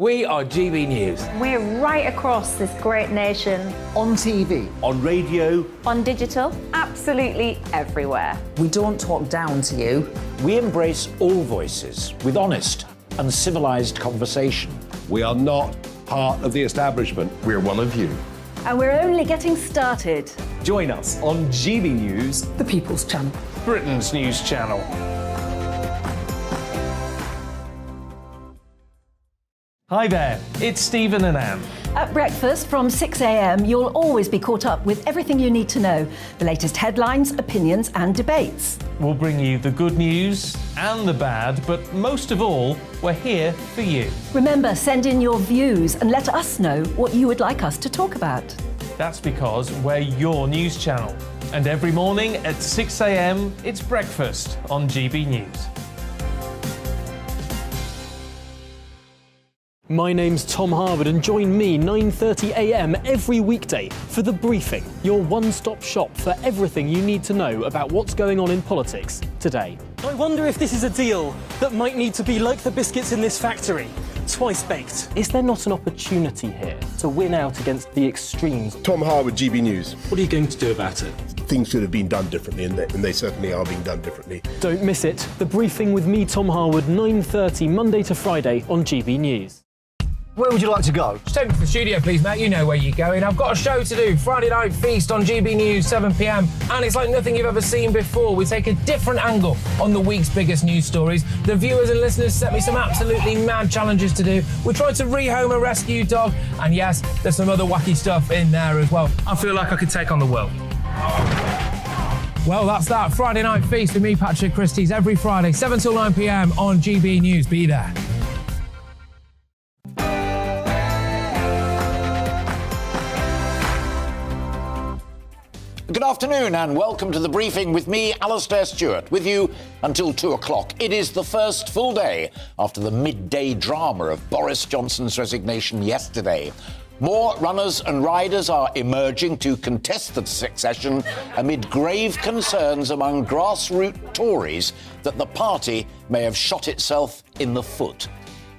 We are GB News. We're right across this great nation. On TV. On radio. On digital. Absolutely everywhere. We don't talk down to you. We embrace all voices with honest and civilised conversation. We are not part of the establishment. We're one of you. And we're only getting started. Join us on GB News, The People's Channel. Britain's news channel. Hi there, it's Stephen and Anne. At breakfast from 6 a.m, you'll always be caught up with everything you need to know, the latest headlines, opinions and debates. We'll bring you the good news and the bad, but most of all, we're here for you. Remember, send in your views and let us know what you would like us to talk about. That's because we're your news channel. And every morning at 6 a.m, it's breakfast on GB News. My name's Tom Harwood and join me 9:30 a.m. every weekday for The Briefing, your one-stop shop for everything you need to know about what's going on in politics today. I wonder if this is a deal that might need to be like the biscuits in this factory, twice baked. Is there not an opportunity here to win out against the extremes? Tom Harwood, GB News. What are you going to do about it? Things should have been done differently, and they certainly are being done differently. Don't miss it. The Briefing with me, Tom Harwood, 9:30 Monday to Friday on GB News. Where would you like to go? Just take me to the studio, please, Matt. You know where you're going. I've got a show to do. Friday Night Feast on GB News, 7 p.m. And it's like nothing you've ever seen before. We take a different angle on the week's biggest news stories. The viewers and listeners set me some absolutely mad challenges to do. We tried to rehome a rescue dog. And yes, there's some other wacky stuff in there as well. I feel like I could take on the world. Well, that's that. Friday Night Feast with me, Patrick Christie's, every Friday, 7 till 9 p.m. on GB News. Be there. Good afternoon and welcome to The Briefing with me, Alastair Stewart, with you until 2 o'clock. It is the first full day after the midday drama of Boris Johnson's resignation yesterday. More runners and riders are emerging to contest the succession amid grave concerns among grassroots Tories that the party may have shot itself in the foot.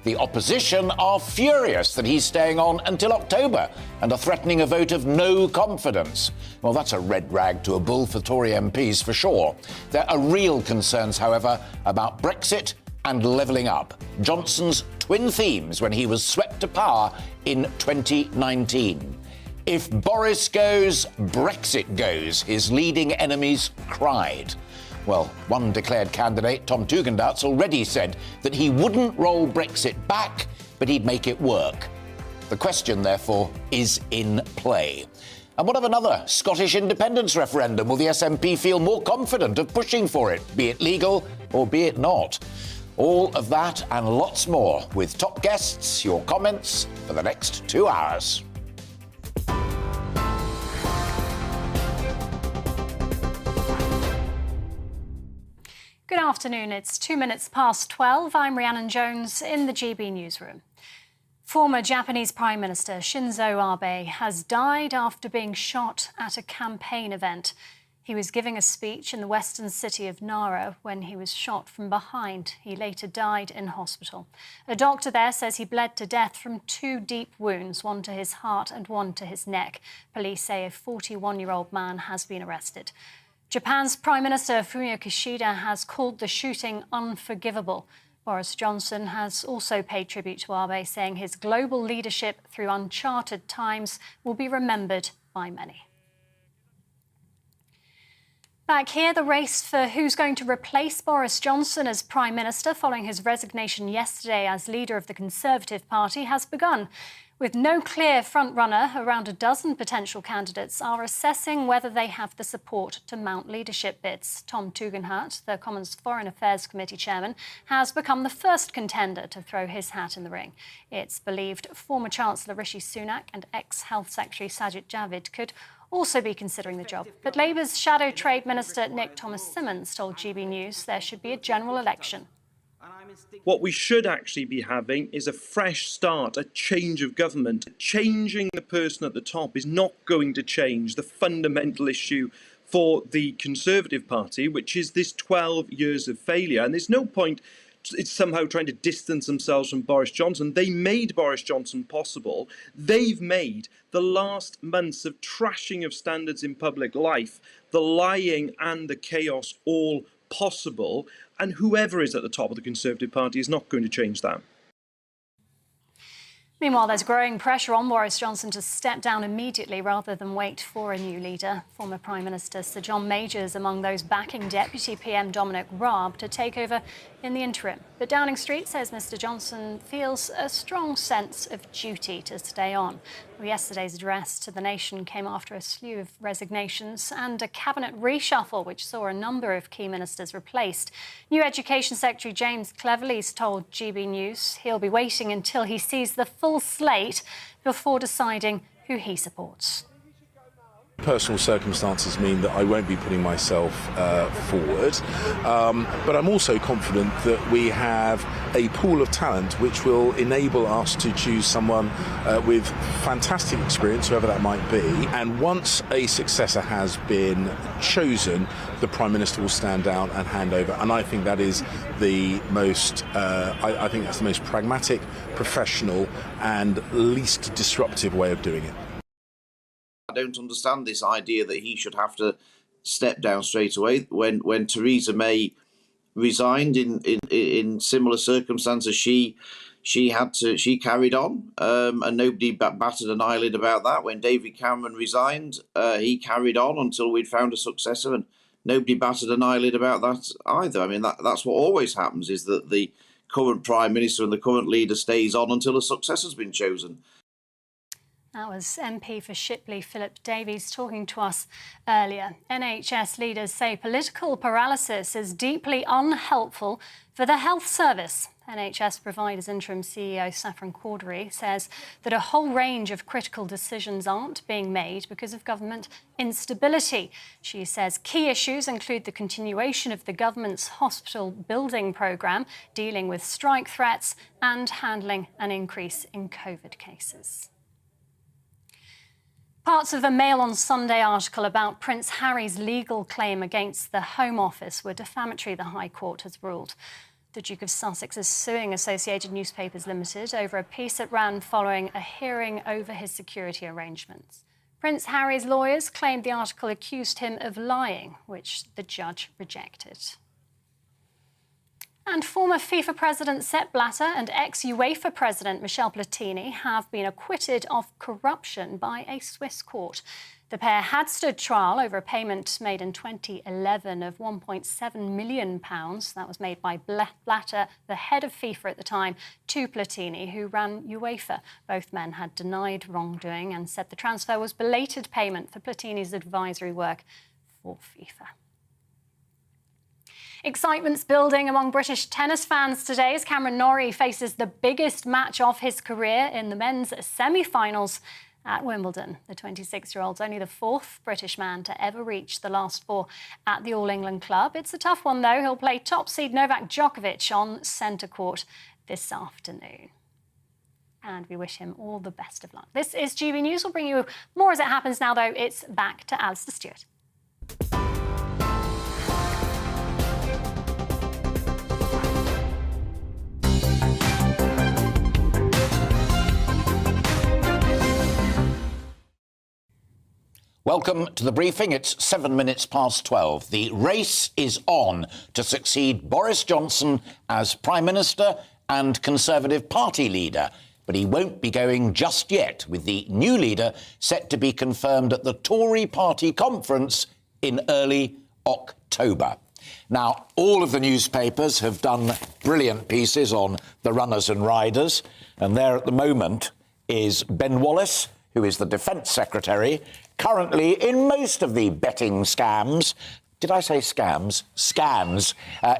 The opposition are furious that he's staying on until October and are threatening a vote of no confidence. Well, that's a red rag to a bull for Tory MPs for sure. There are real concerns, however, about Brexit and levelling up, Johnson's twin themes when he was swept to power in 2019. If Boris goes, Brexit goes, his leading enemies cried. Well, one declared candidate, Tom Tugendhat's, already said that he wouldn't roll Brexit back, but he'd make it work. The question, therefore, is in play. And what of another Scottish independence referendum? Will the SNP feel more confident of pushing for it, be it legal or be it not? All of that and lots more with top guests, your comments for the next 2 hours. Good afternoon. It's 2 minutes past 12. I'm Rhiannon Jones in the GB newsroom. Former Japanese Prime Minister Shinzo Abe has died after being shot at a campaign event. He was giving a speech in the western city of Nara when he was shot from behind. He later died in hospital. A doctor there says he bled to death from 2 deep wounds, one to his heart and one to his neck. Police say a 41-year-old man has been arrested. Japan's Prime Minister Fumio Kishida has called the shooting unforgivable. Boris Johnson has also paid tribute to Abe, saying his global leadership through uncharted times will be remembered by many. Back here, the race for who's going to replace Boris Johnson as Prime Minister following his resignation yesterday as leader of the Conservative Party has begun. With no clear front-runner, around a dozen potential candidates are assessing whether they have the support to mount leadership bids. Tom Tugendhat, the Commons Foreign Affairs Committee chairman, has become the first contender to throw his hat in the ring. It's believed former Chancellor Rishi Sunak and ex-Health Secretary Sajid Javid could also be considering the job. But Labour's Shadow Trade Minister Nick Thomas-Symonds told GB News there should be a general election. What we should actually be having is a fresh start, a change of government. Changing the person at the top is not going to change the fundamental issue for the Conservative Party, which is this 12 years of failure. And there's no point somehow trying to distance themselves from Boris Johnson. They made Boris Johnson possible. They've made the last months of trashing of standards in public life, the lying and the chaos all possible. And whoever is at the top of the Conservative Party is not going to change that. Meanwhile, there's growing pressure on Boris Johnson to step down immediately rather than wait for a new leader. Former Prime Minister Sir John Major's among those backing Deputy PM Dominic Raab to take over in the interim. But Downing Street says Mr Johnson feels a strong sense of duty to stay on. Well, yesterday's address to the nation came after a slew of resignations and a cabinet reshuffle, which saw a number of key ministers replaced. New Education Secretary James Cleverly's told GB News he'll be waiting until he sees the full slate before deciding who he supports. Personal circumstances mean that I won't be putting myself forward, but I'm also confident that we have a pool of talent which will enable us to choose someone with fantastic experience, whoever that might be. And once a successor has been chosen, the Prime Minister will stand down and hand over. And I think that is the most, I think that's the most pragmatic, professional and least disruptive way of doing it. I don't understand this idea that he should have to step down straight away. When Theresa May resigned in similar circumstances, she carried on, and nobody batted an eyelid about that. When David Cameron resigned, he carried on until we'd found a successor, and nobody batted an eyelid about that either. I mean, that's what always happens, is that the current Prime Minister and the current leader stays on until a successor's been chosen. That was MP for Shipley, Philip Davies, talking to us earlier. NHS leaders say political paralysis is deeply unhelpful for the health service. NHS providers interim CEO Saffron Cordery says that a whole range of critical decisions aren't being made because of government instability. She says key issues include the continuation of the government's hospital building programme, dealing with strike threats and handling an increase in COVID cases. Parts of a Mail on Sunday article about Prince Harry's legal claim against the Home Office were defamatory, the High Court has ruled. The Duke of Sussex is suing Associated Newspapers Limited over a piece that ran following a hearing over his security arrangements. Prince Harry's lawyers claimed the article accused him of lying, which the judge rejected. And former FIFA President Sepp Blatter and ex-UEFA President Michel Platini have been acquitted of corruption by a Swiss court. The pair had stood trial over a payment made in 2011 of £1.7 million. That was made by Blatter, the head of FIFA at the time, to Platini, who ran UEFA. Both men had denied wrongdoing and said the transfer was belated payment for Platini's advisory work for FIFA. Excitement's building among British tennis fans today as Cameron Norrie faces the biggest match of his career in the men's semi-finals at Wimbledon. The 26-year-old's only the fourth British man to ever reach the last four at the All England club. It's a tough one, though. He'll play top seed Novak Djokovic on centre court this afternoon. And we wish him all the best of luck. This is GB News. We'll bring you more as it happens now, though. It's back to Alistair Stewart. Welcome to the briefing. It's 7 minutes past 12. The race is on to succeed Boris Johnson as Prime Minister and Conservative Party leader. But he won't be going just yet, with the new leader set to be confirmed at the Tory party conference in early October. Now, all of the newspapers have done brilliant pieces on the runners and riders, and there at the moment is Ben Wallace, who is the Defence Secretary, currently in most of the betting scams. Did I say scams? Scams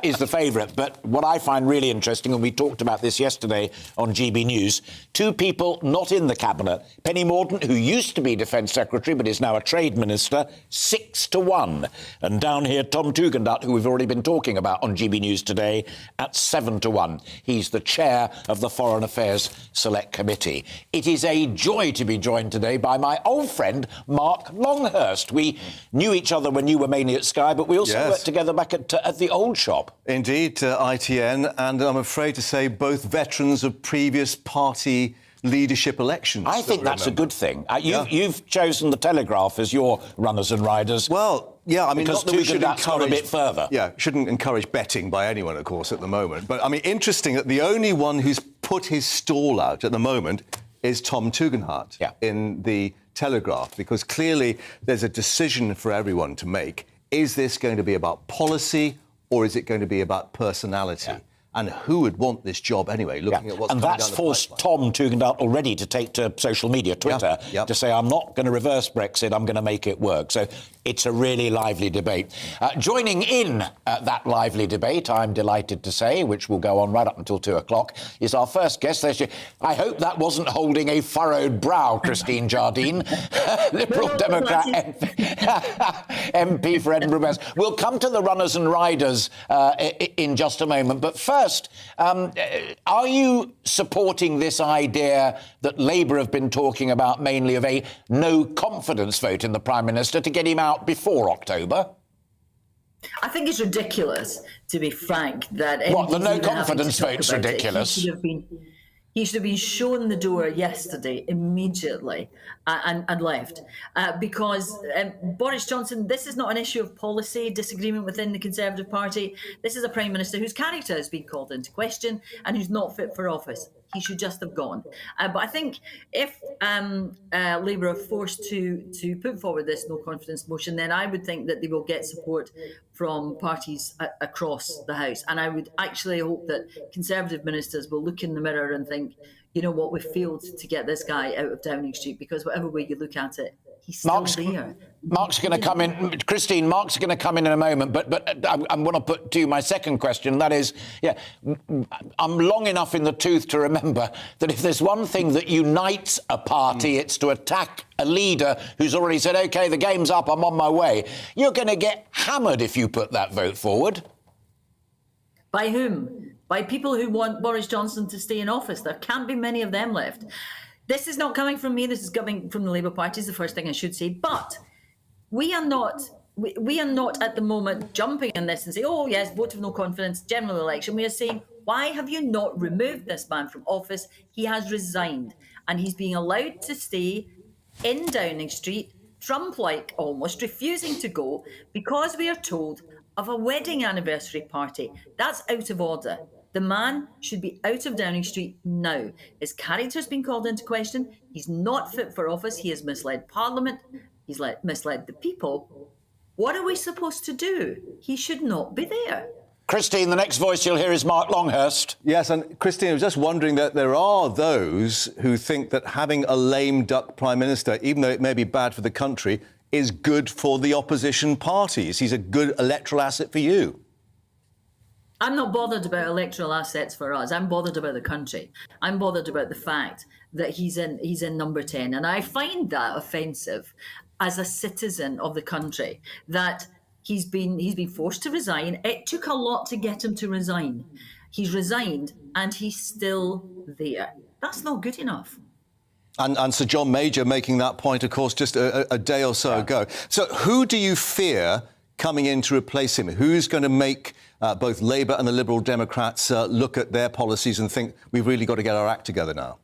is the favourite. But what I find really interesting, and we talked about this yesterday on GB News, two people not in the Cabinet. Penny Mordaunt, who used to be Defence Secretary but is now a Trade Minister, 6-1. And down here, Tom Tugendhat, who we've already been talking about on GB News today, at 7-1. He's the chair of the Foreign Affairs Select Committee. It is a joy to be joined today by my old friend, Mark Longhurst. We knew each other when you were mainly at Sky guy, but we also worked together back at the old shop. Indeed, ITN, and I'm afraid to say both veterans of previous party leadership elections. I think that's a good thing. You've chosen the Telegraph as your runners and riders. Well, yeah, I mean, because not that we should Tugendhat's gone a bit further. Yeah, shouldn't encourage betting by anyone, of course, at the moment. But, I mean, interesting that the only one who's put his stall out at the moment is Tom Tugendhat in the Telegraph, because clearly there's a decision for everyone to make. Is this going to be about policy or is it going to be about personality? Yeah. And who would want this job anyway, looking at what's coming down the pipeline? And that's forced Tom Tugendhat already to take to social media, Twitter, to say, I'm not going to reverse Brexit, I'm going to make it work. So it's a really lively debate. Joining in that lively debate, I'm delighted to say, which will go on right up until 2 o'clock, is our first guest. I hope that wasn't holding a furrowed brow, Christine Jardine, Liberal Democrat MP for Edinburgh West. We'll come to the runners and riders in just a moment. But first, are you supporting this idea that Labour have been talking about mainly of a no-confidence vote in the Prime Minister to get him out before October? I think it's ridiculous, to be frank, that... What, the no-confidence vote's ridiculous? He should have been shown the door yesterday, immediately, and left. Because Boris Johnson, this is not an issue of policy, disagreement within the Conservative Party. This is a Prime Minister whose character has been called into question and who's not fit for office. He should just have gone. But I think if Labour are forced to put forward this no-confidence motion, then I would think that they will get support from parties across the House. And I would actually hope that Conservative ministers will look in the mirror and think, you know what, we've failed to get this guy out of Downing Street, because whatever way you look at it, he's still there. Mark's going to come in. Christine, Mark's going to come in a moment, but I'm going to put to you my second question. That is, I'm long enough in the tooth to remember that if there's one thing that unites a party, it's to attack a leader who's already said, OK, the game's up, I'm on my way. You're going to get hammered if you put that vote forward. By whom? By people who want Boris Johnson to stay in office. There can't be many of them left. This is not coming from me. This is coming from the Labour Party, is the first thing I should say. But we are not at the moment jumping in this and say, oh, yes, vote of no confidence, general election. We are saying, why have you not removed this man from office? He has resigned and he's being allowed to stay in Downing Street, Trump-like almost, refusing to go because we are told of a wedding anniversary party. That's out of order. The man should be out of Downing Street now. His character's been called into question. He's not fit for office. He has misled Parliament. He's misled the people. What are we supposed to do? He should not be there. Christine, the next voice you'll hear is Mark Longhurst. Yes, and Christine, I was just wondering that there are those who think that having a lame duck Prime Minister, even though it may be bad for the country, is good for the opposition parties. He's a good electoral asset for you. I'm not bothered about electoral assets for us. I'm bothered about the country. I'm bothered about the fact that he's in number 10. And I find that offensive as a citizen of the country, that he's been forced to resign. It took a lot to get him to resign. He's resigned and he's still there. That's not good enough. And Sir John Major making that point, of course, just a day or so ago. So who do you fear coming in to replace him? Who's going to make both Labour and the Liberal Democrats look at their policies and think we've really got to get our act together now?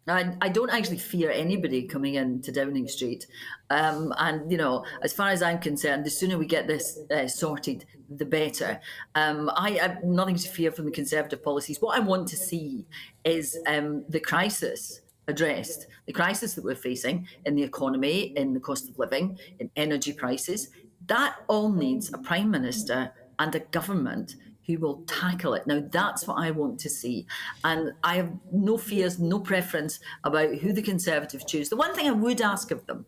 I don't actually fear anybody coming into Downing Street. And, you know, as far as I'm concerned, the sooner we get this sorted, the better. I have nothing to fear from the Conservative policies. What I want to see is the crisis addressed, the crisis that we're facing in the economy, in the cost of living, in energy prices. That all needs a Prime Minister and a government who will tackle it. Now, that's what I want to see. And I have no fears, no preference about who the Conservatives choose. The one thing I would ask of them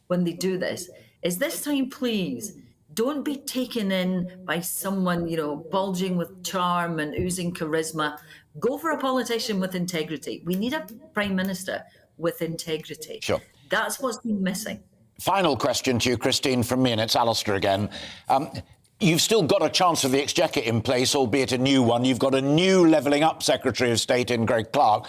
when they do this time, please, don't be taken in by someone, you know, bulging with charm and oozing charisma. Go for a politician with integrity. We need a Prime Minister with integrity. Sure. That's what's been missing. Final question to you, Christine, from me, and it's Alistair again. You've still got a chance of the Exchequer in place, albeit a new one. You've got a new levelling up Secretary of State in Greg Clark.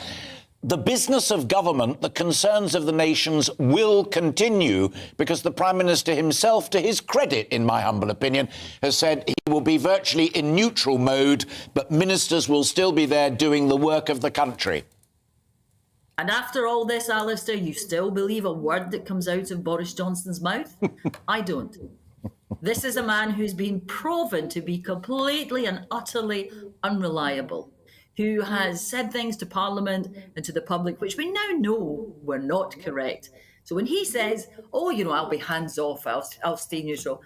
the business of government, the concerns of the nations will continue because the Prime Minister himself, to his credit, in my humble opinion, has said he will be virtually in neutral mode, but ministers will still be there doing the work of the country. And after all this, Alistair, you still believe a word that comes out of Boris Johnson's mouth? I don't. This is a man who's been proven to be completely and utterly unreliable, who has said things to Parliament and to the public which we now know were not correct. So when he says, oh, you know, I'll be hands off, I'll stay neutral,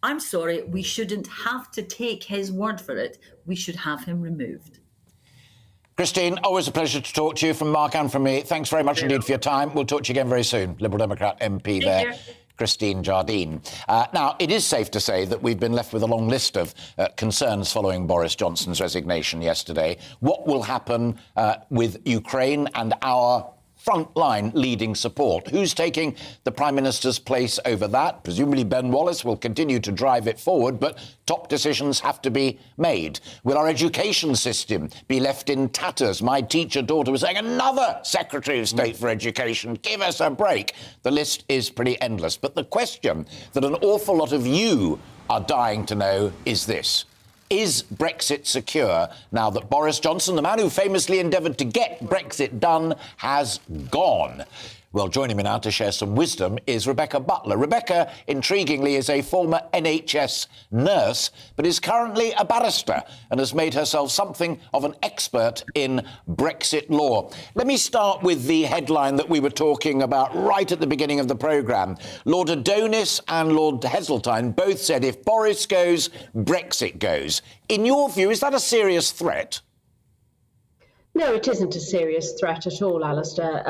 I'm sorry, we shouldn't have to take his word for it. We should have him removed. Christine, always a pleasure to talk to you, from Mark and from me. Thanks very much indeed for your time. We'll talk to you again very soon. Liberal Democrat MP there. Christine Jardine. Now, it is safe to say that we've been left with a long list of concerns following Boris Johnson's resignation yesterday. What will happen with Ukraine and our frontline leading support? Who's taking the Prime Minister's place over that? Presumably Ben Wallace will continue to drive it forward, but top decisions have to be made. Will our education system be left in tatters? My teacher daughter was saying, another Secretary of State for Education, give us a break. The list is pretty endless. But the question that an awful lot of you are dying to know is this. Is Brexit secure now that Boris Johnson, the man who famously endeavoured to get Brexit done, has gone? Well, joining me now to share some wisdom is Rebecca Butler. Rebecca, intriguingly, is a former NHS nurse, but is currently a barrister and has made herself something of an expert in Brexit law. Let me start with the headline that we were talking about right at the beginning of the programme. Lord Adonis and Lord Heseltine both said if Boris goes, Brexit goes. In your view, is that a serious threat? No, it isn't a serious threat at all, Alistair.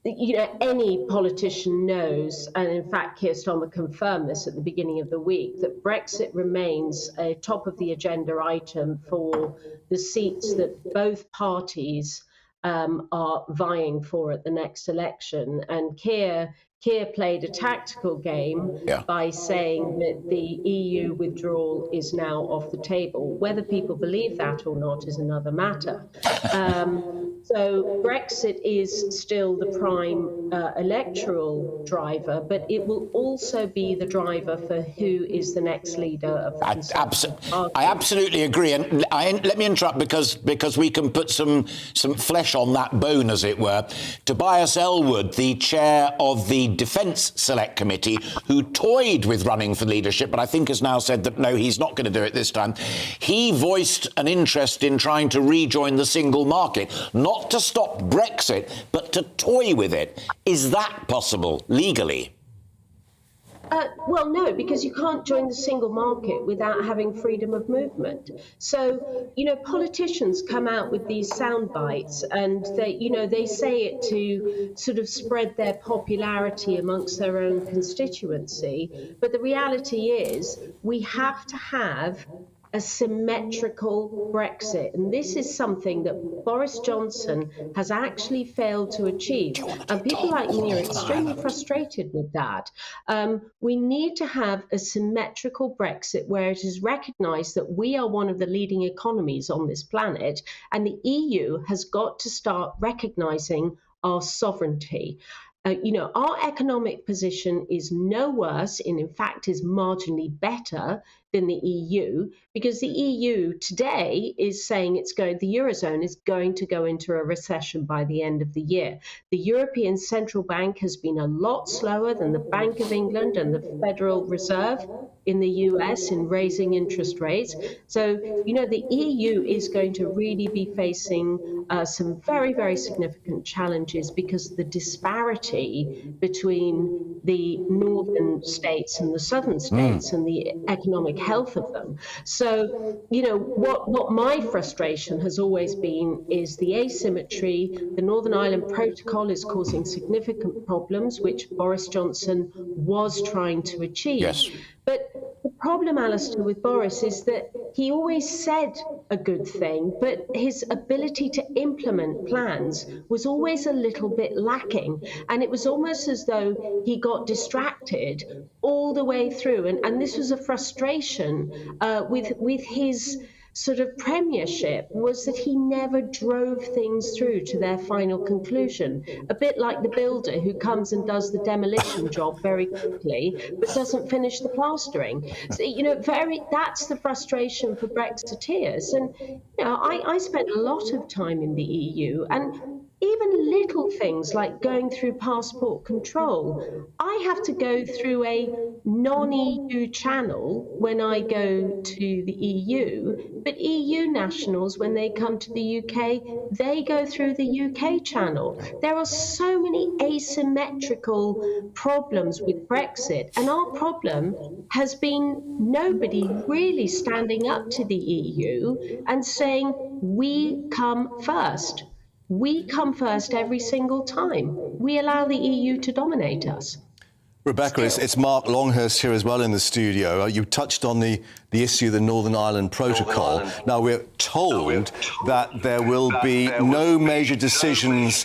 You know, any politician knows, and in fact Keir Starmer confirmed this at the beginning of the week, that Brexit remains a top of the agenda item for the seats that both parties are vying for at the next election. And Keir played a tactical game by saying that the EU withdrawal is now off the table. Whether people believe that or not is another matter. So Brexit is still the prime electoral driver, but it will also be the driver for who is the next leader of the Conservative Party. I absolutely agree. And let me interrupt because we can put some flesh on that bone, as it were. Tobias Ellwood, the chair of the Defence Select Committee, who toyed with running for leadership, but I think has now said that no, he's not going to do it this time. He voiced an interest in trying to rejoin the single market, not to stop Brexit, but to toy with it. Is that possible legally? Well, no, because you can't join the single market without having freedom of movement. So, you know, politicians come out with these sound bites and they say it to sort of spread their popularity amongst their own constituency. But the reality is we have to have a symmetrical Brexit. And this is something that Boris Johnson has actually failed to achieve. And people like me are extremely frustrated with that. We need to have a symmetrical Brexit where it is recognised that we are one of the leading economies on this planet, and the EU has got to start recognising our sovereignty. Our economic position is no worse, and in fact is marginally better than the EU, because the EU today is saying the Eurozone is going to go into a recession by the end of the year. The European Central Bank has been a lot slower than the Bank of England and the Federal Reserve in the US in raising interest rates. So, the EU is going to really be facing some very, very significant challenges because of the disparity between the northern states and the southern states and the economic health of them. So, what my frustration has always been is the asymmetry. The Northern Ireland Protocol is causing significant problems, which Boris Johnson was trying to achieve. Yes. But the problem, Alistair, with Boris is that he always said a good thing, but his ability to implement plans was always a little bit lacking. And it was almost as though he got distracted all the way through. And this was a frustration with his sort of premiership was that he never drove things through to their final conclusion. A bit like the builder who comes and does the demolition job very quickly, but doesn't finish the plastering. So, that's the frustration for Brexiteers. And, I spent a lot of time in the EU, and even little things like going through passport control, I have to go through a non-EU channel when I go to the EU, but EU nationals, when they come to the UK, they go through the UK channel. There are so many asymmetrical problems with Brexit, and our problem has been nobody really standing up to the EU and saying, we come first. We come first every single time. We allow the EU to dominate us. Rebecca, it's Mark Longhurst here as well in the studio. You touched on the issue of the Northern Ireland Protocol. Now, we're told that there will be no major decisions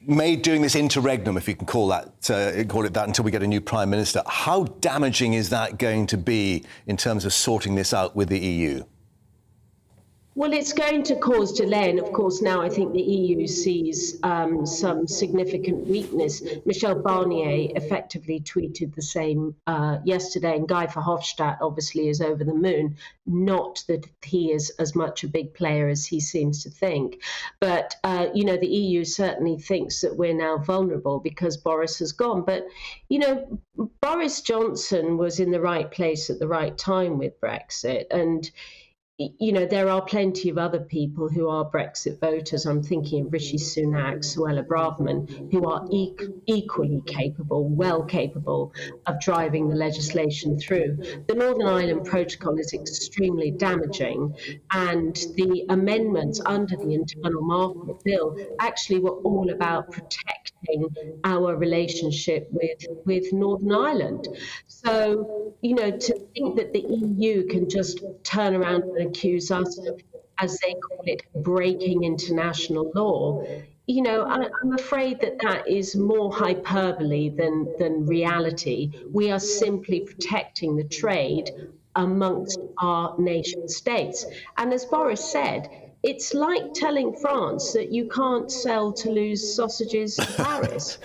made during this interregnum, if you can call it that, until we get a new Prime Minister. How damaging is that going to be in terms of sorting this out with the EU? Well, it's going to cause delay, and of course now I think the EU sees some significant weakness. Michel Barnier effectively tweeted the same yesterday, and Guy Verhofstadt obviously is over the moon. Not that he is as much a big player as he seems to think, but the EU certainly thinks that we're now vulnerable because Boris has gone. But Boris Johnson was in the right place at the right time with Brexit, and there are plenty of other people who are Brexit voters. I'm thinking of Rishi Sunak, Suella Braverman, who are equally capable, well capable of driving the legislation through. The Northern Ireland Protocol is extremely damaging, and the amendments under the Internal Market Bill actually were all about protecting our relationship with Northern Ireland. So, to think that the EU can just turn around and accuse us of, as they call it, breaking international law, I'm afraid that is more hyperbole than reality. We are simply protecting the trade amongst our nation states. And as Boris said, it's like telling France that you can't sell Toulouse sausages to Paris.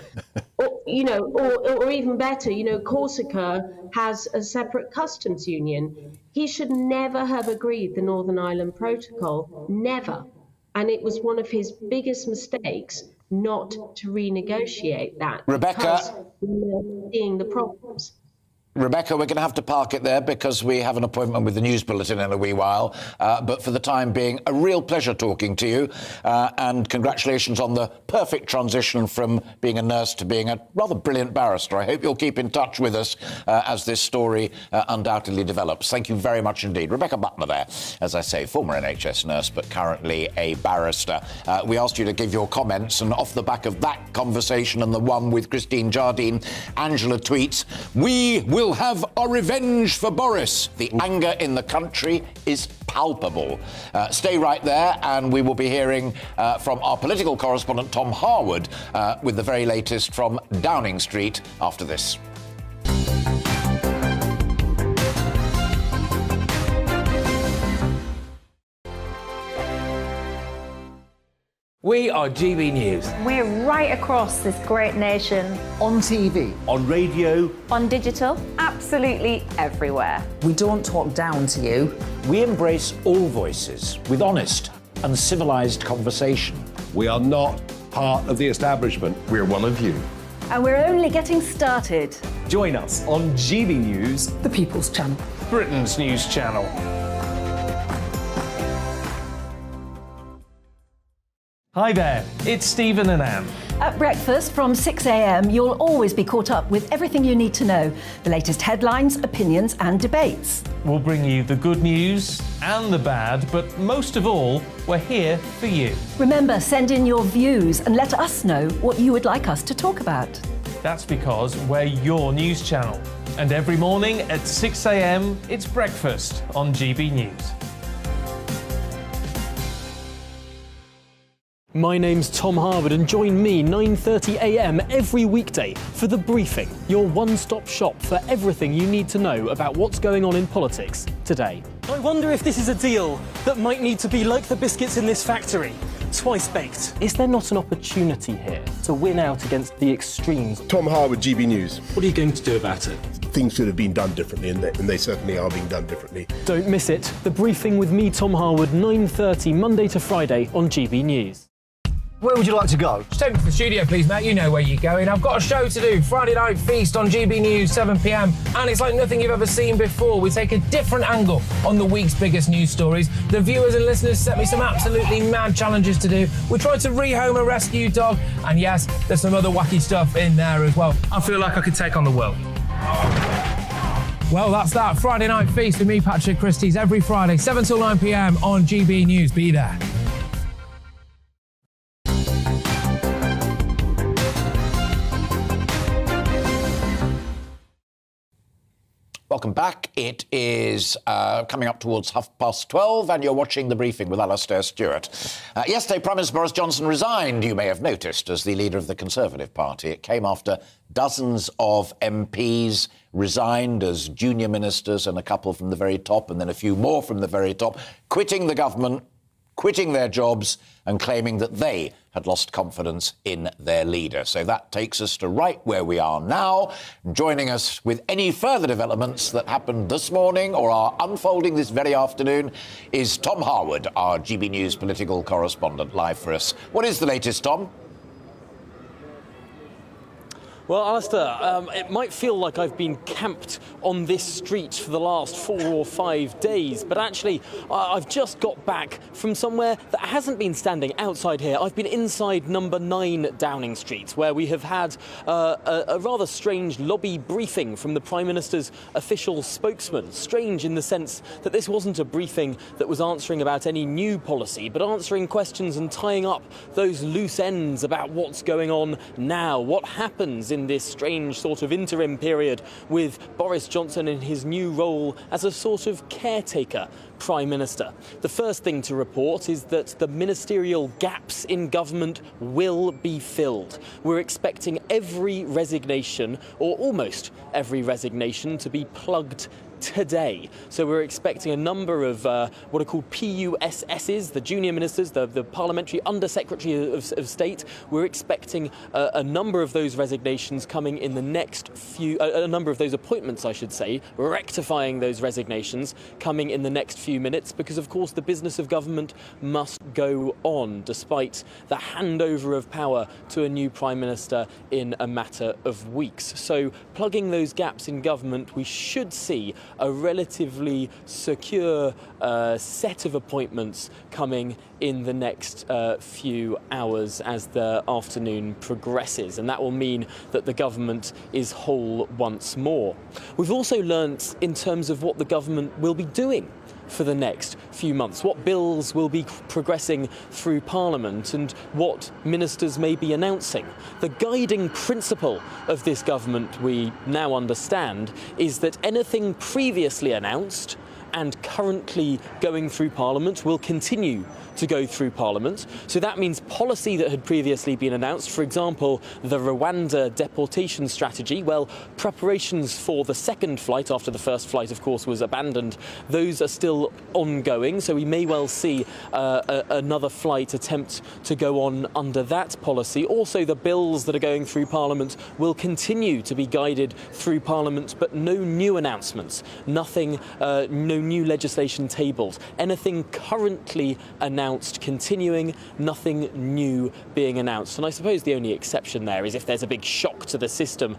Or even better, Corsica has a separate customs union. He should never have agreed the Northern Ireland Protocol, never. And it was one of his biggest mistakes not to renegotiate that. Rebecca, we're seeing the problems. Rebecca, we're going to have to park it there because we have an appointment with the news bulletin in a wee while. But for the time being, a real pleasure talking to you. And congratulations on the perfect transition from being a nurse to being a rather brilliant barrister. I hope you'll keep in touch with us as this story undoubtedly develops. Thank you very much indeed. Rebecca Butler there, as I say, former NHS nurse, but currently a barrister. We asked you to give your comments, and off the back of that conversation and the one with Christine Jardine, Angela tweets, "We will have a revenge for Boris. The anger in the country is palpable." Stay right there, and we will be hearing from our political correspondent Tom Harwood with the very latest from Downing Street after this. We are GB News. We're right across this great nation. On TV. On radio. On digital. Absolutely everywhere. We don't talk down to you. We embrace all voices with honest and civilised conversation. We are not part of the establishment. We're one of you. And we're only getting started. Join us on GB News, The People's Channel. Britain's news channel. Hi there, it's Stephen and Anne. At breakfast from 6 a.m, you'll always be caught up with everything you need to know, the latest headlines, opinions and debates. We'll bring you the good news and the bad, but most of all, we're here for you. Remember, send in your views and let us know what you would like us to talk about. That's because we're your news channel. And every morning at 6 a.m, it's breakfast on GB News. My name's Tom Harwood, and join me 9:30 a.m. every weekday for The Briefing, your one-stop shop for everything you need to know about what's going on in politics today. I wonder if this is a deal that might need to be like the biscuits in this factory, twice baked. Is there not an opportunity here to win out against the extremes? Tom Harwood, GB News. What are you going to do about it? Things should have been done differently, and they certainly are being done differently. Don't miss it. The Briefing with me, Tom Harwood, 9:30 Monday to Friday on GB News. Where would you like to go? Just take me to the studio, please, Matt. You know where you're going. I've got a show to do. Friday Night Feast on GB News, 7 p.m. And it's like nothing you've ever seen before. We take a different angle on the week's biggest news stories. The viewers and listeners set me some absolutely mad challenges to do. We tried to rehome a rescue dog. And yes, there's some other wacky stuff in there as well. I feel like I could take on the world. Well, that's that. Friday Night Feast with me, Patrick Christie's, every Friday, 7 till 9 p.m. on GB News. Be there. Welcome back. It is coming up towards 12:30 and you're watching The Briefing with Alastair Stewart. Yesterday, Prime Minister Boris Johnson resigned, you may have noticed, as the leader of the Conservative Party. It came after dozens of MPs resigned as junior ministers and a couple from the very top and then a few more from the very top, quitting the government, quitting their jobs and claiming that they had lost confidence in their leader. So that takes us to right where we are now. Joining us with any further developments that happened this morning or are unfolding this very afternoon is Tom Harwood, our GB News political correspondent, live for us. What is the latest, Tom? Well, Alastair, it might feel like I've been camped on this street for the last 4 or 5 days, but actually I've just got back from somewhere that hasn't been standing outside here. I've been inside number 9 Downing Street, where we have had a rather strange lobby briefing from the Prime Minister's official spokesman. Strange in the sense that this wasn't a briefing that was answering about any new policy, but answering questions and tying up those loose ends about what's going on now, what happens in this strange sort of interim period with Boris Johnson in his new role as a sort of caretaker Prime Minister. The first thing to report is that the ministerial gaps in government will be filled. We're expecting every resignation, or almost every resignation, to be plugged today. So we're expecting a number of what are called PUSSs, the junior ministers, the parliamentary undersecretary of state. We're expecting a number of those resignations coming in the next few, a number of those appointments, I should say, rectifying those resignations coming in the next few minutes, because of course the business of government must go on despite the handover of power to a new Prime Minister in a matter of weeks. So plugging those gaps in government, we should see a relatively secure set of appointments coming in the next few hours as the afternoon progresses, and that will mean that the government is whole once more. We've also learnt in terms of what the government will be doing for the next few months, what bills will be progressing through Parliament and what ministers may be announcing. The guiding principle of this government, we now understand, is that anything previously announced and currently going through Parliament will continue to go through Parliament. So that means policy that had previously been announced, for example, the Rwanda deportation strategy, well, preparations for the second flight, after the first flight, of course, was abandoned, those are still ongoing. So we may well see another flight attempt to go on under that policy. Also, the bills that are going through Parliament will continue to be guided through Parliament, but no new announcements, nothing, no new legislation tabled. Anything currently announced continuing, nothing new being announced. And I suppose the only exception there is if there's a big shock to the system.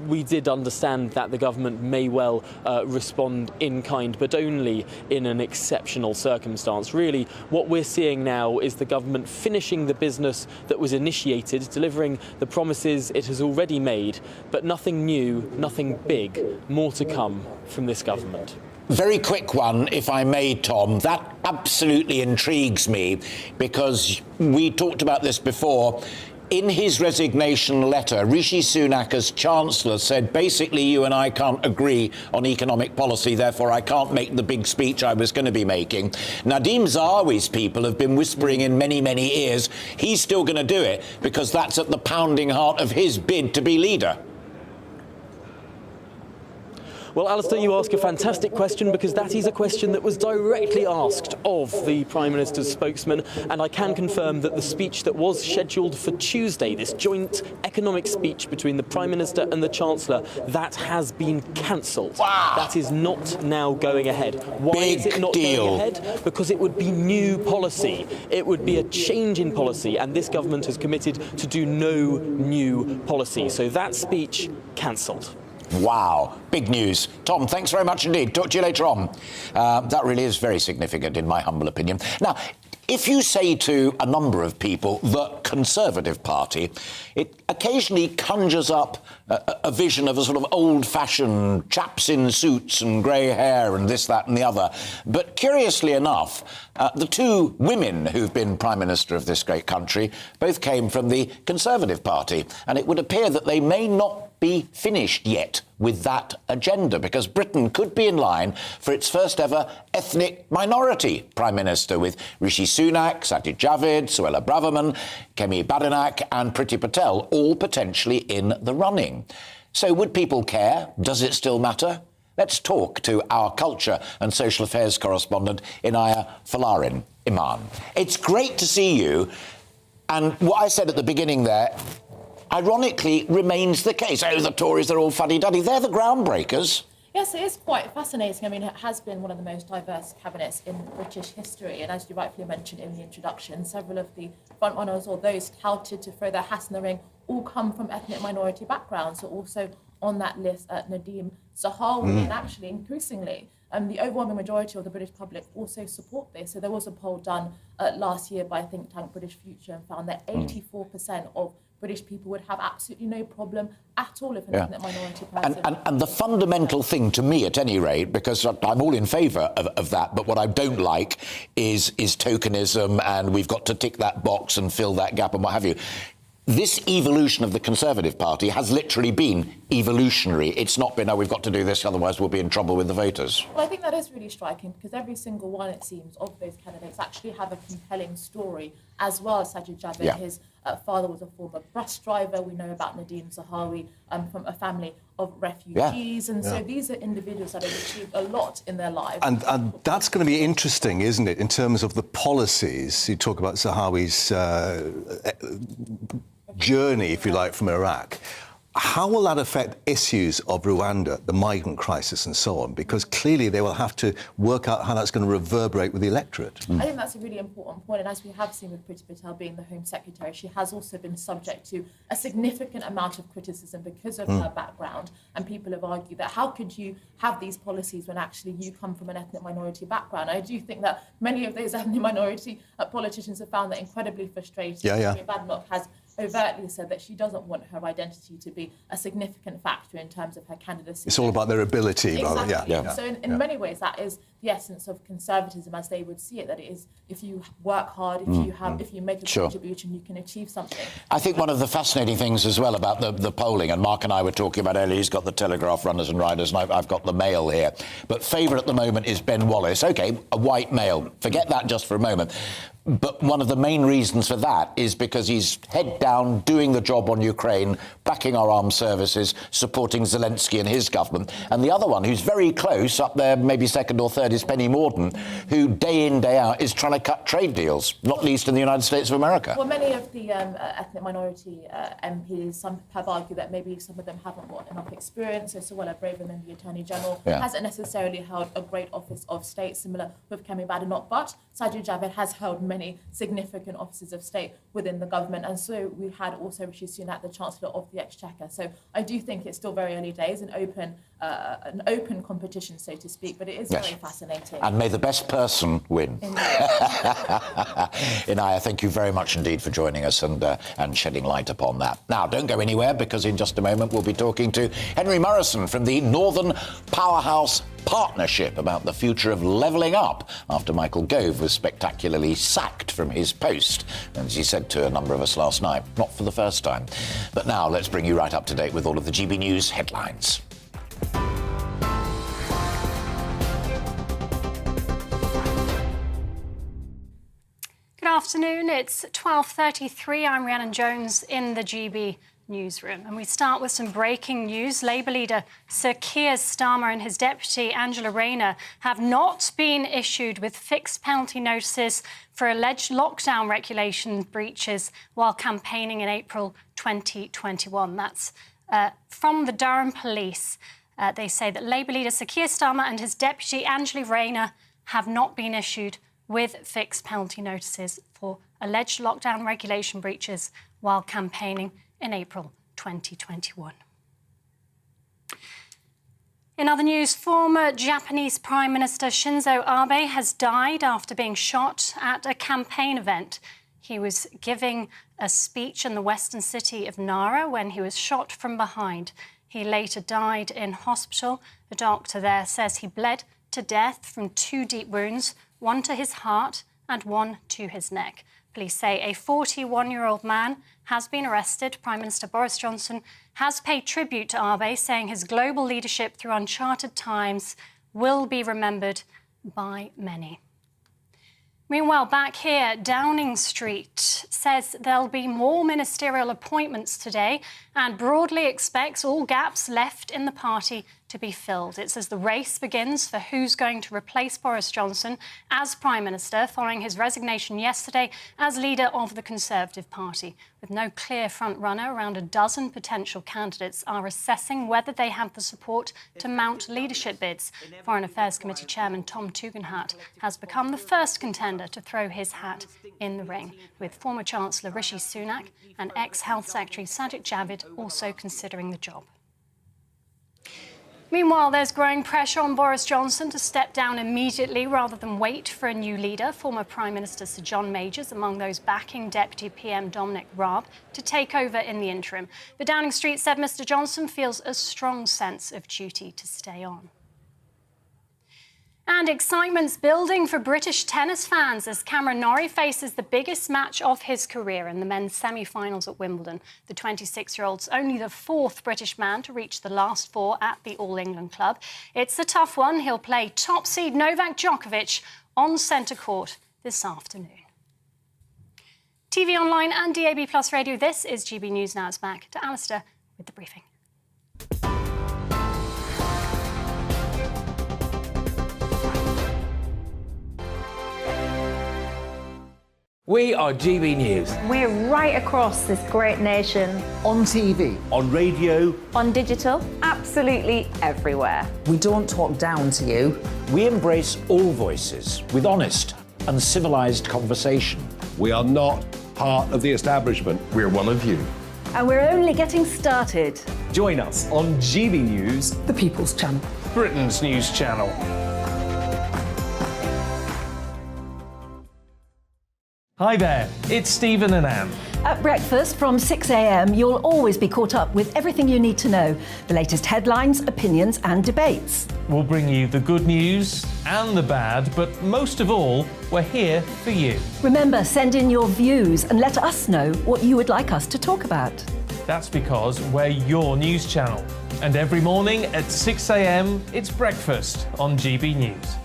We did understand that the government may well respond in kind, but only in an exceptional circumstance. Really, what we're seeing now is the government finishing the business that was initiated, delivering the promises it has already made, but nothing new, nothing big, more to come from this government. Very quick one, if I may, Tom. That absolutely intrigues me because we talked about this before. In his resignation letter, Rishi Sunak as Chancellor said, basically, you and I can't agree on economic policy, therefore I can't make the big speech I was going to be making. Nadhim Zahawi's people have been whispering in many, many ears, he's still going to do it because that's at the pounding heart of his bid to be leader. Well, Alistair, you ask a fantastic question, because that is a question that was directly asked of the Prime Minister's spokesman, and I can confirm that the speech that was scheduled for Tuesday, this joint economic speech between the Prime Minister and the Chancellor, that has been cancelled. Wow. That is not now going ahead. Why is it not going ahead? Because it would be new policy. It would be a change in policy, and this government has committed to do no new policy. So that speech cancelled. Wow, big news. Tom, thanks very much indeed. Talk to you later on. That really is very significant, in my humble opinion. Now, if you say to a number of people the Conservative Party, it occasionally conjures up a vision of a sort of old-fashioned chaps in suits and grey hair and this, that and the other. But curiously enough, the two women who've been Prime Minister of this great country both came from the Conservative Party, and it would appear that they may not be finished yet with that agenda, because Britain could be in line for its first ever ethnic minority Prime Minister, with Rishi Sunak, Sajid Javid, Suella Braverman, Kemi Badenoch and Priti Patel all potentially in the running. So would people care? Does it still matter? Let's talk to our culture and social affairs correspondent, Inaya Falarin Iman. It's great to see you. And what I said at the beginning there, ironically, remains the case. Oh, the Tories, they're all fuddy-duddy. They're the groundbreakers. Yes, it is quite fascinating. I mean, it has been one of the most diverse cabinets in British history. And as you rightfully mentioned in the introduction, several of the frontrunners, or those touted to throw their hats in the ring, all come from ethnic minority backgrounds. So also on that list, Nadeem Zahawi, and actually increasingly, the overwhelming majority of the British public also support this. So there was a poll done last year by think tank British Future and found that 84% of British people would have absolutely no problem at all if an ethnic minority person. And the fundamental thing to me, at any rate, because I'm all in favour of that, but what I don't like is tokenism, and we've got to tick that box and fill that gap and what have you. This evolution of the Conservative Party has literally been evolutionary. It's not been, oh, we've got to do this, otherwise we'll be in trouble with the voters. Well, I think that is really striking, because every single one, it seems, of those candidates actually have a compelling story, as well as Sajid Javid. Yeah. His father was a former bus driver. We know about Nadeem Zahawi from a family of refugees. And so these are individuals that have achieved a lot in their lives. And that's going to be interesting, isn't it, in terms of the policies? You talk about Zahawi's journey, if you like, from Iraq. How will that affect issues of Rwanda, the migrant crisis and so on? Because clearly they will have to work out how that's going to reverberate with the electorate. I think that's a really important point. And as we have seen with Priti Patel being the Home Secretary, she has also been subject to a significant amount of criticism because of her background. And people have argued that how could you have these policies when actually you come from an ethnic minority background? I do think that many of those ethnic minority politicians have found that incredibly frustrating. Kemi Badenoch has overtly said that she doesn't want her identity to be a significant factor in terms of her candidacy. It's all about their ability, exactly. rather. So in many ways, that is the essence of conservatism as they would see it, that it is if you work hard, if you make a contribution, you can achieve something. I think one of the fascinating things as well about the polling, and Mark and I were talking about earlier, he's got the Telegraph runners and riders, and I've got the Mail here, but favourite at the moment is Ben Wallace. OK, a white male. Forget that just for a moment. But one of the main reasons for that is because he's head down, doing the job on Ukraine, backing our armed services, supporting Zelensky and his government. And the other one, who's very close, up there, maybe second or third, is Penny Mordaunt, who day in, day out is trying to cut trade deals, not least in the United States of America. Well, many of the ethnic minority MPs, some have argued that maybe some of them haven't got enough experience. So Suella Braverman, the Attorney General, hasn't necessarily held a great office of state, similar with Kemi Badenoch, but Sajid Javid has held many significant offices of state within the government. And so we had also Rishi Sunak, the Chancellor of the Exchequer. So I do think it's still very early days, an open competition, so to speak, but it is very fascinating. And may the best person win. Inaya, thank you very much indeed for joining us and shedding light upon that. Now, don't go anywhere, because in just a moment we'll be talking to Henry Morrison from the Northern Powerhouse Partnership about the future of levelling up after Michael Gove was spectacularly sacked from his post, as he said to a number of us last night, not for the first time. But now let's bring you right up to date with all of the GB News headlines. Good afternoon. It's 12:33. I'm Rhiannon Jones in the GB newsroom. And we start with some breaking news. Labour leader Sir Keir Starmer and his deputy Angela Rayner have not been issued with fixed penalty notices for alleged lockdown regulation breaches while campaigning in April 2021. That's from the Durham Police. They say that Labour leader Sir Keir Starmer and his deputy Angela Rayner have not been issued with fixed penalty notices for alleged lockdown regulation breaches while campaigning in April 2021. In other news, former Japanese Prime Minister Shinzo Abe has died after being shot at a campaign event. He was giving a speech in the western city of Nara when he was shot from behind. He later died in hospital. A doctor there says he bled to death from 2 deep wounds, one to his heart and one to his neck. Police say a 41-year-old man has been arrested. Prime Minister Boris Johnson has paid tribute to Abe, saying his global leadership through uncharted times will be remembered by many. Meanwhile, back here, Downing Street says there'll be more ministerial appointments today and broadly expects all gaps left in the party to be filled. It says the race begins for who's going to replace Boris Johnson as Prime Minister following his resignation yesterday as leader of the Conservative Party. With no clear front-runner, around a dozen potential candidates are assessing whether they have the support to mount leadership bids. Foreign Affairs Committee Chairman Tom Tugendhat has become the first contender to throw his hat in the ring, with former Chancellor Rishi Sunak and ex-Health Secretary Sajid Javid also considering the job. Meanwhile, there's growing pressure on Boris Johnson to step down immediately rather than wait for a new leader. Former Prime Minister Sir John Major's among those backing Deputy PM Dominic Raab to take over in the interim. But Downing Street said Mr Johnson feels a strong sense of duty to stay on. And excitement's building for British tennis fans as Cameron Norrie faces the biggest match of his career in the men's semi-finals at Wimbledon. The 26-year-old's only the 4th British man to reach the last 4 at the All England club. It's a tough one. He'll play top seed Novak Djokovic on centre court this afternoon. TV online and DAB+ radio, this is GB News. Now it's back to Alistair with the briefing. We are GB News. We're right across this great nation. On TV. On radio. On digital. Absolutely everywhere. We don't talk down to you. We embrace all voices with honest and civilised conversation. We are not part of the establishment. We're one of you. And we're only getting started. Join us on GB News, The People's Channel. Britain's news channel. Hi there, it's Stephen and Anne. At breakfast from 6 a.m, you'll always be caught up with everything you need to know. The latest headlines, opinions and debates. We'll bring you the good news and the bad, but most of all, we're here for you. Remember, send in your views and let us know what you would like us to talk about. That's because we're your news channel. And every morning at 6 a.m, it's breakfast on GB News.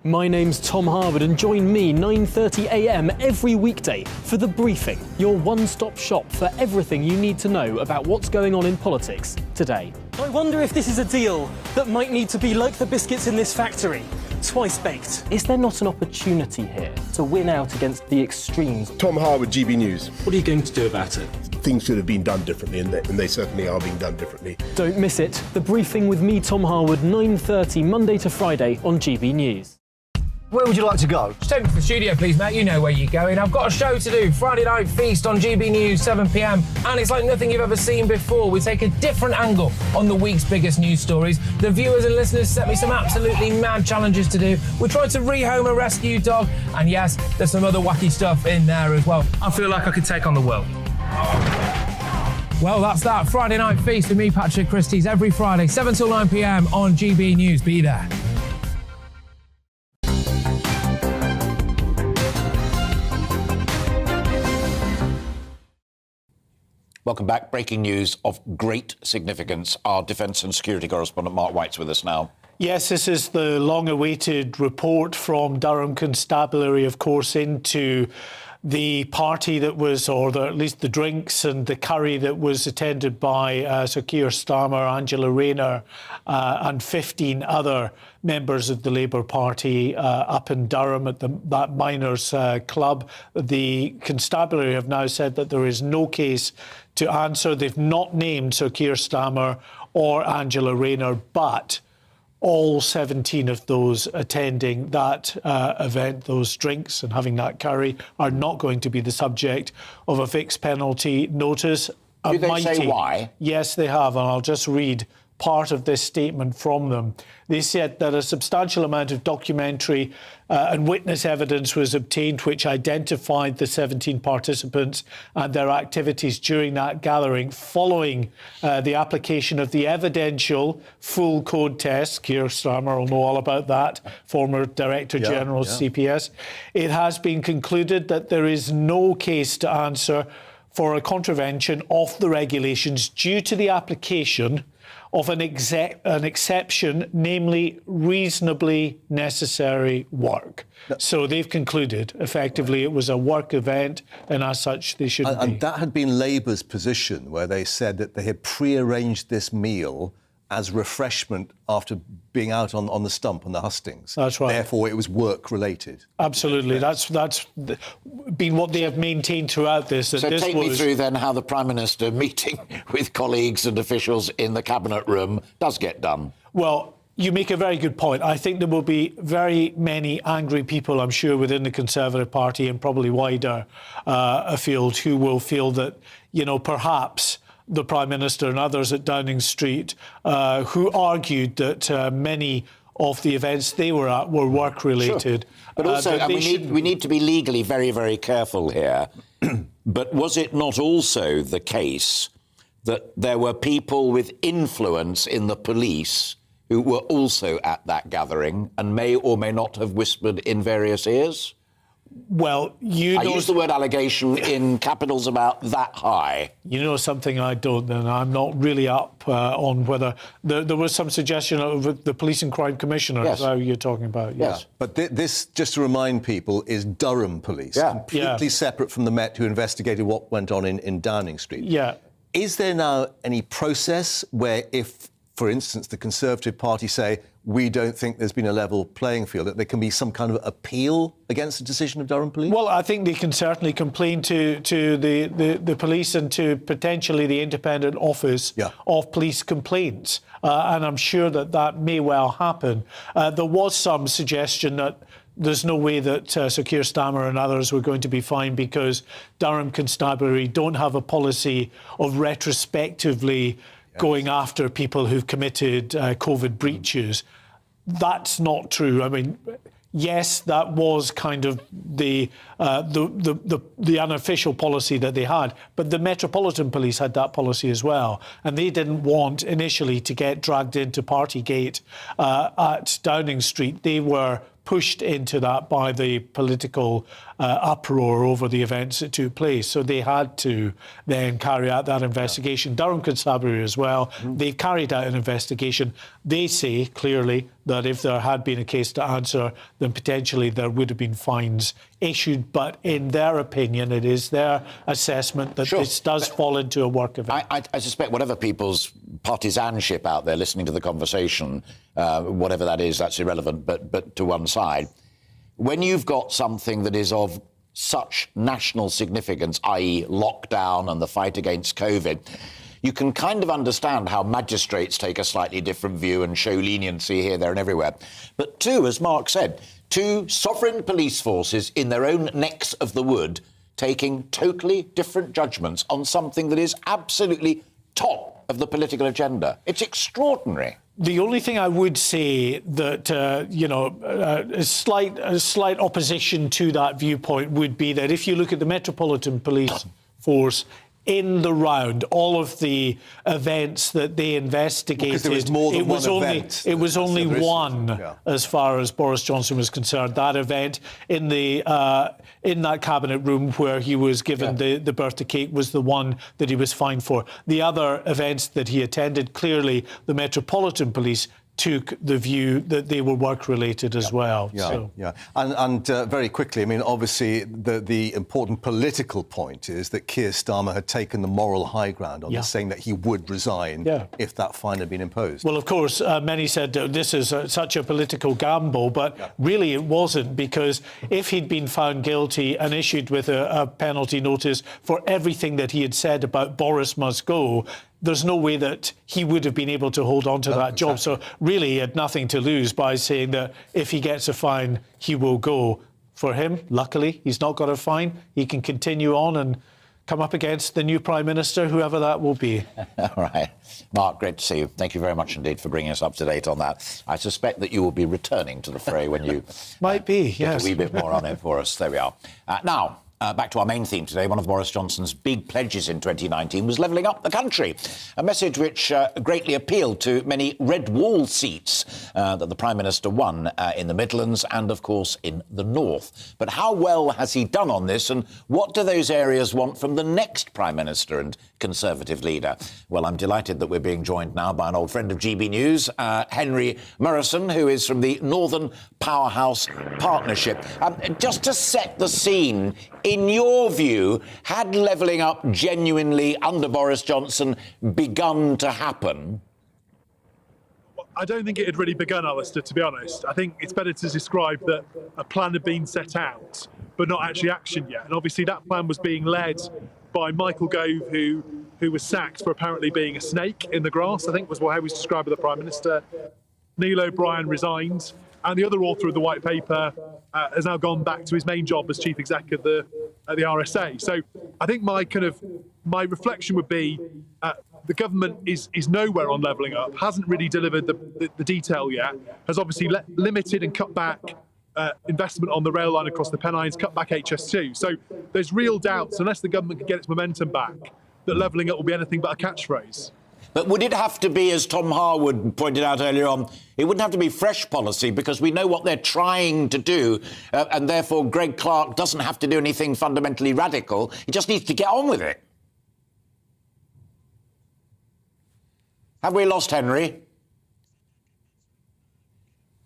My name's Tom Harwood and join me 9:30 a.m. every weekday for The Briefing, your one-stop shop for everything you need to know about what's going on in politics today. I wonder if this is a deal that might need to be like the biscuits in this factory, twice baked. Is there not an opportunity here to win out against the extremes? Tom Harwood, GB News. What are you going to do about it? Things should have been done differently, and they certainly are being done differently. Don't miss it. The Briefing with me, Tom Harwood, 9:30 Monday to Friday on GB News. Where would you like to go? Just take me to the studio, please, Matt. You know where you're going. I've got a show to do. Friday Night Feast on GB News, 7 p.m. And it's like nothing you've ever seen before. We take a different angle on the week's biggest news stories. The viewers and listeners set me some absolutely mad challenges to do. We tried to rehome a rescue dog. And yes, there's some other wacky stuff in there as well. I feel like I could take on the world. Well, that's that. Friday Night Feast with me, Patrick Christie's, every Friday, 7 till 9 p.m. on GB News. Be there. Welcome back. Breaking news of great significance. Our defence and security correspondent Mark White's with us now. Yes, this is the long-awaited report from Durham Constabulary, of course, into the party that was, at least the drinks and the curry that was attended by Sir Keir Starmer, Angela Rayner, and 15 other members of the Labour Party up in Durham at that miners' club. The constabulary have now said that there is no case to answer. They've not named Sir Keir Starmer or Angela Rayner, but all 17 of those attending that event, those drinks and having that curry, are not going to be the subject of a fixed penalty notice. Do they say why? Yes, they have, and I'll just read part of this statement from them. They said that a substantial amount of documentary and witness evidence was obtained which identified the 17 participants and their activities during that gathering following the application of the evidential full code test. Keir Starmer will know all about that, former Director General of CPS. It has been concluded that there is no case to answer for a contravention of the regulations due to the application of an exception, namely reasonably necessary work. So they've concluded, effectively, it was a work event, and as such, they shouldn't be. And that had been Labour's position, where they said that they had pre-arranged this meal as refreshment after being out on the stump and the hustings. That's right. Therefore, it was work-related. Absolutely. That's been what they have maintained throughout this. So take me through then how the Prime Minister meeting with colleagues and officials in the Cabinet room does get done. Well, you make a very good point. I think there will be very many angry people, I'm sure, within the Conservative Party and probably wider afield who will feel that, perhaps the Prime Minister and others at Downing Street who argued that many of the events they were at were work-related. Sure. But also, we need to be legally very, very careful here. But was it not also the case that there were people with influence in the police who were also at that gathering and may or may not have whispered in various ears? Well, I use the word allegation in capitals about that high. You know something I don't, and I'm not really up on whether... There was some suggestion of the Police and Crime Commissioner, is how you're talking about. Yes. But this, just to remind people, is Durham Police, completely separate from the Met, who investigated what went on in Downing Street. Yeah. Is there now any process where if, for instance, the Conservative Party say, we don't think there's been a level playing field, that there can be some kind of appeal against the decision of Durham Police? Well, I think they can certainly complain to the police and to potentially the Independent Office of Police Complaints. And I'm sure that may well happen. There was some suggestion that there's no way that Sir Keir Starmer and others were going to be fined because Durham Constabulary don't have a policy of retrospectively going after people who've committed COVID breaches. That's not true. I mean, yes, that was kind of the unofficial policy that they had, but the Metropolitan Police had that policy as well, and they didn't want initially to get dragged into Partygate at Downing Street. They were pushed into that by the political uproar over the events that took place. So they had to then carry out that investigation. Durham Constabulary as well, they've carried out an investigation. They say clearly that if there had been a case to answer, then potentially there would have been fines issued. But in their opinion, it is their assessment that this does fall into a work event. I suspect whatever people's partisanship out there listening to the conversation, whatever that is, that's irrelevant, but to one side. When you've got something that is of such national significance, i.e. lockdown and the fight against COVID, you can kind of understand how magistrates take a slightly different view and show leniency here, there and everywhere. But two, as Mark said, two sovereign police forces in their own necks of the wood taking totally different judgments on something that is absolutely top of the political agenda. It's extraordinary. The only thing I would say that, a slight opposition to that viewpoint would be that if you look at the Metropolitan Police Force in the round, all of the events that they investigated, because there was more than it was only one, as far as Boris Johnson was concerned. That event in that cabinet room where he was given the birthday cake was the one that he was fined for. The other events that he attended, clearly the Metropolitan Police took the view that they were work-related as well. Yeah, so. yeah. And very quickly, I mean, obviously, the important political point is that Keir Starmer had taken the moral high ground on this, saying that he would resign if that fine had been imposed. Well, of course, many said this is such a political gamble, but really it wasn't, because if he'd been found guilty and issued with a penalty notice for everything that he had said about Boris must go, there's no way that he would have been able to hold on to that job. So really he had nothing to lose by saying that if he gets a fine, he will go. For him, luckily, he's not got a fine. He can continue on and come up against the new Prime Minister, whoever that will be. All right. Mark, great to see you. Thank you very much indeed for bringing us up to date on that. I suspect that you will be returning to the fray when you might be, get a wee bit more on it for us. There we are. Now, back to our main theme today. One of Boris Johnson's big pledges in 2019 was levelling up the country, a message which greatly appealed to many red wall seats that the Prime Minister won in the Midlands and, of course, in the North. But how well has he done on this, and what do those areas want from the next Prime Minister and Conservative leader? Well, I'm delighted that we're being joined now by an old friend of GB News, Henry Murrison, who is from the Northern Powerhouse Partnership. Just to set the scene, in your view, had levelling up genuinely under Boris Johnson begun to happen? I don't think it had really begun, Alistair, to be honest. I think it's better to describe that a plan had been set out, but not actually actioned yet. And obviously that plan was being led by Michael Gove, who was sacked for apparently being a snake in the grass, I think was how he was described by the Prime Minister. Neil O'Brien resigned, and the other author of the White Paper has now gone back to his main job as Chief Exec of the RSA. So I think my reflection would be the government is nowhere on levelling up, hasn't really delivered the detail yet, has obviously limited and cut back investment on the rail line across the Pennines, cut back HS2. So there's real doubts, unless the government can get its momentum back, that levelling up will be anything but a catchphrase. But would it have to be, as Tom Harwood pointed out earlier on, it wouldn't have to be fresh policy, because we know what they're trying to do, and therefore Greg Clark doesn't have to do anything fundamentally radical. He just needs to get on with it. Have we lost Henry?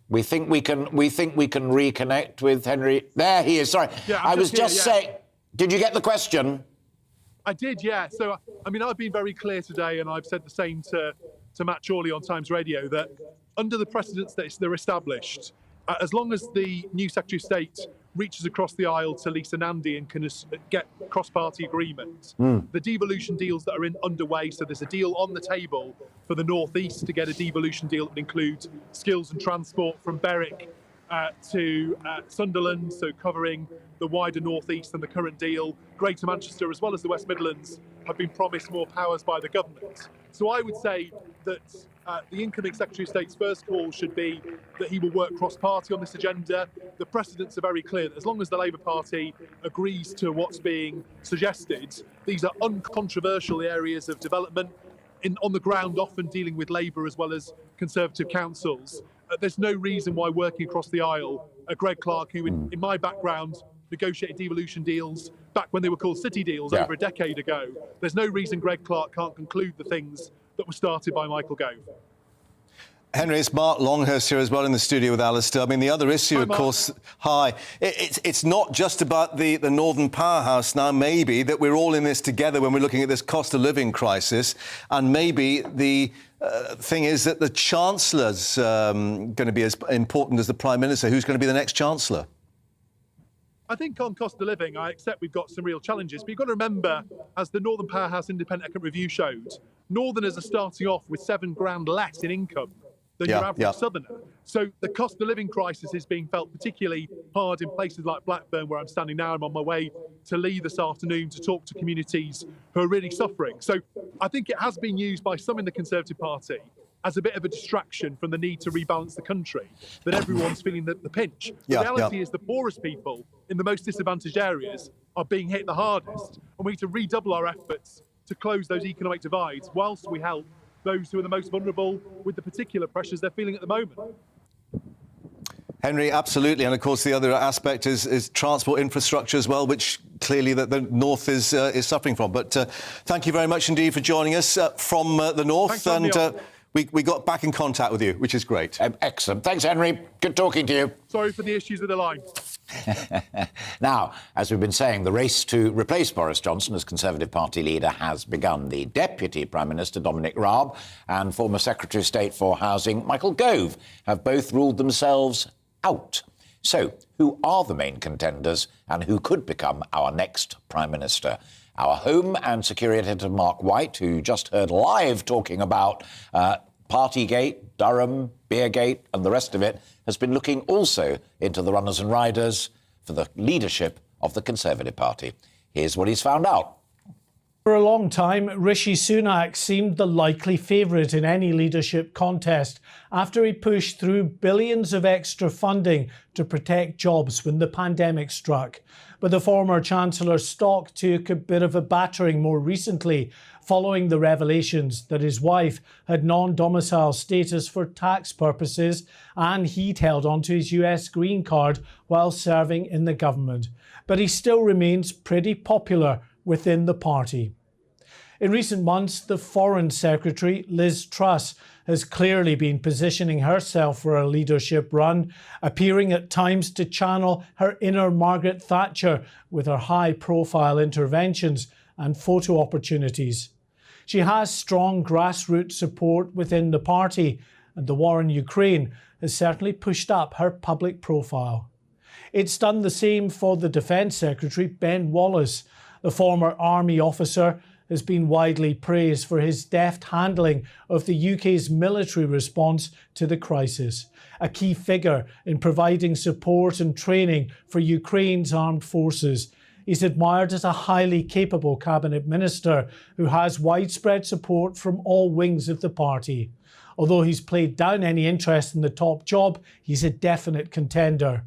We think we can reconnect with Henry. There he is. Sorry, yeah, I was just saying. Did you get the question? I did, yeah. So, I mean, I've been very clear today, and I've said the same to Matt Chorley on Times Radio, that under the precedents that they're established, as long as the new Secretary of State reaches across the aisle to Lisa Nandy and can get cross-party agreement, the devolution deals that are underway, so there's a deal on the table for the North East to get a devolution deal that includes skills and transport from Berwick to Sunderland, so covering the wider North East and the current deal. Greater Manchester, as well as the West Midlands, have been promised more powers by the government. So I would say that the incoming Secretary of State's first call should be that he will work cross-party on this agenda. The precedents are very clear that as long as the Labour Party agrees to what's being suggested, these are uncontroversial areas of development on the ground, often dealing with Labour as well as Conservative councils. There's no reason why working across the aisle, Greg Clark, who in my background negotiated devolution deals back when they were called city deals over a decade ago, there's no reason Greg Clark can't conclude the things that were started by Michael Gove. Henry, it's Mark Longhurst here as well in the studio with Alistair. I mean, the other issue, of course, it's not just about the Northern Powerhouse now, maybe, that we're all in this together when we're looking at this cost of living crisis. And maybe the thing is that the Chancellor's going to be as important as the Prime Minister. Who's going to be the next Chancellor? I think on cost of living, I accept we've got some real challenges. But you've got to remember, as the Northern Powerhouse Independent Economic Review showed, Northerners are starting off with £7,000 less in income than your average Southerner. So the cost of living crisis is being felt particularly hard in places like Blackburn, where I'm standing now. I'm on my way to Lee this afternoon to talk to communities who are really suffering. So I think it has been used by some in the Conservative Party as a bit of a distraction from the need to rebalance the country, that everyone's feeling the pinch. The reality is the poorest people in the most disadvantaged areas are being hit the hardest, and we need to redouble our efforts to close those economic divides whilst we help those who are the most vulnerable with the particular pressures they're feeling at the moment. Henry, absolutely. And, of course, the other aspect is transport infrastructure as well, which clearly the North is suffering from. But thank you very much indeed for joining us from the North. And We got back in contact with you, which is great. Excellent. Thanks, Henry. Good talking to you. Sorry for the issues with the line. Now, as we've been saying, the race to replace Boris Johnson as Conservative Party leader has begun. The Deputy Prime Minister, Dominic Raab, and former Secretary of State for Housing, Michael Gove, have both ruled themselves out. So, who are the main contenders and who could become our next Prime Minister? Our Home and Security editor, Mark White, who just heard live talking about Partygate, Durham, Beergate and the rest of it, has been looking also into the runners and riders for the leadership of the Conservative Party. Here's what he's found out. For a long time, Rishi Sunak seemed the likely favourite in any leadership contest after he pushed through billions of extra funding to protect jobs when the pandemic struck. But the former Chancellor's stock took a bit of a battering more recently, following the revelations that his wife had non-domicile status for tax purposes and he'd held onto his US green card while serving in the government. But he still remains pretty popular within the party. In recent months, the Foreign Secretary, Liz Truss, has clearly been positioning herself for a leadership run, appearing at times to channel her inner Margaret Thatcher with her high-profile interventions and photo opportunities. She has strong grassroots support within the party, and the war in Ukraine has certainly pushed up her public profile. It's done the same for the Defence Secretary, Ben Wallace. The former army officer has been widely praised for his deft handling of the UK's military response to the crisis, a key figure in providing support and training for Ukraine's armed forces. He's admired as a highly capable cabinet minister who has widespread support from all wings of the party. Although he's played down any interest in the top job, he's a definite contender.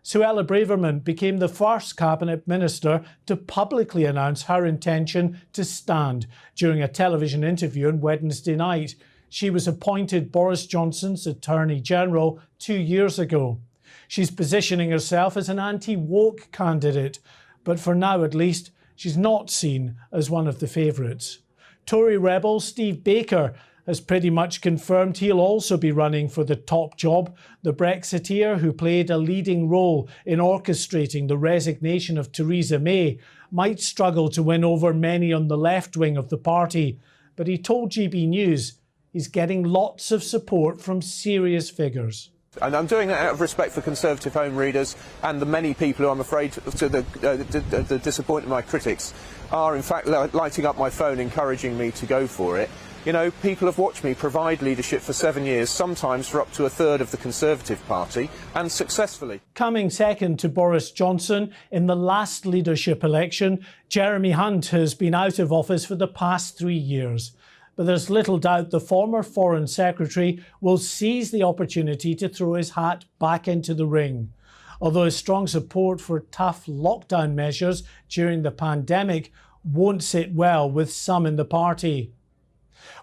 Suella Braverman became the first cabinet minister to publicly announce her intention to stand during a television interview on Wednesday night. She was appointed Boris Johnson's Attorney General 2 years ago. She's positioning herself as an anti-woke candidate, but for now at least, she's not seen as one of the favourites. Tory rebel Steve Baker has pretty much confirmed he'll also be running for the top job. The Brexiteer, who played a leading role in orchestrating the resignation of Theresa May, might struggle to win over many on the left wing of the party, but he told GB News he's getting lots of support from serious figures. And I'm doing it out of respect for Conservative Home readers and the many people who I'm afraid, to the disappointment of my critics, are in fact lighting up my phone encouraging me to go for it. You know, people have watched me provide leadership for 7 years, sometimes for up to a third of the Conservative Party, and successfully. Coming second to Boris Johnson in the last leadership election, Jeremy Hunt has been out of office for the past 3 years. But there's little doubt the former Foreign Secretary will seize the opportunity to throw his hat back into the ring. Although his strong support for tough lockdown measures during the pandemic won't sit well with some in the party.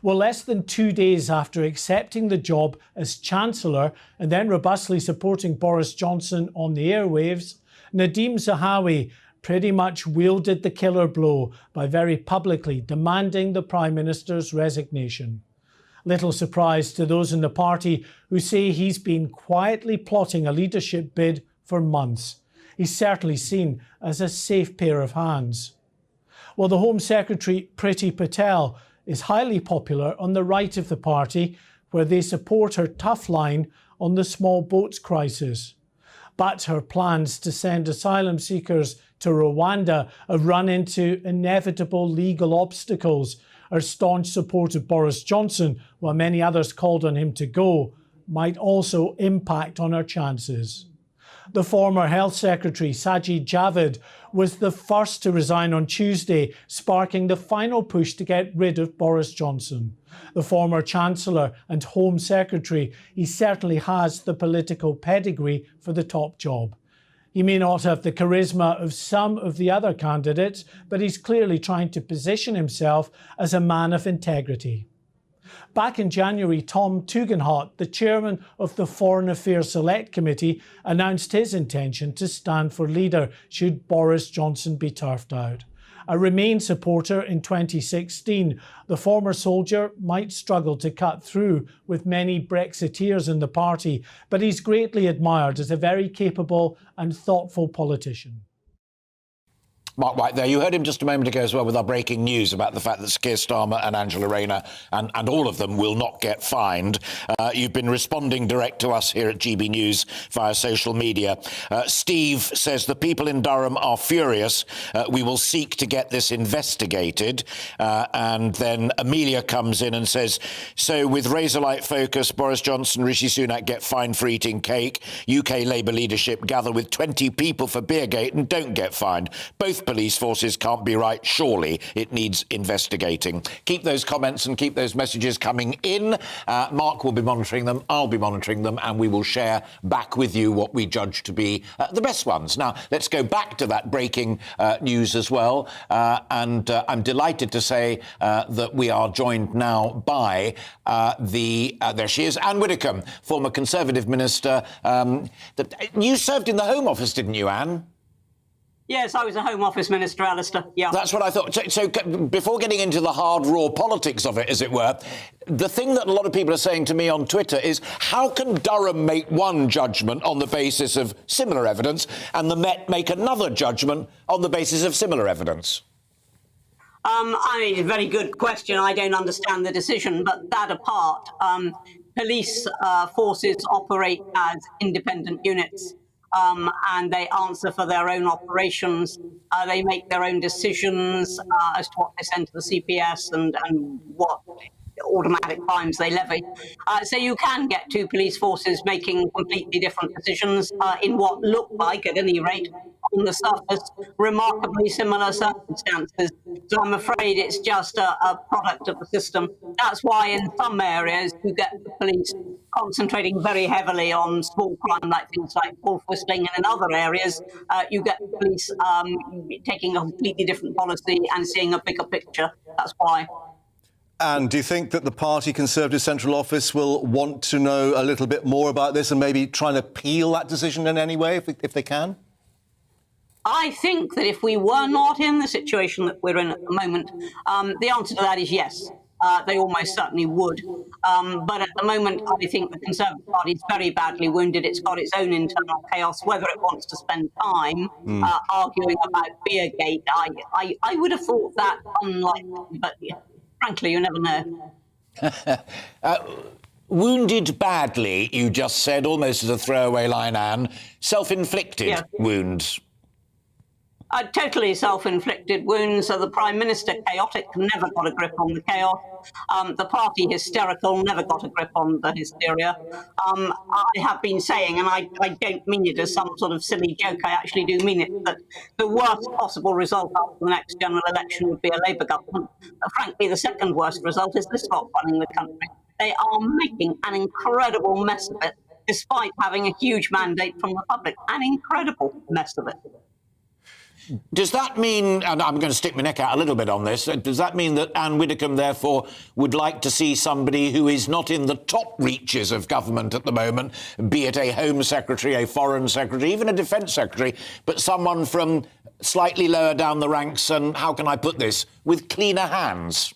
Well, less than 2 days after accepting the job as Chancellor and then robustly supporting Boris Johnson on the airwaves, Nadhim Zahawi pretty much wielded the killer blow by very publicly demanding the Prime Minister's resignation. Little surprise to those in the party who say he's been quietly plotting a leadership bid for months. He's certainly seen as a safe pair of hands. Well, the Home Secretary, Priti Patel, is highly popular on the right of the party, where they support her tough line on the small boats crisis. But her plans to send asylum seekers to Rwanda have run into inevitable legal obstacles. Her staunch support of Boris Johnson, while many others called on him to go, might also impact on her chances. The former Health Secretary, Sajid Javid, was the first to resign on Tuesday, sparking the final push to get rid of Boris Johnson. The former Chancellor and Home Secretary, he certainly has the political pedigree for the top job. He may not have the charisma of some of the other candidates, but he's clearly trying to position himself as a man of integrity. Back in January, Tom Tugendhat, the chairman of the Foreign Affairs Select Committee, announced his intention to stand for leader should Boris Johnson be turfed out. a Remain supporter in 2016. The former soldier might struggle to cut through with many Brexiteers in the party, but he's greatly admired as a very capable and thoughtful politician. Mark White there. You heard him just a moment ago as well with our breaking news about the fact that Keir Starmer and Angela Rayner and all of them will not get fined. You've been responding direct to us here at GB News via social media. Steve says the people in Durham are furious. We will seek to get this investigated. And then Amelia comes in and says, so with razor-light focus, Boris Johnson, Rishi Sunak get fined for eating cake. UK Labour leadership gather with 20 people for Beergate and don't get fined. Both police forces can't be right. Surely it needs investigating. Keep those comments and keep those messages coming in. Mark will be monitoring them. I'll be monitoring them, and we will share back with you what we judge to be the best ones. Now, let's go back to that breaking news as well. And I'm delighted to say that we are joined now by there she is, Anne Widdecombe, former Conservative minister. You served in the Home Office, didn't you, Anne? Yes, I was a Home Office minister, Alistair. Yeah. That's what I thought. So before getting into the hard, raw politics of it, as it were, the thing that a lot of people are saying to me on Twitter is, how can Durham make one judgment on the basis of similar evidence and the Met make another judgment on the basis of similar evidence? I mean, it's a very good question. I don't understand the decision, but that apart, police forces operate as independent units. And they answer for their own operations. They make their own decisions as to what they send to the CPS and what automatic fines they levy. So you can get two police forces making completely different decisions in what look like, at any rate, on the surface, remarkably similar circumstances. So I'm afraid it's just a product of the system. That's why in some areas you get the police concentrating very heavily on small crime, like things like wolf whistling, and in other areas you get the police taking a completely different policy and seeing a bigger picture. That's why. And do you think that the party Conservative Central Office will want to know a little bit more about this and maybe try and appeal that decision in any way, if they can? I think that if we were not in the situation that we're in at the moment, the answer to that is yes. They almost certainly would. But at the moment, I think the Conservative Party is very badly wounded. It's got its own internal chaos. Whether it wants to spend time arguing about Beergate, I would have thought that unlikely. But frankly, you never know. Wounded badly, you just said, almost as a throwaway line, Anne. Self-inflicted wounds. Totally self-inflicted wounds. So the Prime Minister, chaotic, never got a grip on the chaos. The party, hysterical, never got a grip on the hysteria. I have been saying, and I don't mean it as some sort of silly joke, I actually do mean it, that the worst possible result after the next general election would be a Labour government. Frankly, the second worst result is this lot running the country. They are making an incredible mess of it, despite having a huge mandate from the public. An incredible mess of it. Does that mean, and I'm going to stick my neck out a little bit on this, does that mean that Anne Widdecombe, therefore, would like to see somebody who is not in the top reaches of government at the moment, be it a Home Secretary, a Foreign Secretary, even a Defence Secretary, but someone from slightly lower down the ranks and, how can I put this, with cleaner hands?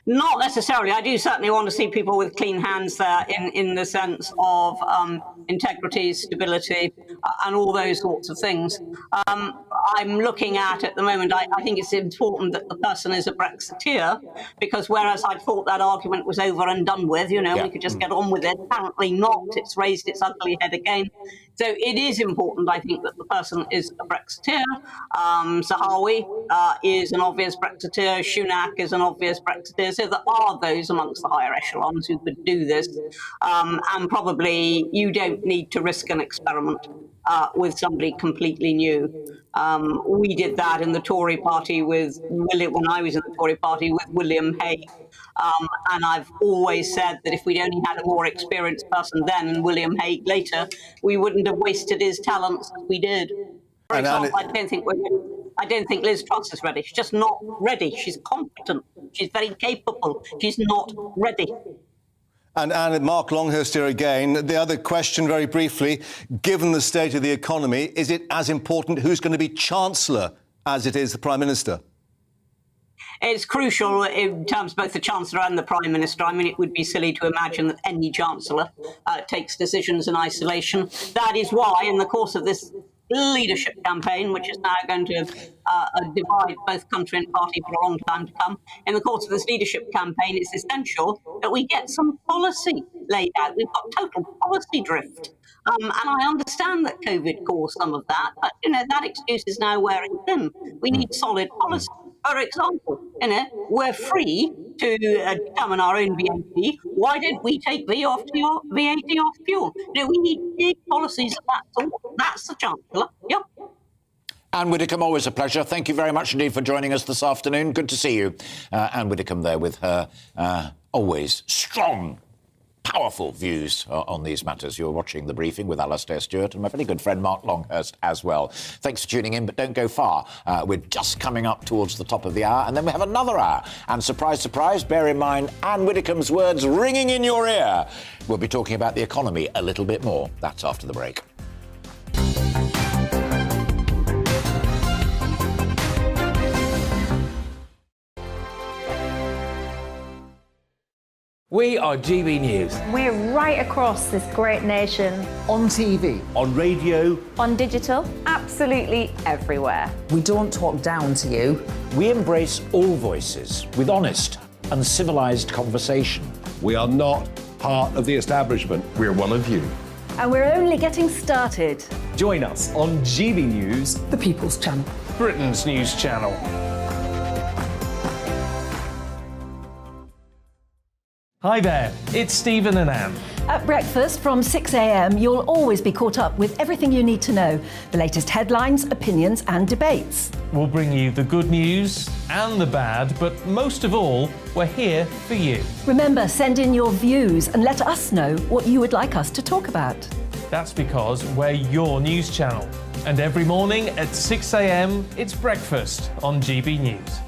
Not necessarily. I do certainly want to see people with clean hands there in the sense of integrity, stability, and all those sorts of things. I'm looking at the moment, I think it's important that the person is a Brexiteer, because whereas I thought that argument was over and done with, we could just get on with it. Apparently not. It's raised its ugly head again. So it is important, I think, that the person is a Brexiteer. Zahawi is an obvious Brexiteer. Sunak is an obvious Brexiteer. So there are those amongst the higher echelons who could do this. And probably you don't need to risk an experiment with somebody completely new. We did that in the Tory party when I was in the Tory party with William Hague. And I've always said that if we'd only had a more experienced person then and William Hague later, we wouldn't have wasted his talents as we did. For example, I don't think Liz Truss is ready. She's just not ready. She's competent. She's very capable. She's not ready. And Mark Longhurst here again. The other question, very briefly, given the state of the economy, is it as important who's going to be Chancellor as it is the Prime Minister? It's crucial in terms of both the Chancellor and the Prime Minister. I mean, it would be silly to imagine that any Chancellor takes decisions in isolation. That is why, in the course of this leadership campaign, which is now going to divide both country and party for a long time to come, in the course of this leadership campaign, it's essential that we get some policy laid out. We've got total policy drift. And I understand that COVID caused some of that, but, that excuse is now wearing thin. We need solid policy. For example, we're free to determine our own VAT. Why didn't we take VAT off fuel? We need big policies of that sort. That's the Chancellor. Yep. Anne Widdecombe, always a pleasure. Thank you very much indeed for joining us this afternoon. Good to see you. Anne Widdecombe there with her always strong, powerful views on these matters. You're watching The Briefing with Alastair Stewart and my very good friend Mark Longhurst as well. Thanks for tuning in, but don't go far. We're just coming up towards the top of the hour, and then we have another hour. And surprise, surprise, bear in mind Anne Widdecombe's words ringing in your ear. We'll be talking about the economy a little bit more. That's after the break. We are GB News. We're right across this great nation. On TV. On radio. On digital. Absolutely everywhere. We don't talk down to you. We embrace all voices with honest and civilised conversation. We are not part of the establishment. We're one of you. And we're only getting started. Join us on GB News, The People's Channel. Britain's news channel. Hi there, it's Stephen and Anne. At breakfast from 6 a.m, you'll always be caught up with everything you need to know, the latest headlines, opinions and debates. We'll bring you the good news and the bad, but most of all, we're here for you. Remember, send in your views and let us know what you would like us to talk about. That's because we're your news channel. And every morning at 6 a.m, it's breakfast on GB News.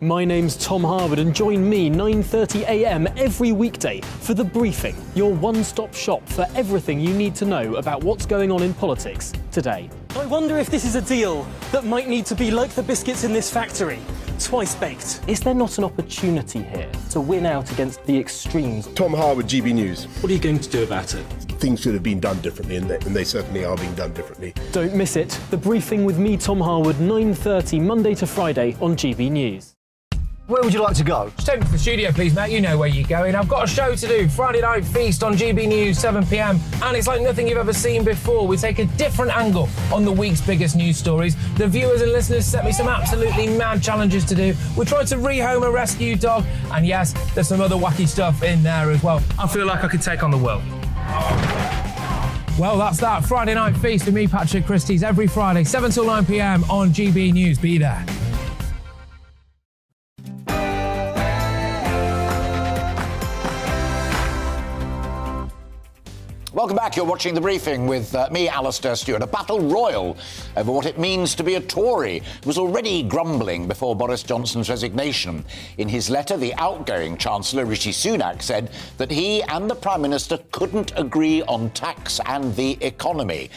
My name's Tom Harwood, and join me 9:30 a.m. every weekday for The Briefing, your one-stop shop for everything you need to know about what's going on in politics today. I wonder if this is a deal that might need to be like the biscuits in this factory, twice baked. Is there not an opportunity here to win out against the extremes? Tom Harwood, GB News. What are you going to do about it? Things should have been done differently, and they certainly are being done differently. Don't miss it. The Briefing with me, Tom Harwood, 9:30 Monday to Friday on GB News. Where would you like to go? Just take me to the studio, please, Matt. You know where you're going. I've got a show to do. Friday Night Feast on GB News, 7 p.m. And it's like nothing you've ever seen before. We take a different angle on the week's biggest news stories. The viewers and listeners set me some absolutely mad challenges to do. We tried to rehome a rescue dog. And yes, there's some other wacky stuff in there as well. I feel like I could take on the world. Well, that's that. Friday Night Feast with me, Patrick Christie's, every Friday, 7 till 9 p.m. on GB News. Be there. Welcome back. You're watching The Briefing with me, Alastair Stewart. A battle royal over what it means to be a Tory was already grumbling before Boris Johnson's resignation. In his letter, the outgoing Chancellor, Rishi Sunak, said that he and the Prime Minister couldn't agree on tax and the economy.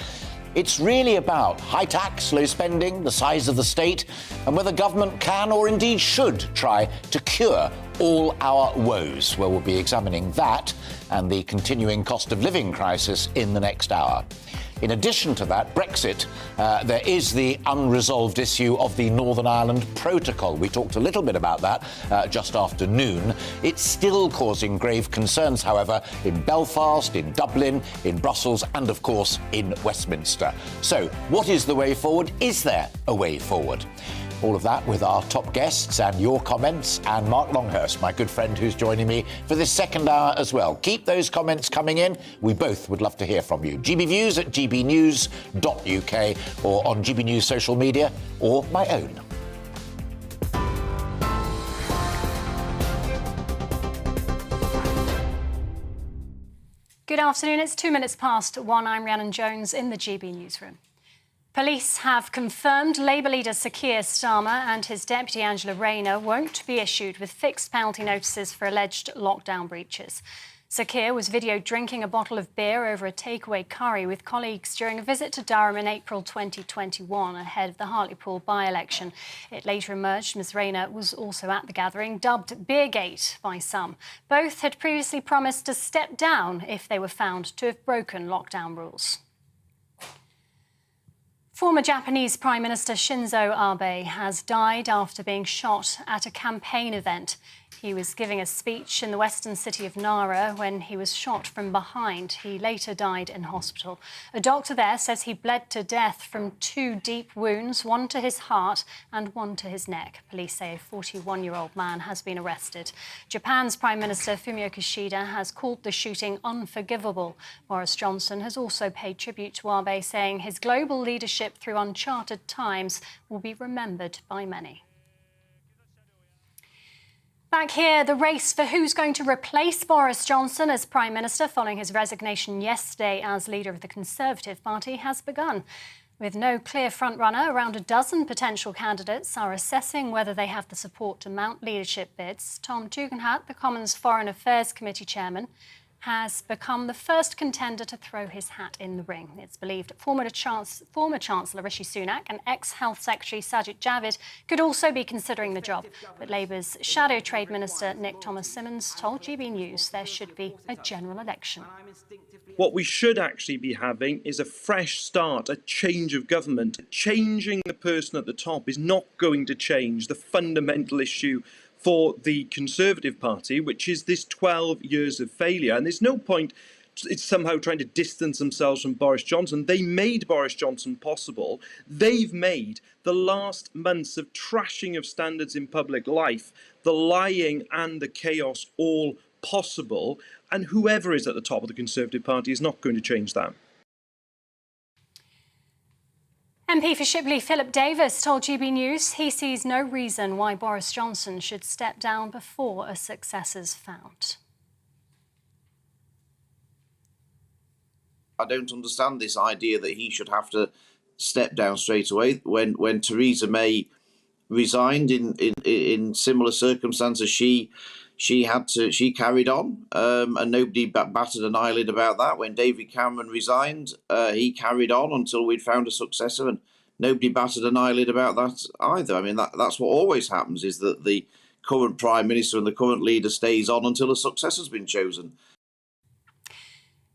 It's really about high tax, low spending, the size of the state, and whether government can or indeed should try to cure all our woes. Well, we'll be examining that and the continuing cost of living crisis in the next hour. In addition to that, Brexit, there is the unresolved issue of the Northern Ireland Protocol. We talked a little bit about that just after noon. It's still causing grave concerns, however, in Belfast, in Dublin, in Brussels, and of course in Westminster. So, what is the way forward? Is there a way forward? All of that with our top guests and your comments, and Mark Longhurst, my good friend who's joining me for this second hour as well. Keep those comments coming in. We both would love to hear from you. GBViews at gbnews.uk or on GB News social media or my own. Good afternoon. It's 2 minutes past 1. I'm Rhiannon Jones in the GB newsroom. Police have confirmed Labour leader Sir Keir Starmer and his deputy Angela Rayner won't be issued with fixed penalty notices for alleged lockdown breaches. Sir Keir was videoed drinking a bottle of beer over a takeaway curry with colleagues during a visit to Durham in April 2021 ahead of the Hartlepool by-election. It later emerged Ms Rayner was also at the gathering, dubbed Beergate by some. Both had previously promised to step down if they were found to have broken lockdown rules. Former Japanese Prime Minister Shinzo Abe has died after being shot at a campaign event. He was giving a speech in the western city of Nara when he was shot from behind. He later died in hospital. A doctor there says he bled to death from 2 deep wounds, one to his heart and one to his neck. Police say a 41-year-old man has been arrested. Japan's Prime Minister Fumio Kishida has called the shooting unforgivable. Boris Johnson has also paid tribute to Abe, saying his global leadership through uncharted times will be remembered by many. Back here, the race for who's going to replace Boris Johnson as Prime Minister following his resignation yesterday as leader of the Conservative Party has begun. With no clear frontrunner, around a dozen potential candidates are assessing whether they have the support to mount leadership bids. Tom Tugendhat, the Commons Foreign Affairs Committee chairman, has become the first contender to throw his hat in the ring. It's believed former Chancellor Rishi Sunak and ex-Health Secretary Sajid Javid could also be considering the job. But Labour's Shadow Trade Minister Nick Thomas-Symonds told GB News there should be a general election. What we should actually be having is a fresh start, a change of government. Changing the person at the top is not going to change the fundamental issue for the Conservative Party, which is this 12 years of failure. And there's no point it's somehow trying to distance themselves from Boris Johnson. They made Boris Johnson possible. They've made the last months of trashing of standards in public life, the lying and the chaos all possible. And whoever is at the top of the Conservative Party is not going to change that. MP for Shipley Philip Davis told GB News he sees no reason why Boris Johnson should step down before a successor's found. I don't understand this idea that he should have to step down straight away. When Theresa May resigned in similar circumstances, she carried on, and nobody batted an eyelid about that. When David Cameron resigned, he carried on until we'd found a successor, and nobody batted an eyelid about that either. I mean, that's what always happens, is that the current Prime Minister and the current leader stays on until a successor's been chosen.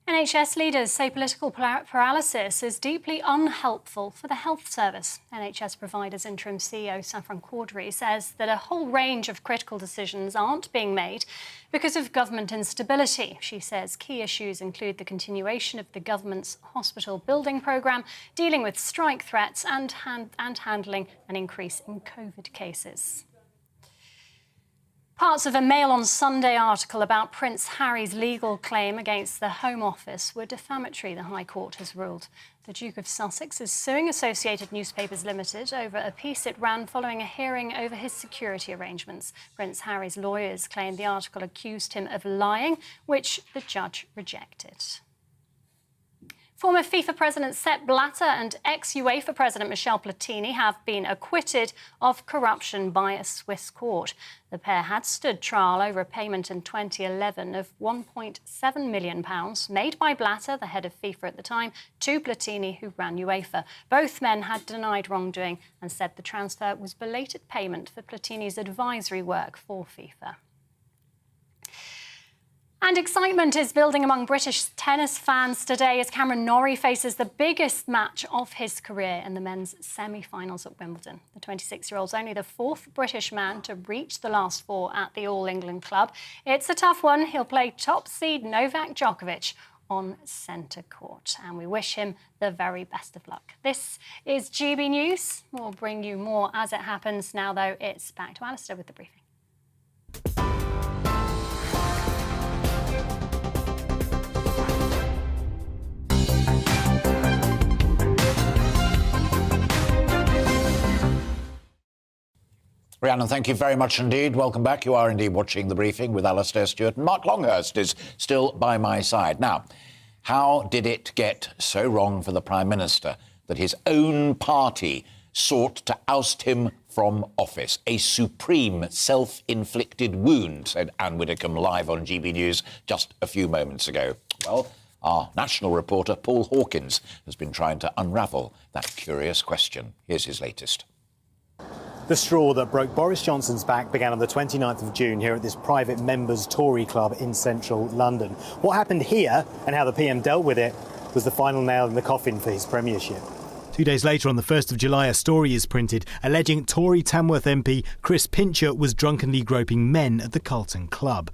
NHS leaders say political paralysis is deeply unhelpful for the health service. NHS providers interim CEO Saffron Cordery says that a whole range of critical decisions aren't being made because of government instability. She says key issues include the continuation of the government's hospital building programme, dealing with strike threats and handling an increase in COVID cases. Parts of a Mail on Sunday article about Prince Harry's legal claim against the Home Office were defamatory, the High Court has ruled. The Duke of Sussex is suing Associated Newspapers Limited over a piece it ran following a hearing over his security arrangements. Prince Harry's lawyers claimed the article accused him of lying, which the judge rejected. Former FIFA President Sepp Blatter and ex-UEFA President Michel Platini have been acquitted of corruption by a Swiss court. The pair had stood trial over a payment in 2011 of £1.7 million made by Blatter, the head of FIFA at the time, to Platini, who ran UEFA. Both men had denied wrongdoing and said the transfer was belated payment for Platini's advisory work for FIFA. And excitement is building among British tennis fans today as Cameron Norrie faces the biggest match of his career in the men's semi-finals at Wimbledon. The 26-year-old's only the fourth British man to reach the last four at the All England club. It's a tough one. He'll play top seed Novak Djokovic on centre court, and we wish him the very best of luck. This is GB News. We'll bring you more as it happens. Now, though, it's back to Alistair with the briefing. Rhiannon, thank you very much indeed. Welcome back. You are indeed watching The Briefing with Alistair Stewart. Mark Longhurst is still by my side. Now, how did it get so wrong for the Prime Minister that his own party sought to oust him from office. A supreme self-inflicted wound, said Anne Widdecombe live on GB News just a few moments ago. Well, our national reporter, Paul Hawkins, has been trying to unravel that curious question. Here's his latest. The straw that broke Boris Johnson's back began on the 29th of June here at this private members' Tory club in central London. What happened here and how the PM dealt with it was the final nail in the coffin for his premiership. 2 days later, on the 1st of July, a story is printed alleging Tory Tamworth MP Chris Pincher was drunkenly groping men at the Carlton Club.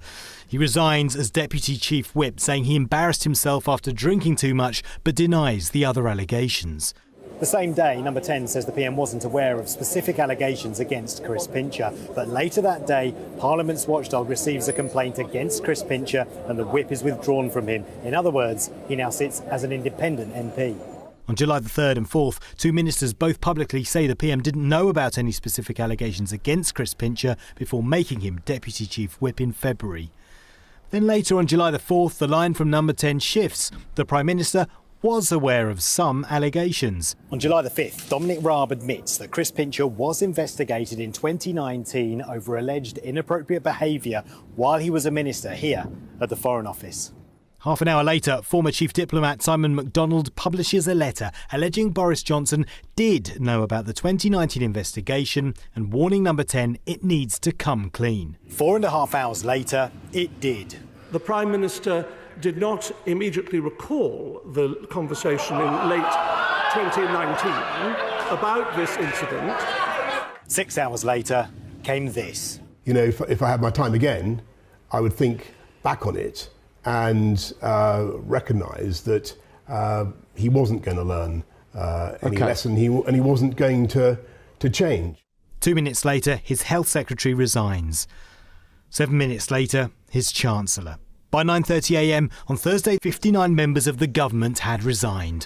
He resigns as Deputy Chief Whip, saying he embarrassed himself after drinking too much, but denies the other allegations. The same day, Number 10 says the PM wasn't aware of specific allegations against Chris Pincher. But later that day, Parliament's watchdog receives a complaint against Chris Pincher and the whip is withdrawn from him. In other words, he now sits as an independent MP. On July the 3rd and 4th, two ministers both publicly say the PM didn't know about any specific allegations against Chris Pincher before making him Deputy Chief Whip in February. Then later on July the 4th, the line from Number 10 shifts. The Prime Minister was aware of some allegations. On July the 5th, Dominic Raab admits that Chris Pincher was investigated in 2019 over alleged inappropriate behaviour while he was a minister here at the Foreign Office. Half an hour later, former Chief Diplomat Simon MacDonald publishes a letter alleging Boris Johnson did know about the 2019 investigation and warning Number 10 it needs to come clean. 4.5 hours later, it did. The Prime Minister did not immediately recall the conversation in late 2019 about this incident. 6 hours later came this. You know, if I had my time again, I would think back on it and recognise that he wasn't going to learn any lesson, and he wasn't going to change. 2 minutes later, his health secretary resigns. 7 minutes later, his chancellor. By 9:30 a.m. on Thursday, 59 members of the government had resigned.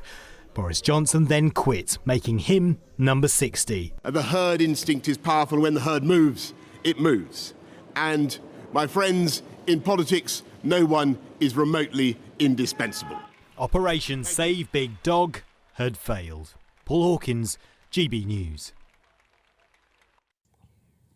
Boris Johnson then quit, making him number 60. The herd instinct is powerful. When the herd moves, it moves. And, my friends, in politics, no one is remotely indispensable. Operation Save Big Dog had failed. Paul Hawkins, GB News.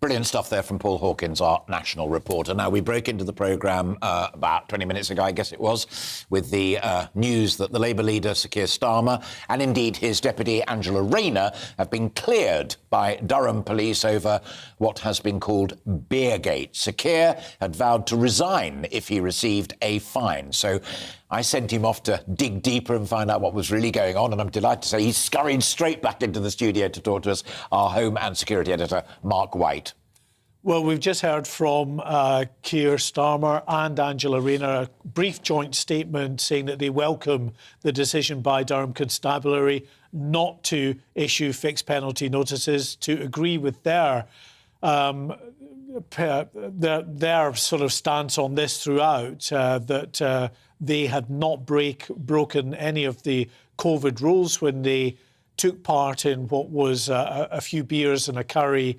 Brilliant stuff there from Paul Hawkins, our national reporter. Now, we broke into the programme about 20 minutes ago, I guess it was, with the news that the Labour leader, Sir Keir Starmer, and indeed his deputy, Angela Rayner, have been cleared by Durham police over what has been called Beergate. Sir Keir had vowed to resign if he received a fine. So I sent him off to dig deeper and find out what was really going on, and I'm delighted to say he scurried straight back into the studio to talk to us, our Home and Security Editor, Mark White. Well, we've just heard from Keir Starmer and Angela Rayner, a brief joint statement saying that they welcome the decision by Durham Constabulary not to issue fixed penalty notices, to agree with their sort of stance on this throughout, that they had not broken any of the COVID rules when they took part in what was a few beers and a curry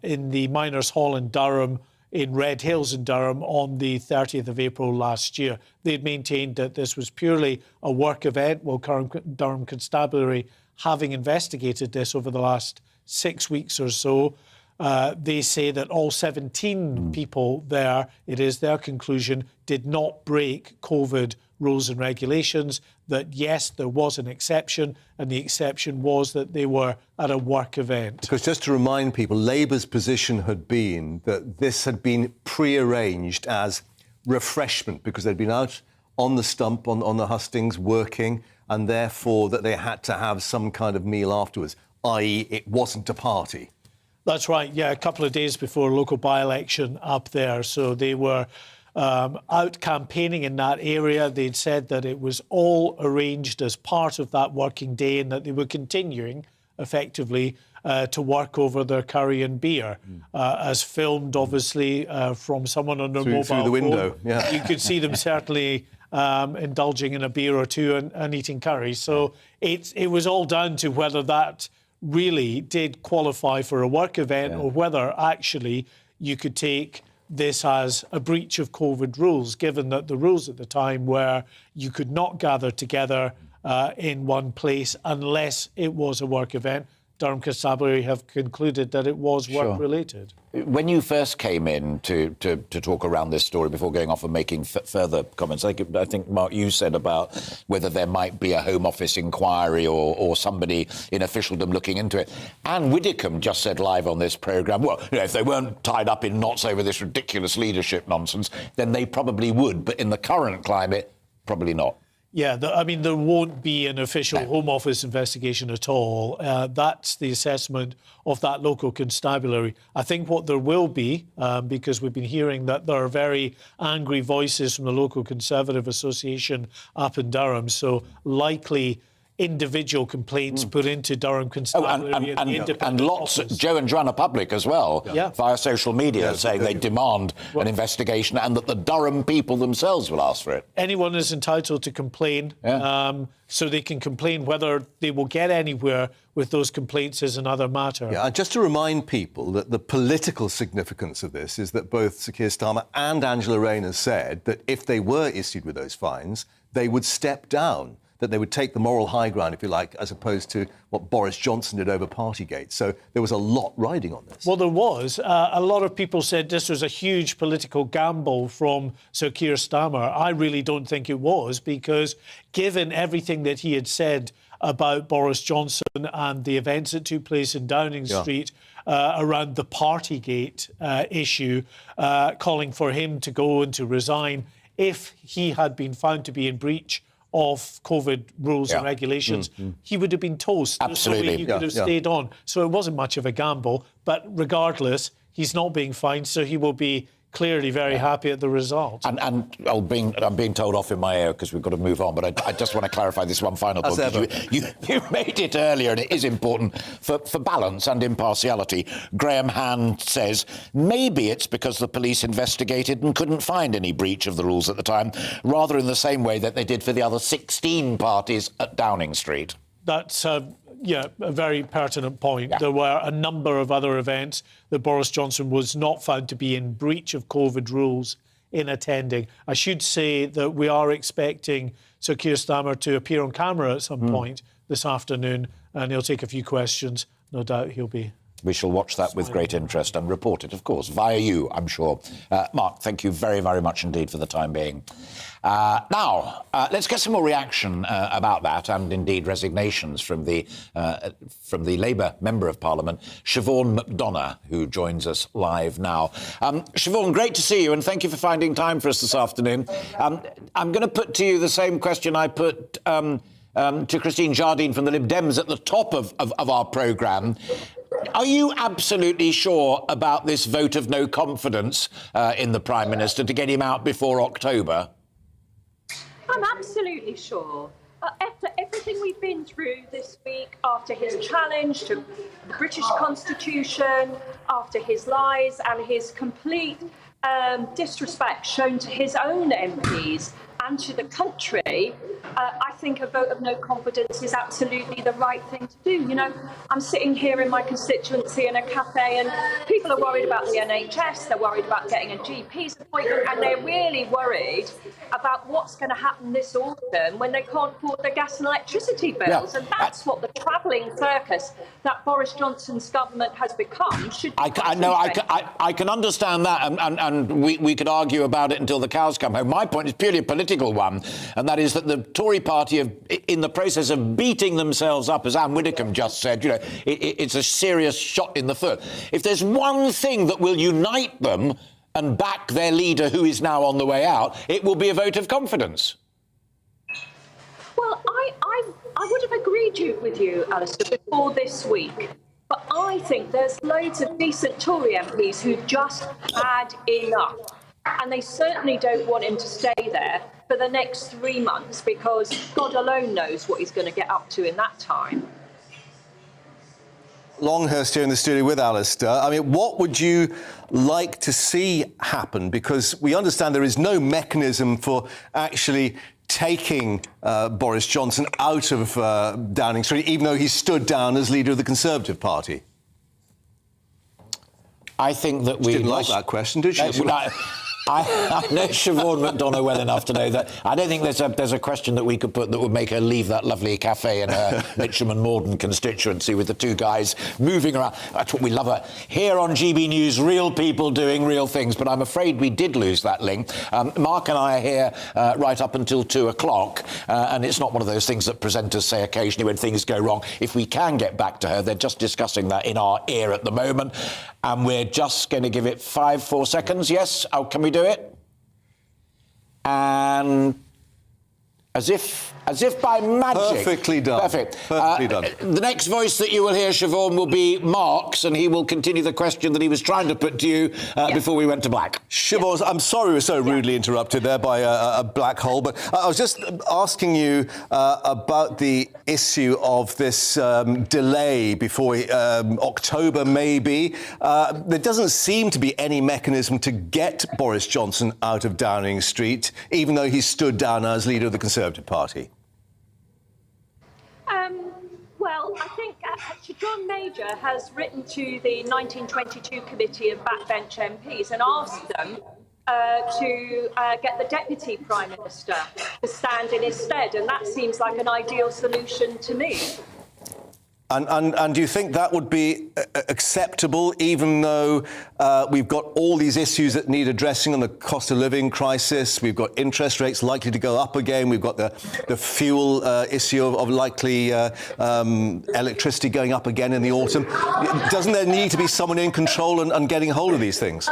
in the Miners' Hall in Durham, in Red Hills in Durham, on the 30th of April last year. They'd maintained that this was purely a work event, while Durham Constabulary, having investigated this over the last 6 weeks or so, they say that all 17 people there, it is their conclusion, did not break COVID rules and regulations, that yes, there was an exception, and the exception was that they were at a work event. Because just to remind people, Labour's position had been that this had been pre-arranged as refreshment because they'd been out on the stump, on the hustings, working, and therefore that they had to have some kind of meal afterwards, i.e. it wasn't a party. That's right, yeah, a couple of days before local by-election up there. So they were out campaigning in that area. They'd said that it was all arranged as part of that working day and that they were continuing, effectively, to work over their curry and beer, as filmed, obviously, from someone on their mobile through the window, phone. yeah. You could see them certainly indulging in a beer or two and eating curry. So it was all down to whether that really did qualify for a work event or whether actually you could take this as a breach of COVID rules, given that the rules at the time were you could not gather together in one place unless it was a work event. Durham Constabulary have concluded that it was work-related. When you first came in to talk around this story before going off and making further comments, I think, Mark, you said about whether there might be a Home Office inquiry or somebody in officialdom looking into it. Anne Widdecombe just said live on this programme, well, if they weren't tied up in knots over this ridiculous leadership nonsense, then they probably would. But in the current climate, probably not. Yeah, there won't be an official Home Office investigation at all. That's the assessment of that local constabulary. I think what there will be, because we've been hearing that there are very angry voices from the local Conservative Association up in Durham, so likely individual complaints put into Durham Constabulary and lots, Joe and Joanna Public as well, via social media, saying they demand an investigation and that the Durham people themselves will ask for it. Anyone is entitled to complain, so they can complain. Whether they will get anywhere with those complaints is another matter. Yeah, and just to remind people that the political significance of this is that both Sir Keir Starmer and Angela Rayner said that if they were issued with those fines, they would step down, that they would take the moral high ground, if you like, as opposed to what Boris Johnson did over Partygate. So there was a lot riding on this. Well, there was. A lot of people said this was a huge political gamble from Sir Keir Starmer. I really don't think it was, because given everything that he had said about Boris Johnson and the events that took place in Downing Street around the Partygate issue, calling for him to go and to resign if he had been found to be in breach of COVID rules and regulations, he would have been toast. Absolutely. So he could have stayed on. So it wasn't much of a gamble. But regardless, he's not being fined, so he will be clearly very happy at the result. And I'm being told off in my ear because we've got to move on, but I just want to clarify this one final point. You made it earlier, and it is important for balance and impartiality. Graham Hand says, maybe it's because the police investigated and couldn't find any breach of the rules at the time, rather in the same way that they did for the other 16 parties at Downing Street. That's a very pertinent point. There were a number of other events that Boris Johnson was not found to be in breach of COVID rules in attending. I should say that we are expecting Sir Keir Starmer to appear on camera at some point this afternoon, and he'll take a few questions. No doubt he'll be... We shall watch that with great interest and report it, of course, via you, I'm sure. Mark, thank you very, very much indeed for the time being. Now, let's get some more reaction about that, and indeed resignations from the Labour Member of Parliament, Siobhan McDonough, who joins us live now. Siobhan, great to see you, and thank you for finding time for us this afternoon. I'm going to put to you the same question I put to Christine Jardine from the Lib Dems at the top of our programme. Are you absolutely sure about this vote of no confidence in the Prime Minister to get him out before October? I'm absolutely sure. After everything we've been through this week, after his challenge to the British Constitution, after his lies and his complete disrespect shown to his own MPs and to the country, I think a vote of no confidence is absolutely the right thing to do. You know, I'm sitting here in my constituency in a cafe and people are worried about the NHS, they're worried about getting a GP's appointment, and they're really worried about what's going to happen this autumn when they can't afford their gas and electricity bills. And that's what the travelling circus that Boris Johnson's government has become should be. I can understand that, and we could argue about it until the cows come home. My point is purely a political one, and that is that the Tory party are in the process of beating themselves up, as Anne Widdecombe just said. You know, it's a serious shot in the foot. If there's one thing that will unite them and back their leader, who is now on the way out, it will be a vote of confidence. Well, I would have agreed with you, Alistair, before this week. But I think there's loads of decent Tory MPs who've just had enough. And they certainly don't want him to stay there for the next 3 months, because God alone knows what he's going to get up to in that time. Longhurst here in the studio with Alistair. I mean, what would you like to see happen? Because we understand there is no mechanism for actually taking Boris Johnson out of Downing Street, even though he stood down as leader of the Conservative Party. I think that we didn't like that question, did you? I know Siobhan McDonough well enough to know that I don't think there's a question that we could put that would make her leave that lovely cafe in her Mitcham and Morden constituency with the two guys moving around. That's what we love here on GB News, real people doing real things. But I'm afraid we did lose that link. Mark and I are here right up until 2 o'clock, and it's not one of those things that presenters say occasionally when things go wrong. If we can get back to her, they're just discussing that in our ear at the moment, and we're just going to give it 4 seconds. Yes? Oh, can we do it? And as if by magic. Perfectly done. Perfect. Perfectly done. The next voice that you will hear, Siobhan, will be Mark's, and he will continue the question that he was trying to put to you before we went to black. Siobhan, I'm sorry we were so rudely interrupted there by a black hole, but I was just asking you about the issue of this delay before October, maybe. There doesn't seem to be any mechanism to get Boris Johnson out of Downing Street, even though he stood down as leader of the Conservative Party. Well, I think John Major has written to the 1922 committee of backbench MPs and asked them to get the Deputy Prime Minister to stand in his stead, and that seems like an ideal solution to me. And do you think that would be acceptable, even though we've got all these issues that need addressing on the cost of living crisis? We've got interest rates likely to go up again. We've got the fuel issue of likely electricity going up again in the autumn. Doesn't there need to be someone in control and getting hold of these things?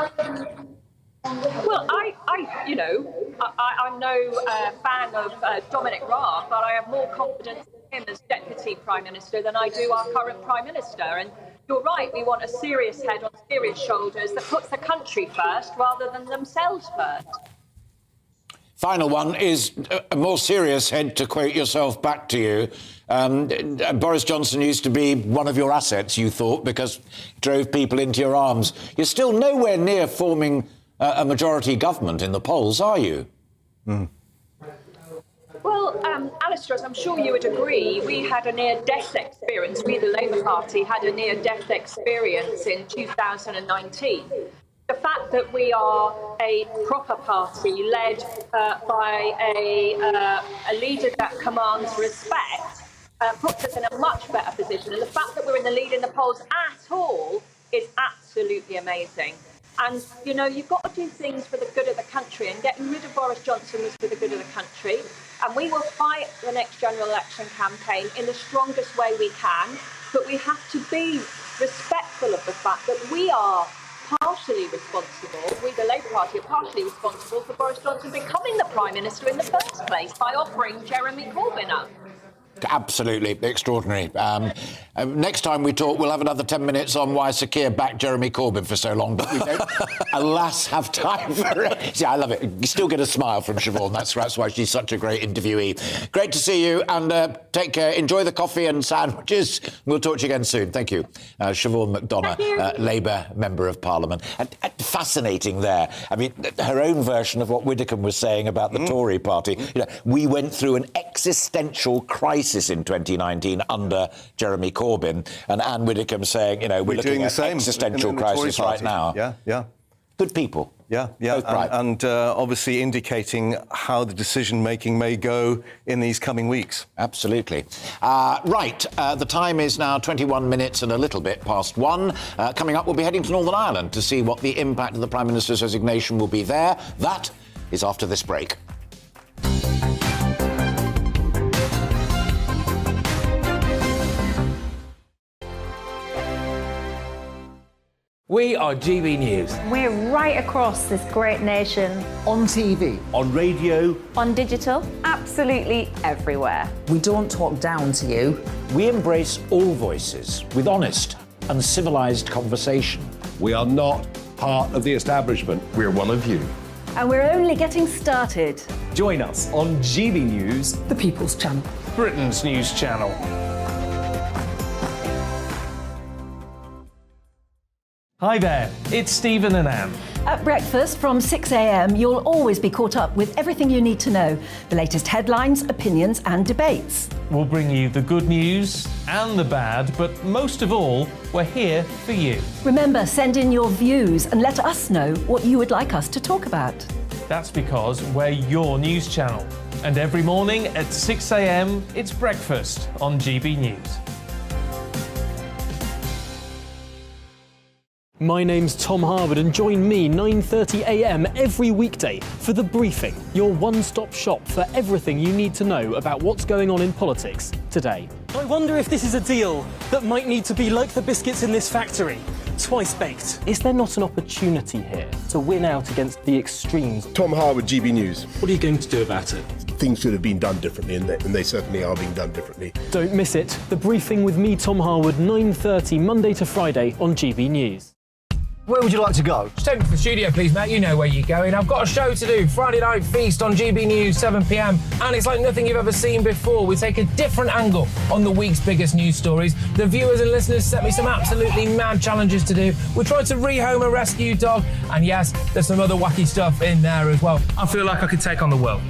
Well, I'm no fan of Dominic Raab, but I have more confidence in him as Deputy Prime Minister than I do our current Prime Minister. And you're right, we want a serious head on serious shoulders that puts the country first rather than themselves first. Final one is a more serious head, to quote yourself back to you. Boris Johnson used to be one of your assets, you thought, because he drove people into your arms. You're still nowhere near forming a majority government in the polls, are you? Mm. Well, Alistair, as I'm sure you would agree, we had a near-death experience. We, the Labour Party, had a near-death experience in 2019. The fact that we are a proper party led by a leader that commands respect puts us in a much better position. And the fact that we're in the lead in the polls at all is absolutely amazing. And, you know, you've got to do things for the good of the country, and getting rid of Boris Johnson was for the good of the country. And we will fight the next general election campaign in the strongest way we can, but we have to be respectful of the fact that we are partially responsible, we the Labour Party are partially responsible for Boris Johnson becoming the Prime Minister in the first place by offering Jeremy Corbyn up. Absolutely extraordinary. Next time we talk, we'll have another 10 minutes on why Sir Keir backed Jeremy Corbyn for so long, but we don't, alas, have time for it. See, I love it. You still get a smile from Siobhan. That's why she's such a great interviewee. Great to see you, and take care. Enjoy the coffee and sandwiches. We'll talk to you again soon. Thank you. Siobhan McDonough, Labour Member of Parliament. And fascinating there. I mean, her own version of what Widdicombe was saying about the Tory party. You know, we went through an existential crisis in 2019 under Jeremy Corbyn, and Anne Widdicombe saying, you know, we're looking at an existential crisis right now. Yeah, yeah. Good people. Yeah, yeah, and obviously indicating how the decision-making may go in these coming weeks. Absolutely. Right, the time is now 21 minutes and a little bit past 1. Coming up, we'll be heading to Northern Ireland to see what the impact of the Prime Minister's resignation will be there. That is after this break. We are GB News. We're right across this great nation. On TV. On radio. On digital. Absolutely everywhere. We don't talk down to you. We embrace all voices with honest and civilised conversation. We are not part of the establishment. We're one of you. And we're only getting started. Join us on GB News, The People's Channel. Britain's news channel. Hi there, it's Stephen and Anne. At breakfast from 6 a.m, you'll always be caught up with everything you need to know, the latest headlines, opinions and debates. We'll bring you the good news and the bad, but most of all, we're here for you. Remember, send in your views and let us know what you would like us to talk about. That's because we're your news channel. And every morning at 6 a.m, it's breakfast on GB News. My name's Tom Harwood and join me 9:30 a.m. every weekday for The Briefing, your one-stop shop for everything you need to know about what's going on in politics today. I wonder if this is a deal that might need to be like the biscuits in this factory, twice baked. Is there not an opportunity here to win out against the extremes? Tom Harwood, GB News. What are you going to do about it? Things should have been done differently, and they certainly are being done differently. Don't miss it. The Briefing with me, Tom Harwood, 9:30 Monday to Friday on GB News. Where would you like to go? Just take me to the studio, please, Matt. You know where you're going. I've got a show to do. Friday Night Feast on GB News, 7 p.m. And it's like nothing you've ever seen before. We take a different angle on the week's biggest news stories. The viewers and listeners set me some absolutely mad challenges to do. We tried to rehome a rescue dog. And yes, there's some other wacky stuff in there as well. I feel like I could take on the world.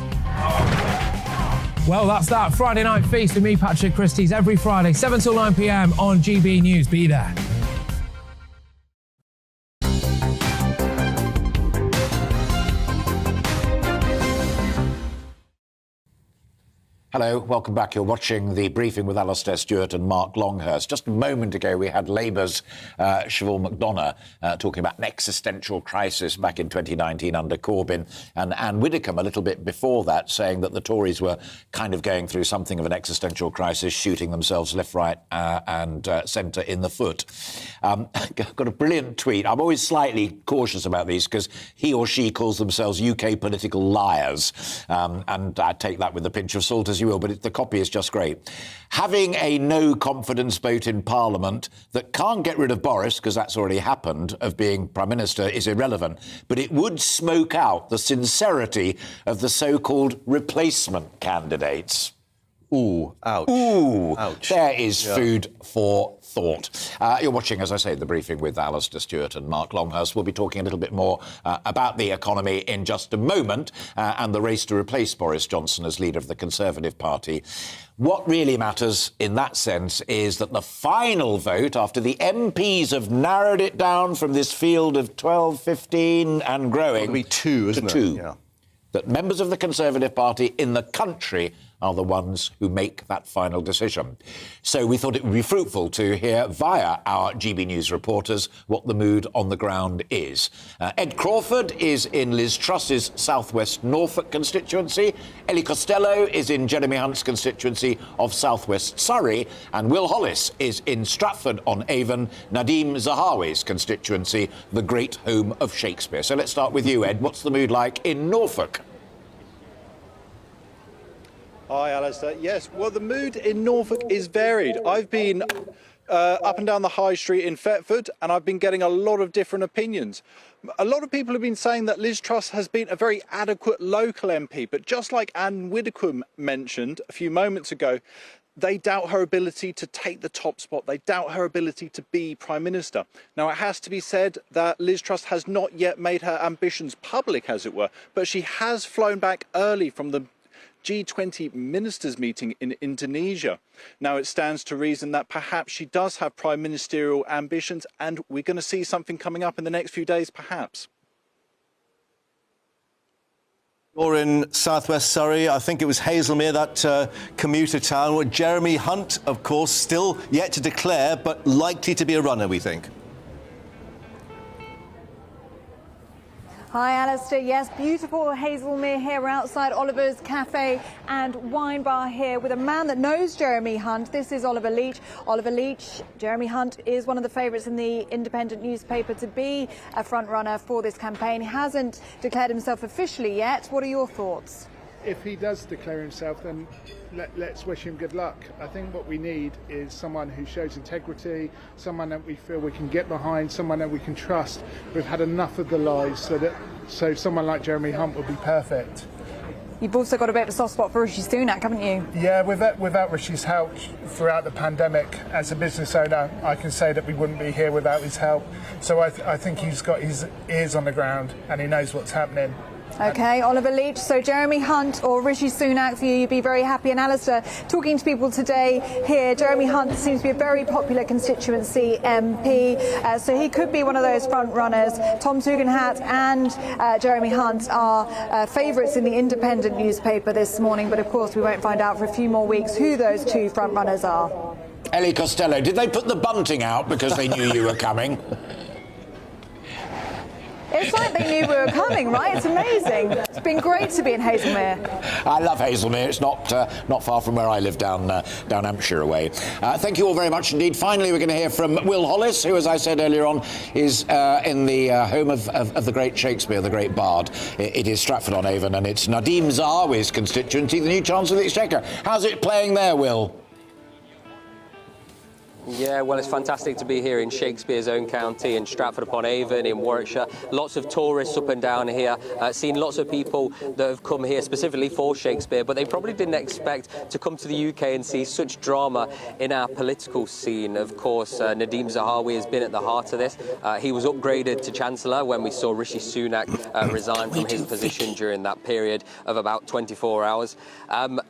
Well, that's that. Friday Night Feast with me, Patrick Christie's, every Friday, 7 till 9 p.m. on GB News. Be there. Hello, welcome back. You're watching The Briefing with Alastair Stewart and Mark Longhurst. Just a moment ago, we had Labour's Siobhan McDonough talking about an existential crisis back in 2019 under Corbyn, and Anne Widdecombe a little bit before that, saying that the Tories were kind of going through something of an existential crisis, shooting themselves left, right and centre in the foot. Got a brilliant tweet. I'm always slightly cautious about these because he or she calls themselves UK political liars, and I take that with a pinch of salt, as you will, but the copy is just great. Having a no confidence vote in Parliament that can't get rid of Boris, because that's already happened, of being Prime Minister is irrelevant, but it would smoke out the sincerity of the so-called replacement candidates. Ooh, ouch. Ooh, ouch. There is food for thought. You're watching, as I say, The Briefing with Alastair Stewart and Mark Longhurst. We'll be talking a little bit more about the economy in just a moment and the race to replace Boris Johnson as leader of the Conservative Party. What really matters in that sense is that the final vote, after the MPs have narrowed it down from this field of 12, 15 and growing... It'll be two, isn't it? Two. Yeah. That members of the Conservative Party in the country are the ones who make that final decision. So we thought it would be fruitful to hear via our GB News reporters what the mood on the ground is. Ed Crawford is in Liz Truss's South West Norfolk constituency. Ellie Costello is in Jeremy Hunt's constituency of South West Surrey. And Will Hollis is in Stratford-on-Avon, Nadeem Zahawi's constituency, the great home of Shakespeare. So let's start with you, Ed. What's the mood like in Norfolk? Hi, Alastair. Yes, well, the mood in Norfolk is varied. I've been up and down the high street in Thetford, and I've been getting a lot of different opinions. A lot of people have been saying that Liz Truss has been a very adequate local MP, but just like Anne Widdecombe mentioned a few moments ago, they doubt her ability to take the top spot. They doubt her ability to be Prime Minister. Now, it has to be said that Liz Truss has not yet made her ambitions public, as it were, but she has flown back early from the G20 ministers meeting in Indonesia. Now, it stands to reason that perhaps she does have prime ministerial ambitions, and we're going to see something coming up in the next few days, perhaps. You're in southwest Surrey. I think it was Hazelmere, that commuter town. Jeremy Hunt, of course, still yet to declare, but likely to be a runner, we think. Hi, Alastair. Yes, beautiful Hazelmere here. We're outside Oliver's Cafe and Wine Bar here with a man that knows Jeremy Hunt. This is Oliver Leach. Oliver Leach, Jeremy Hunt is one of the favourites in the independent newspaper to be a front runner for this campaign. He hasn't declared himself officially yet. What are your thoughts? If he does declare himself, then let's wish him good luck. I think what we need is someone who shows integrity, someone that we feel we can get behind, someone that we can trust. We've had enough of the lies, so someone like Jeremy Hunt would be perfect. you've also got a bit of a soft spot for Rishi Sunak, haven't you? Yeah, without Rishi's help throughout the pandemic, as a business owner, I can say that we wouldn't be here without his help. So I think he's got his ears on the ground and he knows what's happening. OK, Oliver Leach, so Jeremy Hunt or Rishi Sunak for you, you'd be very happy. And Alistair, talking to people today here, Jeremy Hunt seems to be a very popular constituency MP, so he could be one of those front runners. Tom Tugendhat and Jeremy Hunt are favourites in the Independent newspaper this morning, but of course we won't find out for a few more weeks who those two front runners are. Ellie Costello, did they put the bunting out because they knew you were coming? It's like they knew we were coming, right? It's amazing. It's been great to be in Hazelmere. I love Hazelmere. It's not far from where I live, down Hampshire way. Thank you all very much indeed. Finally, we're going to hear from Will Hollis, who, as I said earlier on, is in the home of the great Shakespeare, the great bard. It is Stratford-on-Avon, and it's Nadeem Zahawi's constituency, the new Chancellor of the Exchequer. How's it playing there, Will? Yeah, well, it's fantastic to be here in Shakespeare's own county, in Stratford-upon-Avon, in Warwickshire. Lots of tourists up and down here, seen lots of people that have come here specifically for Shakespeare, but they probably didn't expect to come to the UK and see such drama in our political scene. Of course, Nadeem Zahawi has been at the heart of this. He was upgraded to Chancellor when we saw Rishi Sunak resign from his position during that period of about 24 hours.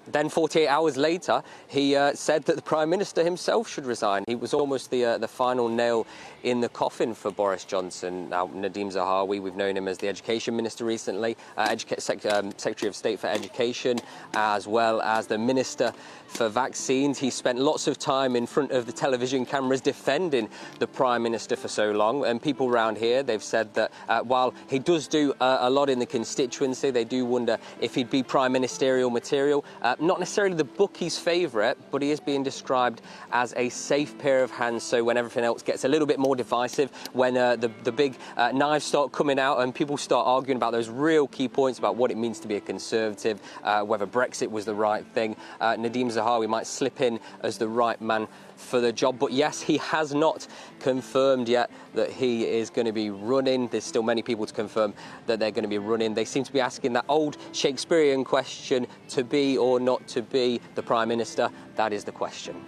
Then 48 hours later, he said that the Prime Minister himself should resign. He was almost the final nail in the coffin for Boris Johnson. Now, Nadeem Zahawi, we've known him as the Education Minister recently, Secretary of State for Education, as well as the Minister for Vaccines. He spent lots of time in front of the television cameras defending the Prime Minister for so long. And people around here, they've said that while he does do a lot in the constituency, they do wonder if he'd be prime ministerial material. Not necessarily the bookie's favourite, but he is being described as a safe pair of hands. So when everything else gets a little bit more divisive, when the big knives start coming out and people start arguing about those real key points about what it means to be a Conservative, whether Brexit was the right thing, Nadeem Zahawi might slip in as the right man for the job. But yes, he has not confirmed yet that he is going to be running. There's still many people to confirm that they're going to be running. They seem to be asking that old Shakespearean question, to be or not to be the Prime Minister. That is the question.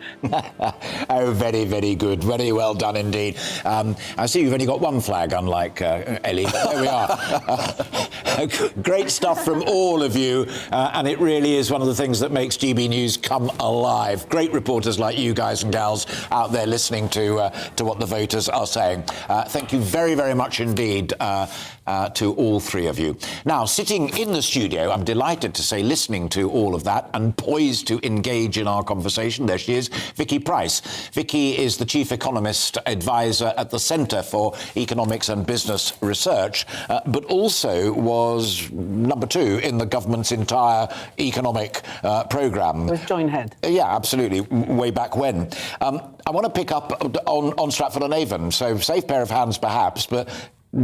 Oh, very, very good. Very well done indeed. I see you've only got one flag, unlike Ellie, but there we are. Great stuff from all of you, and it really is one of the things that makes GB News come alive. Great reporters like you guys and gals out there listening to what the voters are saying. Thank you very, very much indeed to all three of you. Now, sitting in the studio, I'm delighted to say, listening to all of that and poised to engage in our conversation, there she is, Vicky Price. Vicky is the Chief Economist Advisor at the Centre for Economics and Business Research, but also was number 2 in the government's entire economic programme. With joint head. Yeah, absolutely, way back when. I want to pick up on Stratford-on-Avon, so safe pair of hands perhaps, but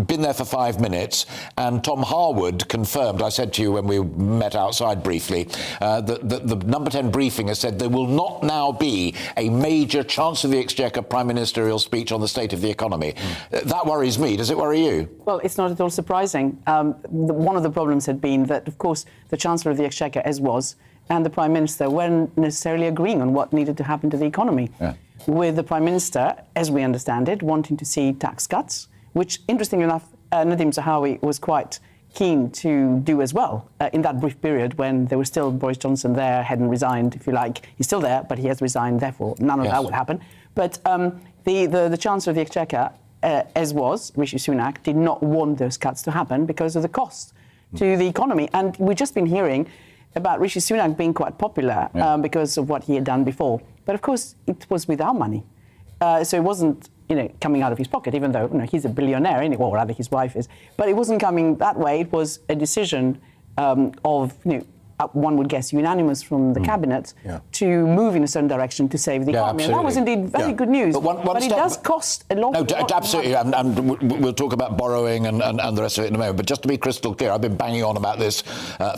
been there for 5 minutes, and Tom Harwood confirmed, I said to you when we met outside briefly, that the number 10 briefing has said there will not now be a major Chancellor of the Exchequer Prime Ministerial speech on the state of the economy. That worries me. Does it worry you? Well, it's not at all surprising. One of the problems had been that, of course, the Chancellor of the Exchequer, as was, and the Prime Minister weren't necessarily agreeing on what needed to happen to the economy. Yeah. With the Prime Minister, as we understand it, wanting to see tax cuts, which, interestingly enough, Nadeem Zahawi was quite keen to do as well in that brief period when there was still Boris Johnson there, hadn't resigned, if you like. He's still there, but he has resigned, therefore none of that would happen. But the Chancellor of the Exchequer, as was, Rishi Sunak, did not want those cuts to happen because of the cost to the economy. And we've just been hearing about Rishi Sunak being quite popular because of what he had done before. But of course, it was with our money. So it wasn't, coming out of his pocket, even though, he's a billionaire anyway, or rather his wife is. But it wasn't coming that way. It was a decision of, one would guess, unanimous from the cabinet to move in a certain direction to save the economy. And that was indeed very good news. But it does cost a lot. No, absolutely. And we'll talk about borrowing and the rest of it in a moment. But just to be crystal clear, I've been banging on about this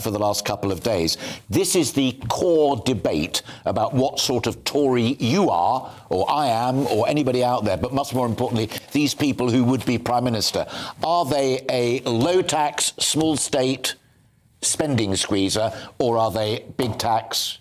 for the last couple of days. This is the core debate about what sort of Tory you are, or I am, or anybody out there, but much more importantly, these people who would be Prime Minister. Are they a low-tax, small-state spending squeezer, or are they big tax,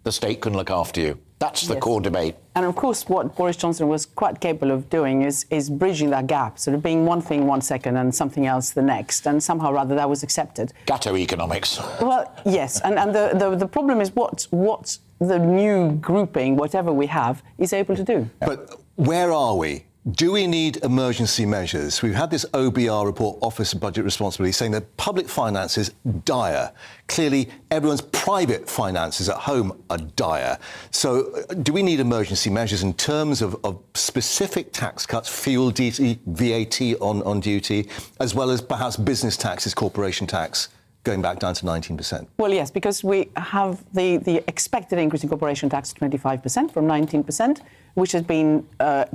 the state can look after you? That's the core debate. And of course, what Boris Johnson was quite capable of doing is bridging that gap, sort of being one thing one second and something else the next, and somehow rather that was accepted. Gatto economics. Well, yes, and the problem is what the new grouping, whatever we have, is able to do. But where are we? Do we need emergency measures? We've had this OBR report, Office of Budget Responsibility, saying that public finances dire. Clearly, everyone's private finances at home are dire. So do we need emergency measures in terms of specific tax cuts, fuel duty, VAT on duty, as well as perhaps business taxes, corporation tax, going back down to 19%? Well, yes, because we have the expected increase in corporation tax to 25% from 19%, which has been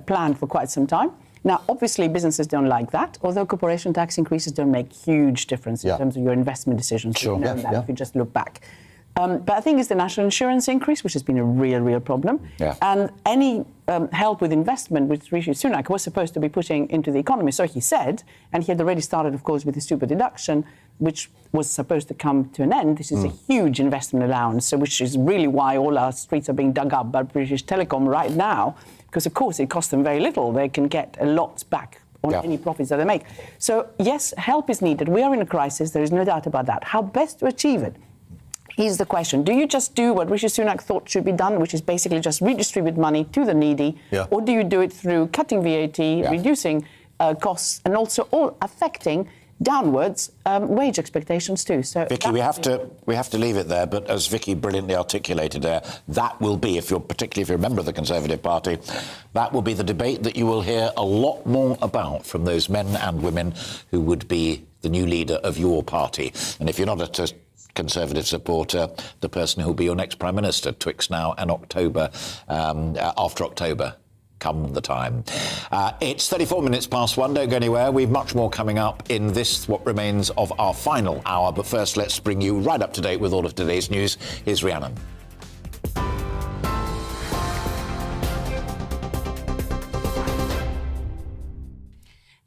planned for quite some time. Now, obviously, businesses don't like that, although corporation tax increases don't make huge difference in terms of your investment decisions. Sure. You know that if you just look back. But I think it's the national insurance increase, which has been a real problem. Yeah. And any help with investment, which Rishi Sunak was supposed to be putting into the economy, so he said, and he had already started, of course, with the super deduction, which was supposed to come to an end. This is a huge investment allowance, so which is really why all our streets are being dug up by British Telecom right now, because, of course, it costs them very little. They can get a lot back on any profits that they make. So, yes, help is needed. We are in a crisis. There is no doubt about that. How best to achieve it? Here's the question. Do you just do what Rishi Sunak thought should be done, which is basically just redistribute money to the needy, or do you do it through cutting VAT, reducing costs, and also all affecting downwards wage expectations too? So, Vicky, we have to leave it there. But as Vicky brilliantly articulated there, that will be, particularly if you're a member of the Conservative Party, that will be the debate that you will hear a lot more about from those men and women who would be the new leader of your party. And if you're not a Conservative supporter, the person who will be your next Prime Minister, twixt now and October, after October, come the time. It's 34 minutes past 1. Don't go anywhere. We've much more coming up in this, what remains of our final hour. But first, let's bring you right up to date with all of today's news. Here's Rhiannon.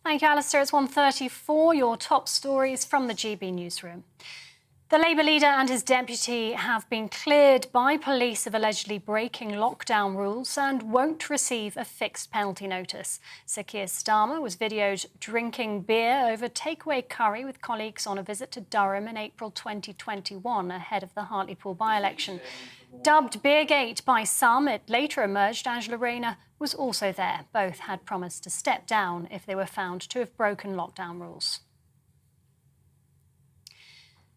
Thank you, Alistair. It's 1:34. Your top stories from the GB newsroom. The Labour leader and his deputy have been cleared by police of allegedly breaking lockdown rules and won't receive a fixed penalty notice. Sir Keir Starmer was videoed drinking beer over takeaway curry with colleagues on a visit to Durham in April 2021 ahead of the Hartlepool by-election. Dubbed Beergate by some, it later emerged Angela Rayner was also there. Both had promised to step down if they were found to have broken lockdown rules.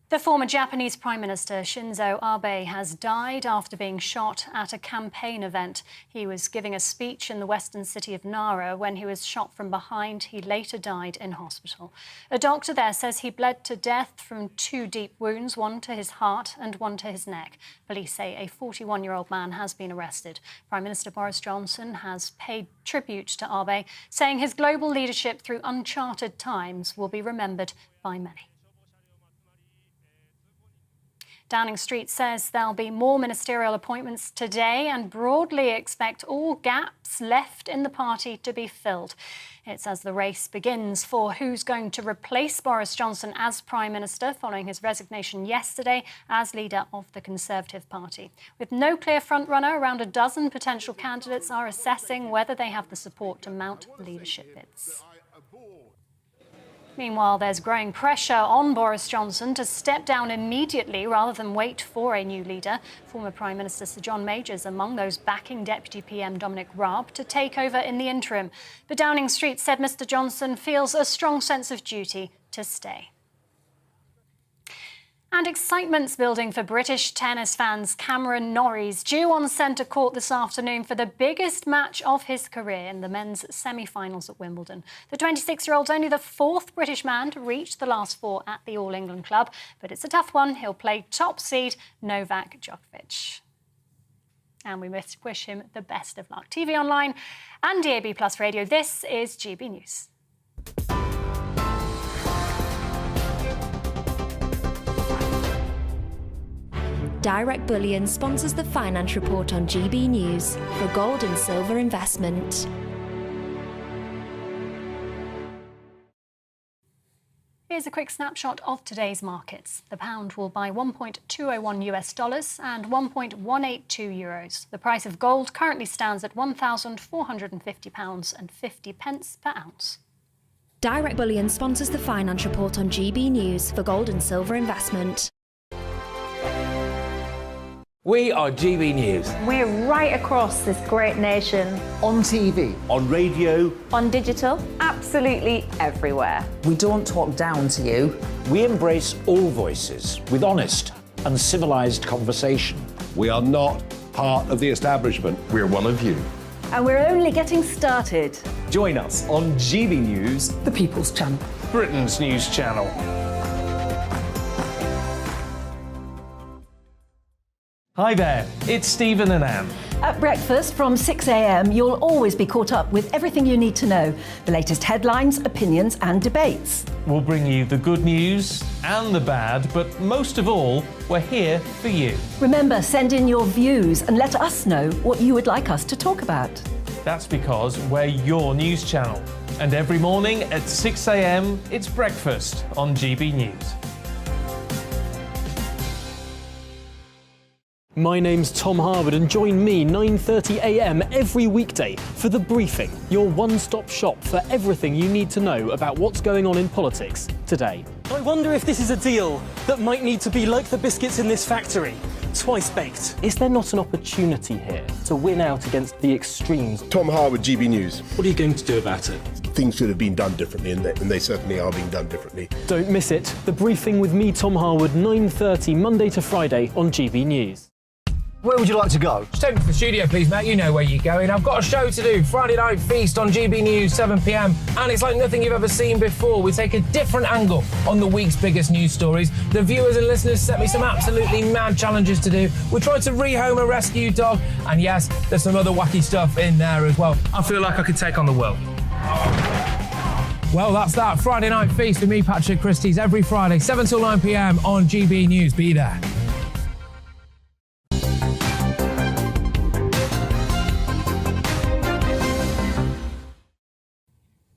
The former Japanese Prime Minister Shinzo Abe has died after being shot at a campaign event. He was giving a speech in the western city of Nara when he was shot from behind. He later died in hospital. A doctor there says he bled to death from 2 deep wounds, one to his heart and one to his neck. Police say a 41-year-old man has been arrested. Prime Minister Boris Johnson has paid tribute to Abe, saying his global leadership through uncharted times will be remembered by many. Downing Street says there'll be more ministerial appointments today and broadly expect all gaps left in the party to be filled. It's as the race begins for who's going to replace Boris Johnson as Prime Minister following his resignation yesterday as leader of the Conservative Party. With no clear frontrunner, around a dozen potential candidates are assessing whether they have the support to mount leadership bids. Meanwhile, there's growing pressure on Boris Johnson to step down immediately rather than wait for a new leader. Former Prime Minister Sir John Major's among those backing Deputy PM Dominic Raab to take over in the interim. But Downing Street said Mr Johnson feels a strong sense of duty to stay. And excitement's building for British tennis fans Cameron Norrie's due on centre court this afternoon for the biggest match of his career in the men's semi-finals at Wimbledon. The 26-year-old's only the 4th British man to reach the last 4 at the All England club, but it's a tough one. He'll play top seed Novak Djokovic. And we must wish him the best of luck. TV Online and DAB+ Radio, this is GB News. Direct Bullion sponsors the Finance Report on GB News for gold and silver investment. Here's a quick snapshot of today's markets. The pound will buy $1.201 US and 1.182 euros. The price of gold currently stands at £1,450.50 per ounce. Direct Bullion sponsors the Finance Report on GB News for gold and silver investment. We are GB News. We're right across this great nation. On TV. On radio. On digital. Absolutely everywhere. We don't talk down to you. We embrace all voices with honest and civilised conversation. We are not part of the establishment. We're one of you. And we're only getting started. Join us on GB News, the People's Channel. Britain's news channel. Hi there, it's Stephen and Anne. At breakfast from 6 a.m, you'll always be caught up with everything you need to know, the latest headlines, opinions and debates. We'll bring you the good news and the bad, but most of all, we're here for you. Remember, send in your views and let us know what you would like us to talk about. That's because we're your news channel. And every morning at 6 a.m, it's breakfast on GB News. My name's Tom Harwood and join me 9:30 a.m. every weekday for The Briefing, your one-stop shop for everything you need to know about what's going on in politics today. I wonder if this is a deal that might need to be like the biscuits in this factory, twice baked. Is there not an opportunity here to win out against the extremes? Tom Harwood, GB News. What are you going to do about it? Things should have been done differently, and they certainly are being done differently. Don't miss it. The Briefing with me, Tom Harwood, 9:30 Monday to Friday on GB News. Where would you like to go? Just take me to the studio, please, Matt. You know where you're going. I've got a show to do. Friday Night Feast on GB News, 7 p.m. And it's like nothing you've ever seen before. We take a different angle on the week's biggest news stories. The viewers and listeners set me some absolutely mad challenges to do. We tried to rehome a rescue dog. And yes, there's some other wacky stuff in there as well. I feel like I could take on the world. Well, that's that. Friday Night Feast with me, Patrick Christie's, every Friday, 7 till 9 p.m. on GB News. Be there.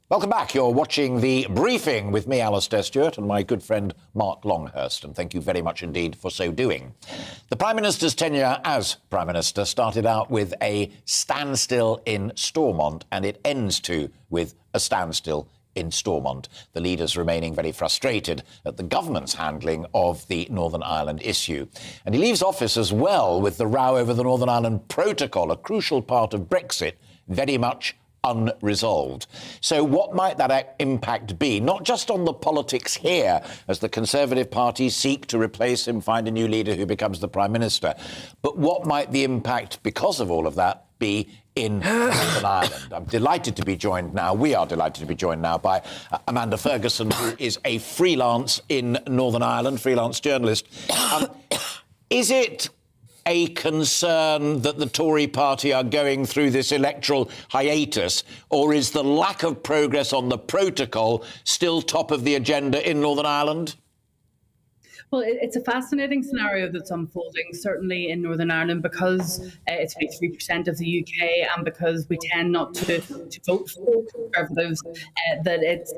Welcome back. You're watching The Briefing with me, Alastair Stewart, and my good friend Mark Longhurst, and thank you very much indeed for so doing. The Prime Minister's tenure as Prime Minister started out with a standstill in Stormont, and it ends too with a standstill in Stormont, the leaders remaining very frustrated at the government's handling of the Northern Ireland issue. And he leaves office as well with the row over the Northern Ireland Protocol, a crucial part of Brexit, very much unresolved. So what might that impact be, not just on the politics here, as the Conservative Party seek to replace him, find a new leader who becomes the Prime Minister, but what might the impact, because of all of that, be in Northern Ireland? I'm delighted to be joined now, we are delighted to be joined now by Amanda Ferguson, who is a freelance in Northern Ireland, freelance journalist. Is it a concern that the Tory party are going through this electoral hiatus, or is the lack of progress on the protocol still top of the agenda in Northern Ireland? Well, it's a fascinating scenario that's unfolding, certainly in Northern Ireland, because it's 3% of the UK, and because we tend not to vote for Conservatives, that it's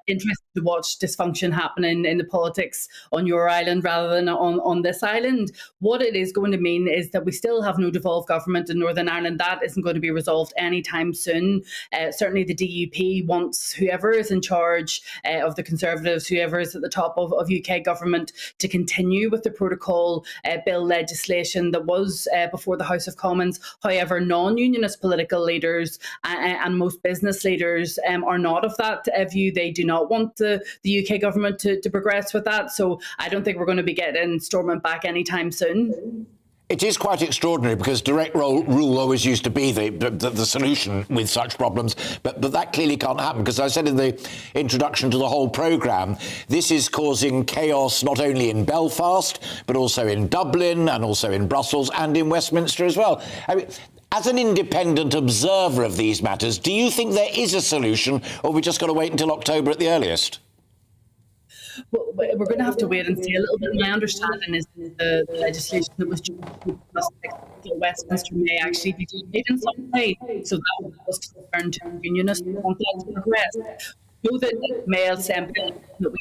interesting to watch dysfunction happening in the politics on your island rather than on this island. What it is going to mean is that we still have no devolved government in Northern Ireland. That isn't going to be resolved anytime soon. Certainly the DUP wants whoever is in charge of the Conservatives, whoever is at the top of UK government, to continue with the protocol bill legislation that was before the House of Commons. However, non-unionist political leaders and most business leaders are not of that view. They do not want the UK government to progress with that. So I don't think we're going to be getting Stormont back anytime soon. It is quite extraordinary, because direct rule always used to be the solution with such problems, but that clearly can't happen, because I said in the introduction to the whole programme, this is causing chaos not only in Belfast, but also in Dublin and also in Brussels and in Westminster as well. I mean, as an independent observer of these matters, do you think there is a solution, or we just got to wait until October at the earliest? Well, we're going to have to wait and see a little bit. My understanding is the legislation that was Westminster may actually be delayed in some way, so that will cause concern to unionists who want that to progress. Know that Mail Assembly that we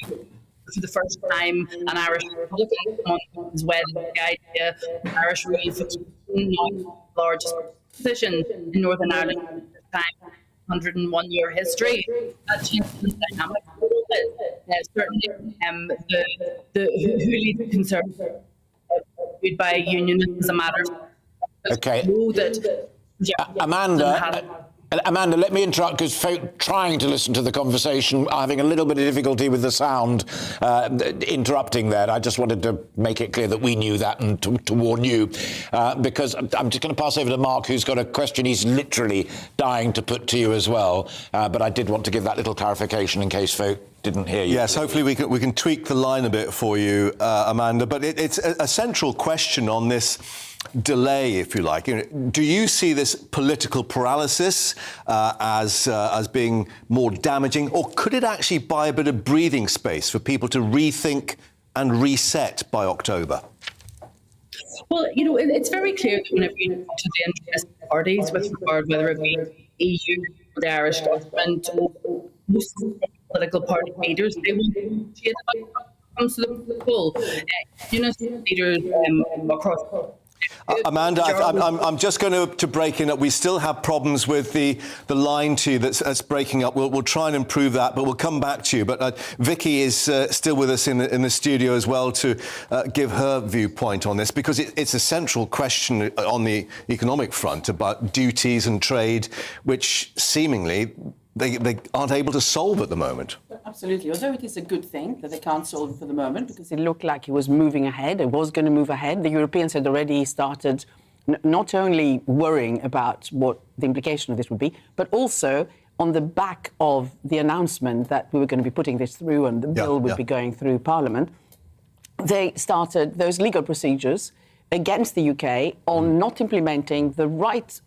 for the first time, an Irish Republican, someone who's wedded to the idea of Irish reunification, now the largest position in Northern Ireland at the time. 101-year history. That changes the dynamic a little bit. Certainly, the who leads the Conservatives viewed by unionists as a matter of Okay. that. Amanda, let me interrupt because folk trying to listen to the conversation are having a little bit of difficulty with the sound interrupting there. I just wanted to make it clear that we knew that and to warn you, because I'm just going to pass over to Mark, who's got a question he's literally dying to put to you as well. But I did want to give that little clarification in case folk didn't hear you. Yes, hopefully we can tweak the line a bit for you, Amanda. But it's a central question on this delay, if you like. Do you see this political paralysis as being more damaging, or could it actually buy a bit of breathing space for people to rethink and reset by October? Well, it's very clear that whenever you talk to the interested parties with regard whether it be EU, the Irish government, or most political party leaders, they will negotiate when it comes to the poll. Leaders across. Amanda, I'm just going to break in. We still have problems with the line to you that's breaking up. We'll try and improve that, but we'll come back to you. But Vicky is still with us in the studio as well to give her viewpoint on this, because it's a central question on the economic front about duties and trade, which seemingly they aren't able to solve at the moment. Absolutely. Although it is a good thing that they can't solve it for the moment, because it looked like it was moving ahead. It was going to move ahead. The Europeans had already started not only worrying about what the implication of this would be, but also on the back of the announcement that we were going to be putting this through and the bill would be going through Parliament, they started those legal procedures against the UK on not implementing the right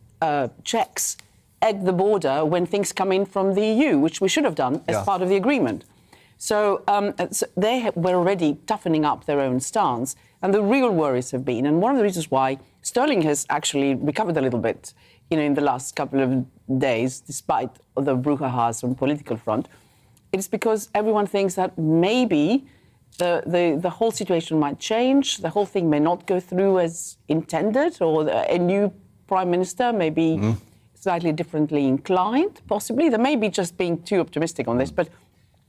checks at the border when things come in from the EU, which we should have done as part of the agreement. So they were already toughening up their own stance. And the real worries have been, and one of the reasons why sterling has actually recovered a little bit, in the last couple of days, despite the brouhahas on political front, it's because everyone thinks that maybe the whole situation might change, the whole thing may not go through as intended, or a new prime minister may be slightly differently inclined, possibly. They may be just being too optimistic on this, but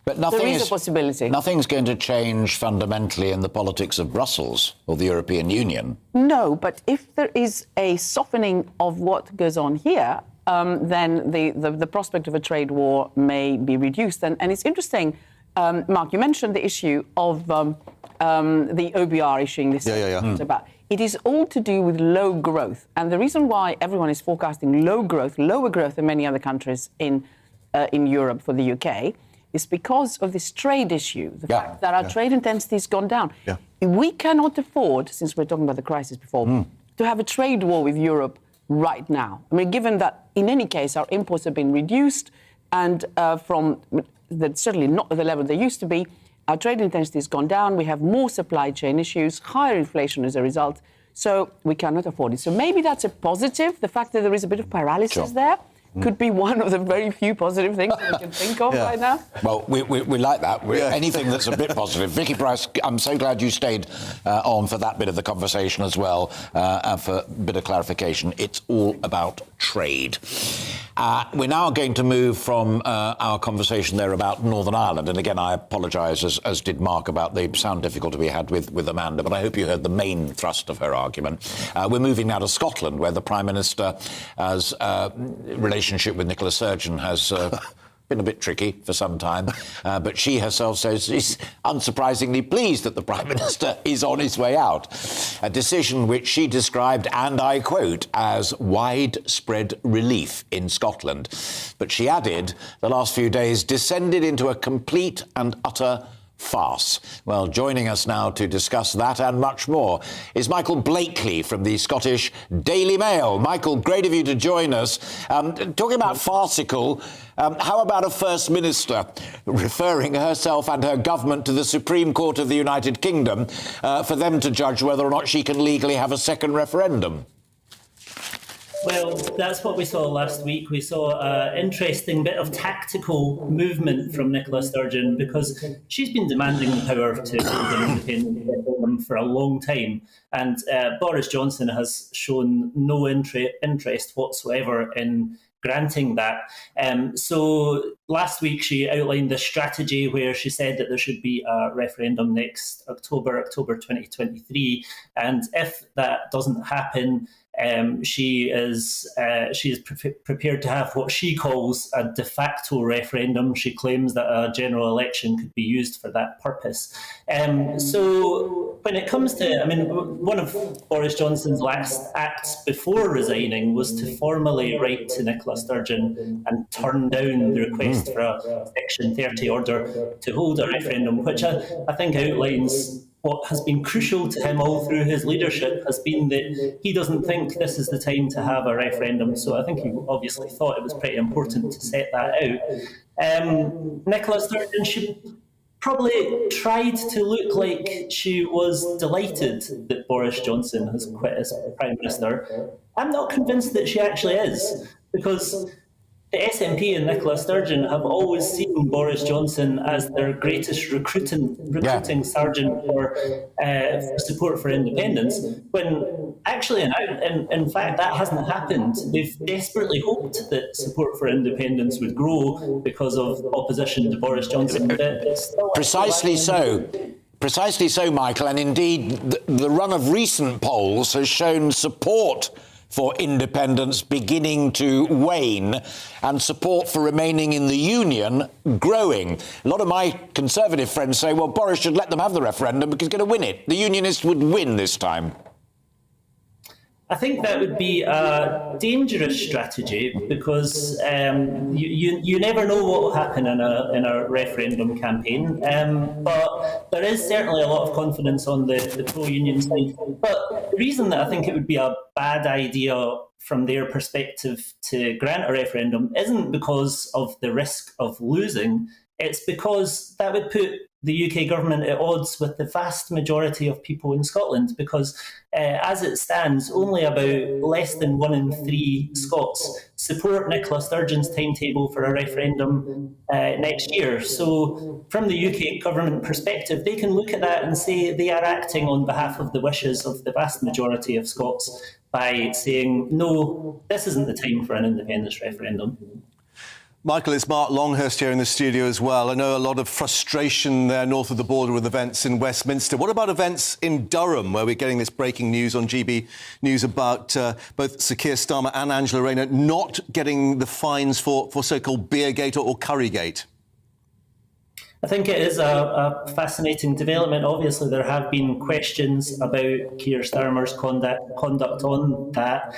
there is a possibility. Nothing's going to change fundamentally in the politics of Brussels or the European Union. No, but if there is a softening of what goes on here, then the prospect of a trade war may be reduced. And it's interesting, Mark, you mentioned the issue of the OBR issuing this about. It is all to do with low growth. And the reason why everyone is forecasting lower growth than many other countries in Europe for the UK, is because of this trade issue, the fact that our trade intensity has gone down. We cannot afford, since we're talking about the crisis before, to have a trade war with Europe right now. I mean, given that in any case our imports have been reduced and certainly not at the level they used to be, our trade intensity has gone down, we have more supply chain issues, higher inflation as a result, so we cannot afford it. So maybe that's a positive. The fact that there is a bit of paralysis there could be one of the very few positive things that we can think of right now. Well, we like that. Anything that's a bit positive. Vicky Price, I'm so glad you stayed on for that bit of the conversation as well, and for a bit of clarification. It's all about trade. We're now going to move from our conversation there about Northern Ireland, and again, I apologise, as did Mark, about the sound difficulty we had with Amanda, but I hope you heard the main thrust of her argument. We're moving now to Scotland, where the Prime Minister has relationship with Nicola Sturgeon has been a bit tricky for some time, but she herself says she's unsurprisingly pleased that the Prime Minister is on his way out. A decision which she described, and I quote, as widespread relief in Scotland. But she added, the last few days descended into a complete and utter farce. Well, joining us now to discuss that and much more is Michael Blakely from the Scottish Daily Mail. Michael, great of you to join us. Talking about farcical, how about a First Minister referring herself and her government to the Supreme Court of the United Kingdom for them to judge whether or not she can legally have a second referendum? Well, that's what we saw last week. We saw an interesting bit of tactical movement from Nicola Sturgeon, because she's been demanding the power to hold an independent referendum for a long time. And Boris Johnson has shown no interest whatsoever in granting that. So last week she outlined the strategy where she said that there should be a referendum next October 2023. And if that doesn't happen, she is prepared to have what she calls a de facto referendum. She claims that a general election could be used for that purpose. So when it comes to, one of Boris Johnson's last acts before resigning was to formally write to Nicola Sturgeon and turn down the request for a Section 30 order to hold a referendum, which I think outlines what has been crucial to him all through his leadership, has been that he doesn't think this is the time to have a referendum. So I think he obviously thought it was pretty important to set that out. Nicola Sturgeon, she probably tried to look like she was delighted that Boris Johnson has quit as Prime Minister. I'm not convinced that she actually is, because the SNP and Nicola Sturgeon have always seen Boris Johnson as their greatest recruiting sergeant for support for independence, when actually, in fact, that hasn't happened. They've desperately hoped that support for independence would grow because of opposition to Boris Johnson. Precisely so. Precisely so, Michael. And indeed, the run of recent polls has shown support for independence beginning to wane and support for remaining in the Union growing. A lot of my Conservative friends say, well, Boris should let them have the referendum because he's going to win it. The Unionists would win this time. I think that would be a dangerous strategy, because you never know what will happen in a referendum campaign. But there is certainly a lot of confidence on the pro-union side. But the reason that I think it would be a bad idea from their perspective to grant a referendum isn't because of the risk of losing. It's because that would put the UK government at odds with the vast majority of people in Scotland, because as it stands, only about less than 1 in 3 Scots support Nicola Sturgeon's timetable for a referendum next year. So from the UK government perspective, they can look at that and say they are acting on behalf of the wishes of the vast majority of Scots by saying, no, this isn't the time for an independence referendum. Michael, it's Mark Longhurst here in the studio as well. I know a lot of frustration there north of the border with events in Westminster. What about events in Durham, where we're getting this breaking news on GB News about both Sir Keir Starmer and Angela Rayner not getting the fines for so-called Beergate or Currygate? I think it is a fascinating development. Obviously, there have been questions about Keir Starmer's conduct on that.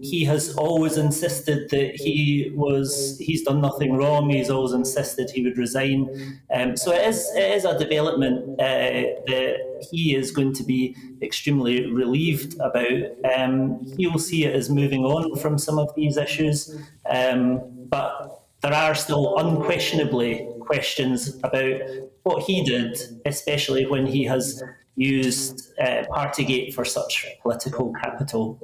He has always insisted that he's done nothing wrong. He's always insisted he would resign. So it is a development that he is going to be extremely relieved about. He will see it as moving on from some of these issues, but there are still unquestionably questions about what he did, especially when he has used Partygate for such political capital.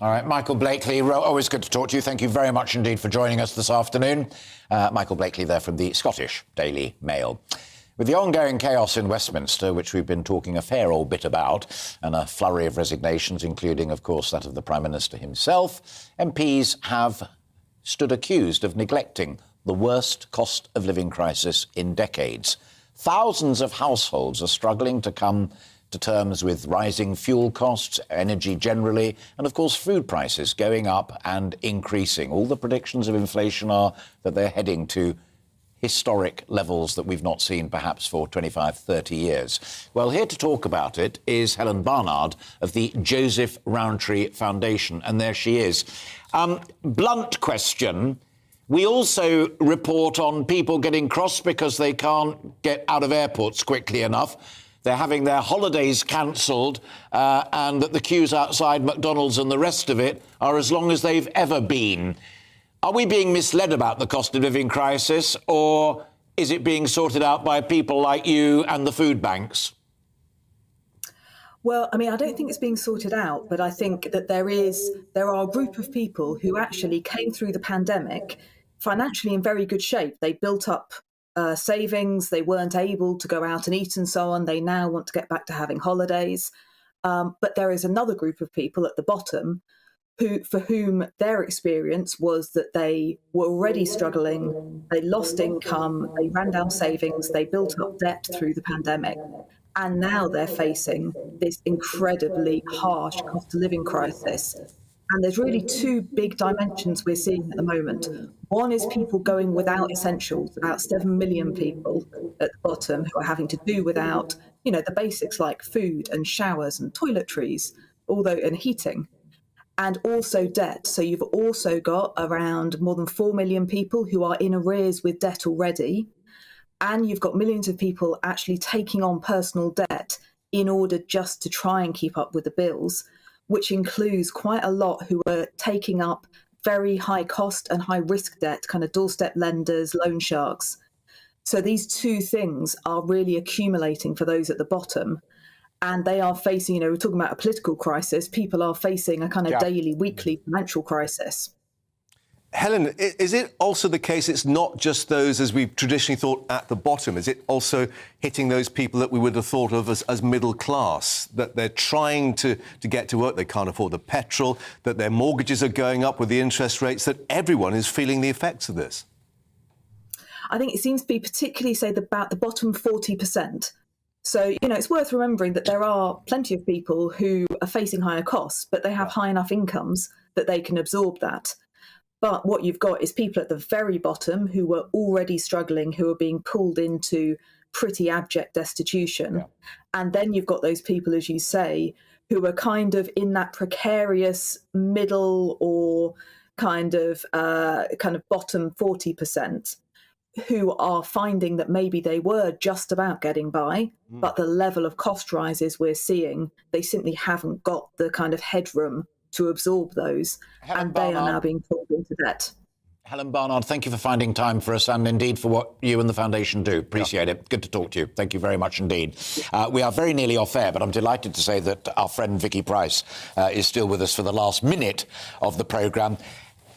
All right, Michael Blakely, always good to talk to you. Thank you very much indeed for joining us this afternoon. Michael Blakely there from the Scottish Daily Mail. With the ongoing chaos in Westminster, which we've been talking a fair old bit about, and a flurry of resignations, including, of course, that of the Prime Minister himself, MPs have stood accused of neglecting the worst cost of living crisis in decades. Thousands of households are struggling to come to terms with rising fuel costs, energy generally, and of course food prices going up and increasing. All the predictions of inflation are that they're heading to historic levels that we've not seen perhaps for 25, 30 years. Well, here to talk about it is Helen Barnard of the Joseph Rowntree Foundation, and there she is. Blunt question. We also report on people getting cross because they can't get out of airports quickly enough. They're having their holidays cancelled, and that the queues outside McDonald's and the rest of it are as long as they've ever been. Are we being misled about the cost of living crisis, or is it being sorted out by people like you and the food banks? Well, I mean, I don't think it's being sorted out, but I think that there are a group of people who actually came through the pandemic financially in very good shape. They built up savings, they weren't able to go out and eat and so on. They now want to get back to having holidays. But there is another group of people at the bottom for whom their experience was that they were already struggling, they lost income, they ran down savings, they built up debt through the pandemic. And now they're facing this incredibly harsh cost of living crisis. And there's really two big dimensions we're seeing at the moment. One is people going without essentials, about 7 million people at the bottom who are having to do without, the basics like food and showers and toiletries, and heating. And also debt. So you've also got around more than 4 million people who are in arrears with debt already. And you've got millions of people actually taking on personal debt in order just to try and keep up with the bills, which includes quite a lot who are taking up very high cost and high risk debt, kind of doorstep lenders, loan sharks. So these two things are really accumulating for those at the bottom. And they are facing, we're talking about a political crisis. People are facing a kind of daily, weekly financial crisis. Helen, is it also the case it's not just those, as we've traditionally thought, at the bottom? Is it also hitting those people that we would have thought of as middle class, that they're trying to get to work, they can't afford the petrol, that their mortgages are going up with the interest rates, that everyone is feeling the effects of this? I think it seems to be particularly, say, about the bottom 40%. So, it's worth remembering that there are plenty of people who are facing higher costs, but they have high enough incomes that they can absorb that. But what you've got is people at the very bottom who were already struggling, who are being pulled into pretty abject destitution. Yeah. And then you've got those people, as you say, who are kind of in that precarious middle or kind of bottom 40%. Who are finding that maybe they were just about getting by, but the level of cost rises we're seeing, they simply haven't got the kind of headroom to absorb those, and they are now being pulled into debt. Helen Barnard, thank you for finding time for us and indeed for what you and the Foundation do. Appreciate it. Good to talk to you. Thank you very much indeed. We are very nearly off air, but I'm delighted to say that our friend Vicky Price is still with us for the last minute of the programme.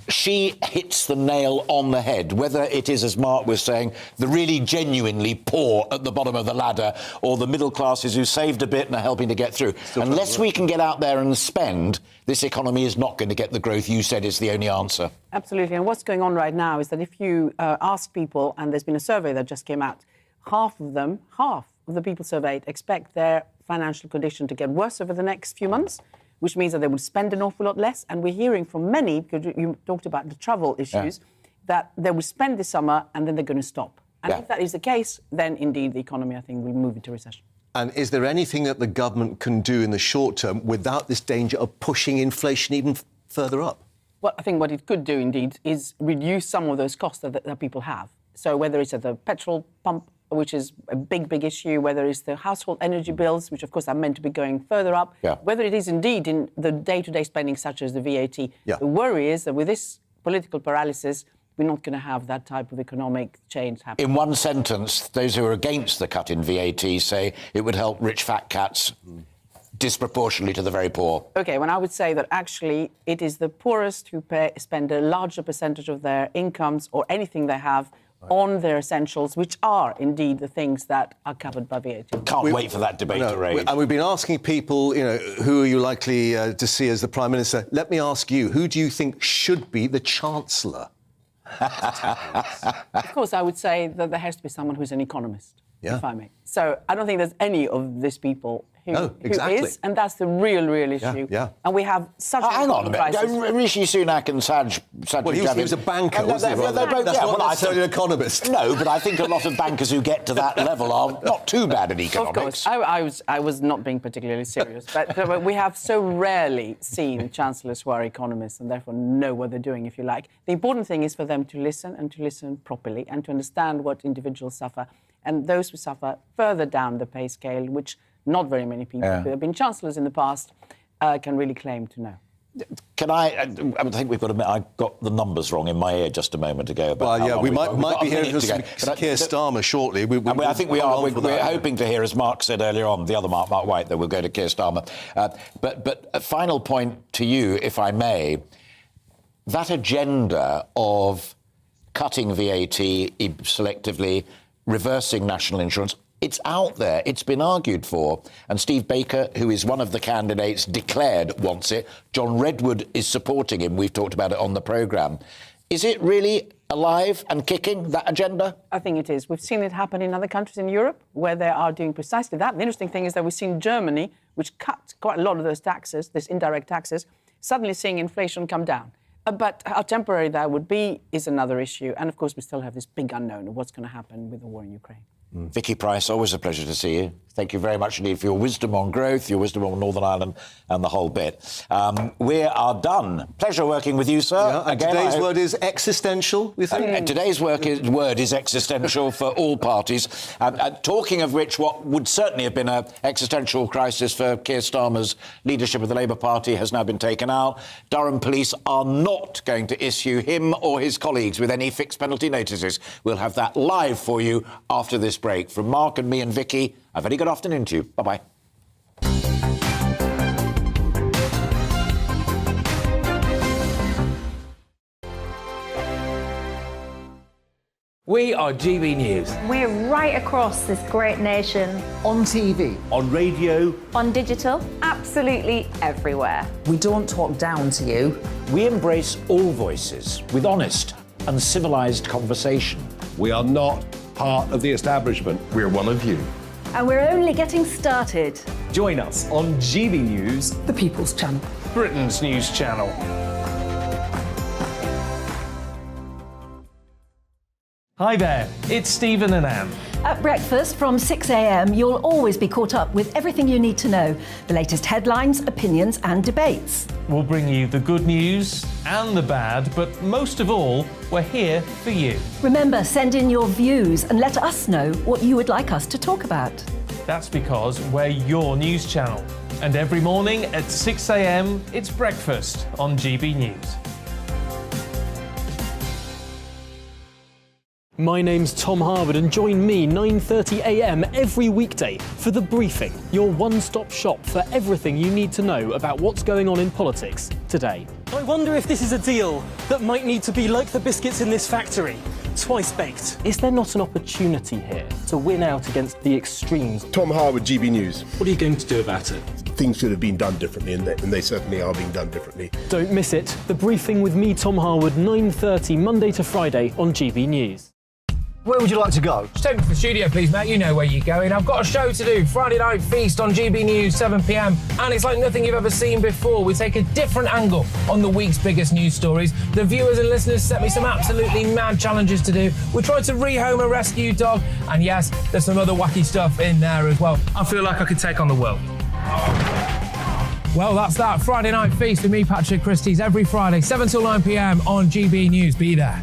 She hits the nail on the head, whether it is, as Mark was saying, the really genuinely poor at the bottom of the ladder or the middle classes who saved a bit and are helping to get through. Unless we can get out there and spend, this economy is not going to get the growth you said is the only answer. Absolutely. And what's going on right now is that if you ask people, and there's been a survey that just came out, half of the people surveyed expect their financial condition to get worse over the next few months, which means that they would spend an awful lot less. And we're hearing from many, because you talked about the travel issues, that they will spend this summer and then they're going to stop. And if that is the case, then indeed the economy, I think, will move into recession. And is there anything that the government can do in the short term without this danger of pushing inflation even further up? Well, I think what it could do indeed is reduce some of those costs that people have. So whether it's at the petrol pump, which is a big, big issue, whether it's the household energy bills, which of course are meant to be going further up, whether it is indeed in the day-to-day spending such as the VAT. The worry is that with this political paralysis, we're not going to have that type of economic change happen. In one sentence, those who are against the cut in VAT say it would help rich fat cats disproportionately to the very poor. OK, when I would say that actually it is the poorest who spend a larger percentage of their incomes or anything they have on their essentials, which are indeed the things that are covered by VAT. Can't wait for that debate to rage. And we've been asking people, who are you likely to see as the Prime Minister? Let me ask you, who do you think should be the Chancellor? Of course, I would say that there has to be someone who's an economist, if I may. So I don't think there's any of these people who is, and that's the real issue. And we have such hang on a minute. Rishi Sunak and Sajid he was a banker, wasn't he? That's not necessarily an economist. No, but I think a lot of bankers who get to that level are not too bad at economics. Of course, I was not being particularly serious, but we have so rarely seen chancellors who are economists and therefore know what they're doing, if you like. The important thing is for them to listen and to listen properly and to understand what individuals suffer, and those who suffer further down the pay scale, which not very many people who have been chancellors in the past can really claim to know. Can I think we've got a minute. I got the numbers wrong in my ear just a moment ago. Well, yeah, we might be hearing from Keir Starmer shortly. I think we are. We're hoping to hear, as Mark said earlier on, the other Mark White, that we'll go to Keir Starmer. But a final point to you, if I may, that agenda of cutting VAT selectively, reversing national insurance, it's out there. It's been argued for. And Steve Baker, who is one of the candidates, declared wants it. John Redwood is supporting him. We've talked about it on the programme. Is it really alive and kicking, that agenda? I think it is. We've seen it happen in other countries in Europe where they are doing precisely that. The interesting thing is that we've seen Germany, which cut quite a lot of those taxes, these indirect taxes, suddenly seeing inflation come down. But how temporary that would be is another issue. And, of course, we still have this big unknown of what's going to happen with the war in Ukraine. Vicky Price, always a pleasure to see you. Thank you very much indeed for your wisdom on growth, your wisdom on Northern Ireland and the whole bit. We are done. Pleasure working with you, sir. Yeah, and today's word is existential, we think. Today's word is existential for all parties. Talking of which, what would certainly have been an existential crisis for Keir Starmer's leadership of the Labour Party has now been taken out. Durham Police are not going to issue him or his colleagues with any fixed penalty notices. We'll have that live for you after this break. From Mark and me and Vicky, a very good afternoon to you. Bye-bye. We are GB News. We're right across this great nation. On TV. On radio. On digital. Absolutely everywhere. We don't talk down to you. We embrace all voices with honest and civilised conversation. We are not part of the establishment. We're one of you. And we're only getting started. Join us on GB News, The People's Channel. Britain's news channel. Hi there, it's Stephen and Anne. At breakfast from 6 a.m, you'll always be caught up with everything you need to know, the latest headlines, opinions and debates. We'll bring you the good news and the bad, but most of all, we're here for you. Remember, send in your views and let us know what you would like us to talk about. That's because we're your news channel. And every morning at 6 a.m, it's breakfast on GB News. My name's Tom Harwood and join me 9:30 a.m. every weekday for The Briefing, your one-stop shop for everything you need to know about what's going on in politics today. I wonder if this is a deal that might need to be like the biscuits in this factory, twice baked. Is there not an opportunity here to win out against the extremes? Tom Harwood, GB News. What are you going to do about it? Things should have been done differently, and they certainly are being done differently. Don't miss it. The Briefing with me, Tom Harwood, 9:30 Monday to Friday on GB News. Where would you like to go? Just take me to the studio, please, Matt. You know where you're going. I've got a show to do. Friday Night Feast on GB News, 7 p.m. And it's like nothing you've ever seen before. We take a different angle on the week's biggest news stories. The viewers and listeners set me some absolutely mad challenges to do. We tried to rehome a rescue dog. And yes, there's some other wacky stuff in there as well. I feel like I could take on the world. Well, that's that. Friday Night Feast with me, Patrick Christie's, every Friday, 7 till 9 p.m. on GB News. Be there.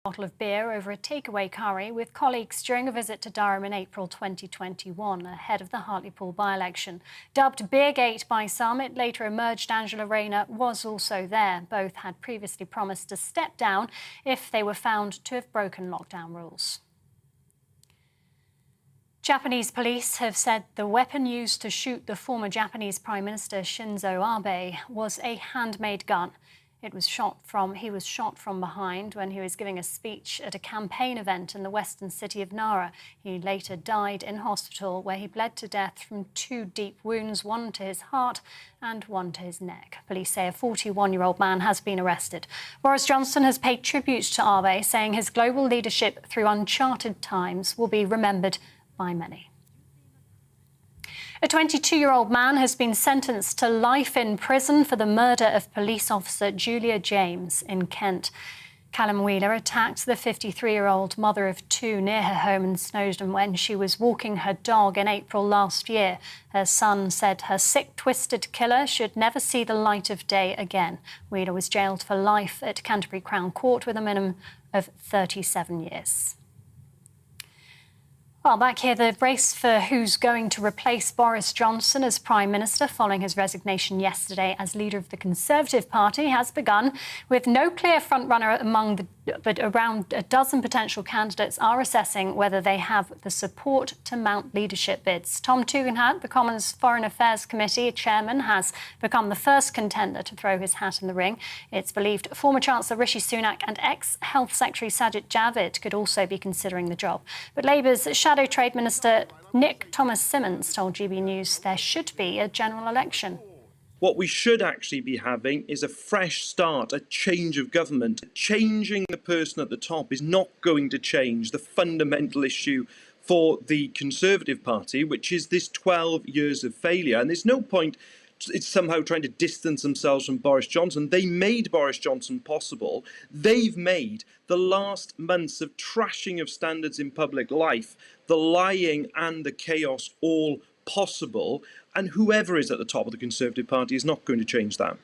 Bottle of beer over a takeaway curry with colleagues during a visit to Durham in April 2021, ahead of the Hartlepool by-election. Dubbed Beergate by some, it later emerged Angela Rayner was also there. Both had previously promised to step down if they were found to have broken lockdown rules. Japanese police have said the weapon used to shoot the former Japanese Prime Minister Shinzo Abe was a handmade gun. He was shot from behind when he was giving a speech at a campaign event in the western city of Nara. He later died in hospital, where he bled to death from 2 deep wounds, one to his heart and one to his neck. Police say a 41-year-old man has been arrested. Boris Johnson has paid tribute to Abe, saying his global leadership through uncharted times will be remembered by many. A 22-year-old man has been sentenced to life in prison for the murder of police officer Julia James in Kent. Callum Wheeler attacked the 53-year-old mother of 2 near her home in Snowdon when she was walking her dog in April last year. Her son said her sick, twisted killer should never see the light of day again. Wheeler was jailed for life at Canterbury Crown Court with a minimum of 37 years. Well, back here, the race for who's going to replace Boris Johnson as Prime Minister following his resignation yesterday as leader of the Conservative Party has begun, with no clear frontrunner but around a dozen potential candidates are assessing whether they have the support to mount leadership bids. Tom Tugendhat, the Commons Foreign Affairs Committee chairman, has become the first contender to throw his hat in the ring. It's believed former Chancellor Rishi Sunak and ex-Health Secretary Sajid Javid could also be considering the job. But Labour's Shadow Trade Minister Nick Thomas-Symonds told GB News there should be a general election. What we should actually be having is a fresh start, a change of government. Changing the person at the top is not going to change the fundamental issue for the Conservative Party, which is this 12 years of failure. And there's no point it's somehow trying to distance themselves from Boris Johnson. They made Boris Johnson possible. They've made the last months of trashing of standards in public life, the lying and the chaos all possible. And whoever is at the top of the Conservative Party is not going to change that.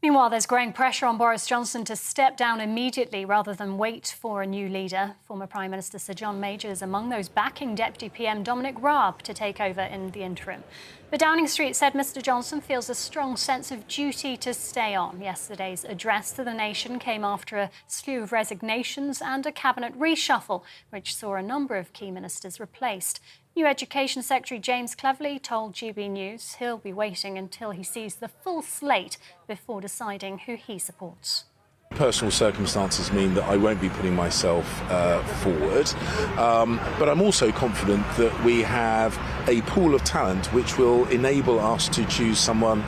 Meanwhile, there's growing pressure on Boris Johnson to step down immediately rather than wait for a new leader. Former Prime Minister Sir John Major is among those backing Deputy PM Dominic Raab to take over in the interim. But Downing Street said Mr Johnson feels a strong sense of duty to stay on. Yesterday's address to the nation came after a slew of resignations and a cabinet reshuffle, which saw a number of key ministers replaced. New Education Secretary James Cleverly told GB News he'll be waiting until he sees the full slate before deciding who he supports. Personal circumstances mean that I won't be putting myself forward, but I'm also confident that we have a pool of talent which will enable us to choose someone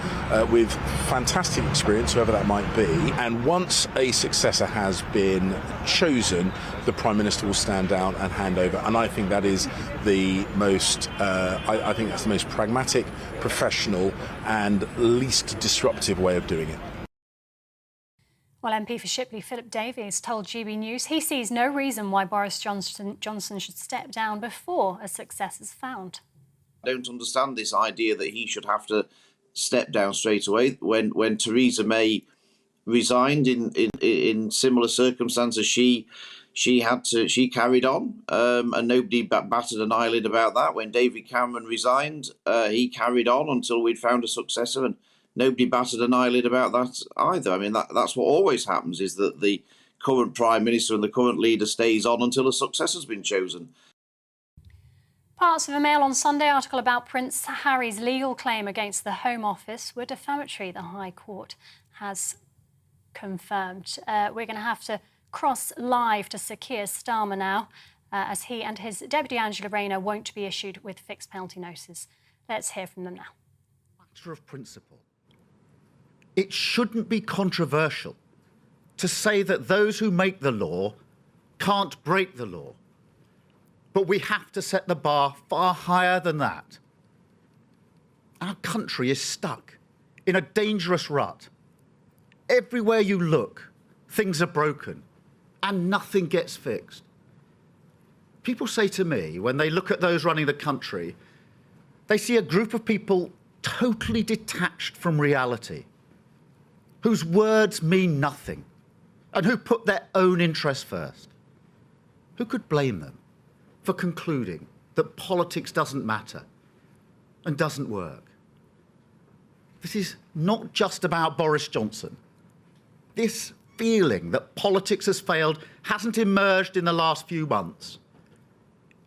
with fantastic experience, whoever that might be. And once a successor has been chosen, the Prime Minister will stand down and hand over. And I think that is the most, I think that's the most pragmatic, professional and least disruptive way of doing it. Well, MP for Shipley Philip Davies told GB News he sees no reason why Boris Johnson should step down before a successor is found. I don't understand this idea that he should have to step down straight away. When Theresa May resigned in similar circumstances, she carried on, and nobody batted an eyelid about that. When David Cameron resigned, he carried on until we'd found a successor, and nobody batted an eyelid about that either. I mean, that's what always happens, is that the current Prime Minister and the current leader stays on until a successor's been chosen. Parts of a Mail on Sunday article about Prince Harry's legal claim against the Home Office were defamatory, the High Court has confirmed. We're going to have to cross live to Sir Keir Starmer now, as he and his deputy Angela Rayner won't be issued with fixed penalty notices. Let's hear from them now. Matter of principle. It shouldn't be controversial to say that those who make the law can't break the law. But we have to set the bar far higher than that. Our country is stuck in a dangerous rut. Everywhere you look, things are broken and nothing gets fixed. People say to me, when they look at those running the country, they see a group of people totally detached from reality, whose words mean nothing, and who put their own interests first. Who could blame them for concluding that politics doesn't matter and doesn't work? This is not just about Boris Johnson. This feeling that politics has failed hasn't emerged in the last few months.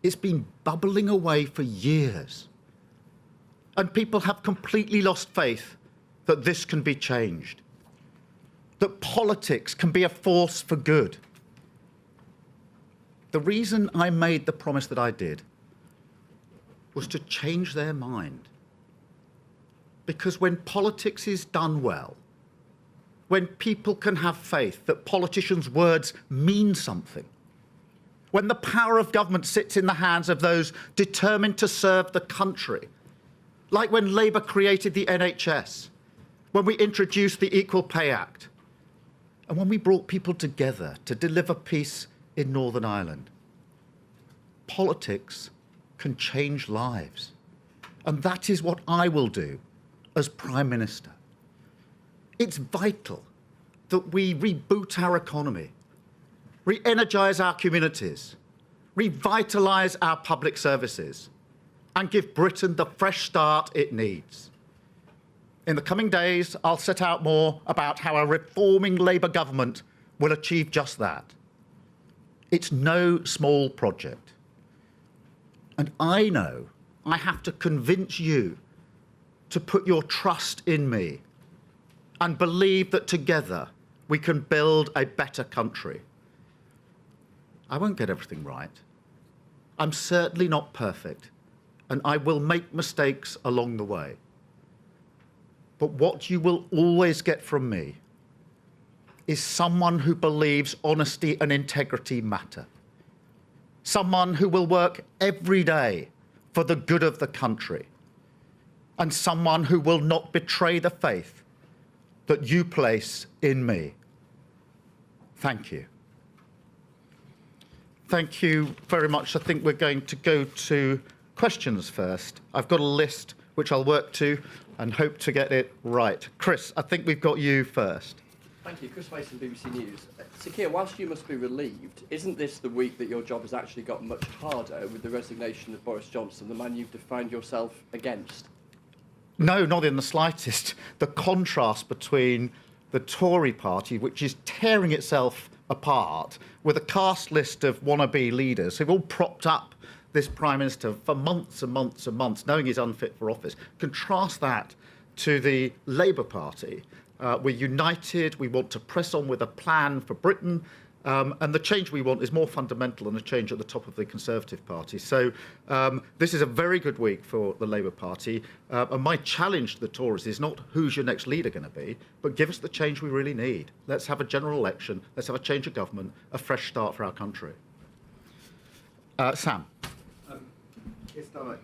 It's been bubbling away for years. And people have completely lost faith that this can be changed, that politics can be a force for good. The reason I made the promise that I did was to change their mind. Because when politics is done well, when people can have faith that politicians' words mean something, when the power of government sits in the hands of those determined to serve the country, like when Labour created the NHS, when we introduced the Equal Pay Act, and when we brought people together to deliver peace in Northern Ireland. Politics can change lives. And that is what I will do as Prime Minister. It's vital that we reboot our economy, re-energise our communities, revitalise our public services, and give Britain the fresh start it needs. In the coming days, I'll set out more about how a reforming Labour government will achieve just that. It's no small project. And I know I have to convince you to put your trust in me and believe that together we can build a better country. I won't get everything right. I'm certainly not perfect, and I will make mistakes along the way. But what you will always get from me is someone who believes honesty and integrity matter. Someone who will work every day for the good of the country. And someone who will not betray the faith that you place in me. Thank you. Thank you very much. I think we're going to go to questions first. I've got a list which I'll work to and hope to get it right. Chris, I think we've got you first. Thank you. Chris Mason, BBC News. Sir Keir, whilst you must be relieved, isn't this the week that your job has actually got much harder with the resignation of Boris Johnson, the man you've defined yourself against? No, not in the slightest. The contrast between the Tory party, which is tearing itself apart, with a cast list of wannabe leaders who've all propped up this Prime Minister for months and months and months, knowing he's unfit for office. Contrast that to the Labour Party. We're united, we want to press on with a plan for Britain, and the change we want is more fundamental than a change at the top of the Conservative Party. So this is a very good week for the Labour Party, and my challenge to the Tories is not who's your next leader going to be, but give us the change we really need. Let's have a general election, let's have a change of government, a fresh start for our country. Sam. Keir Starmer,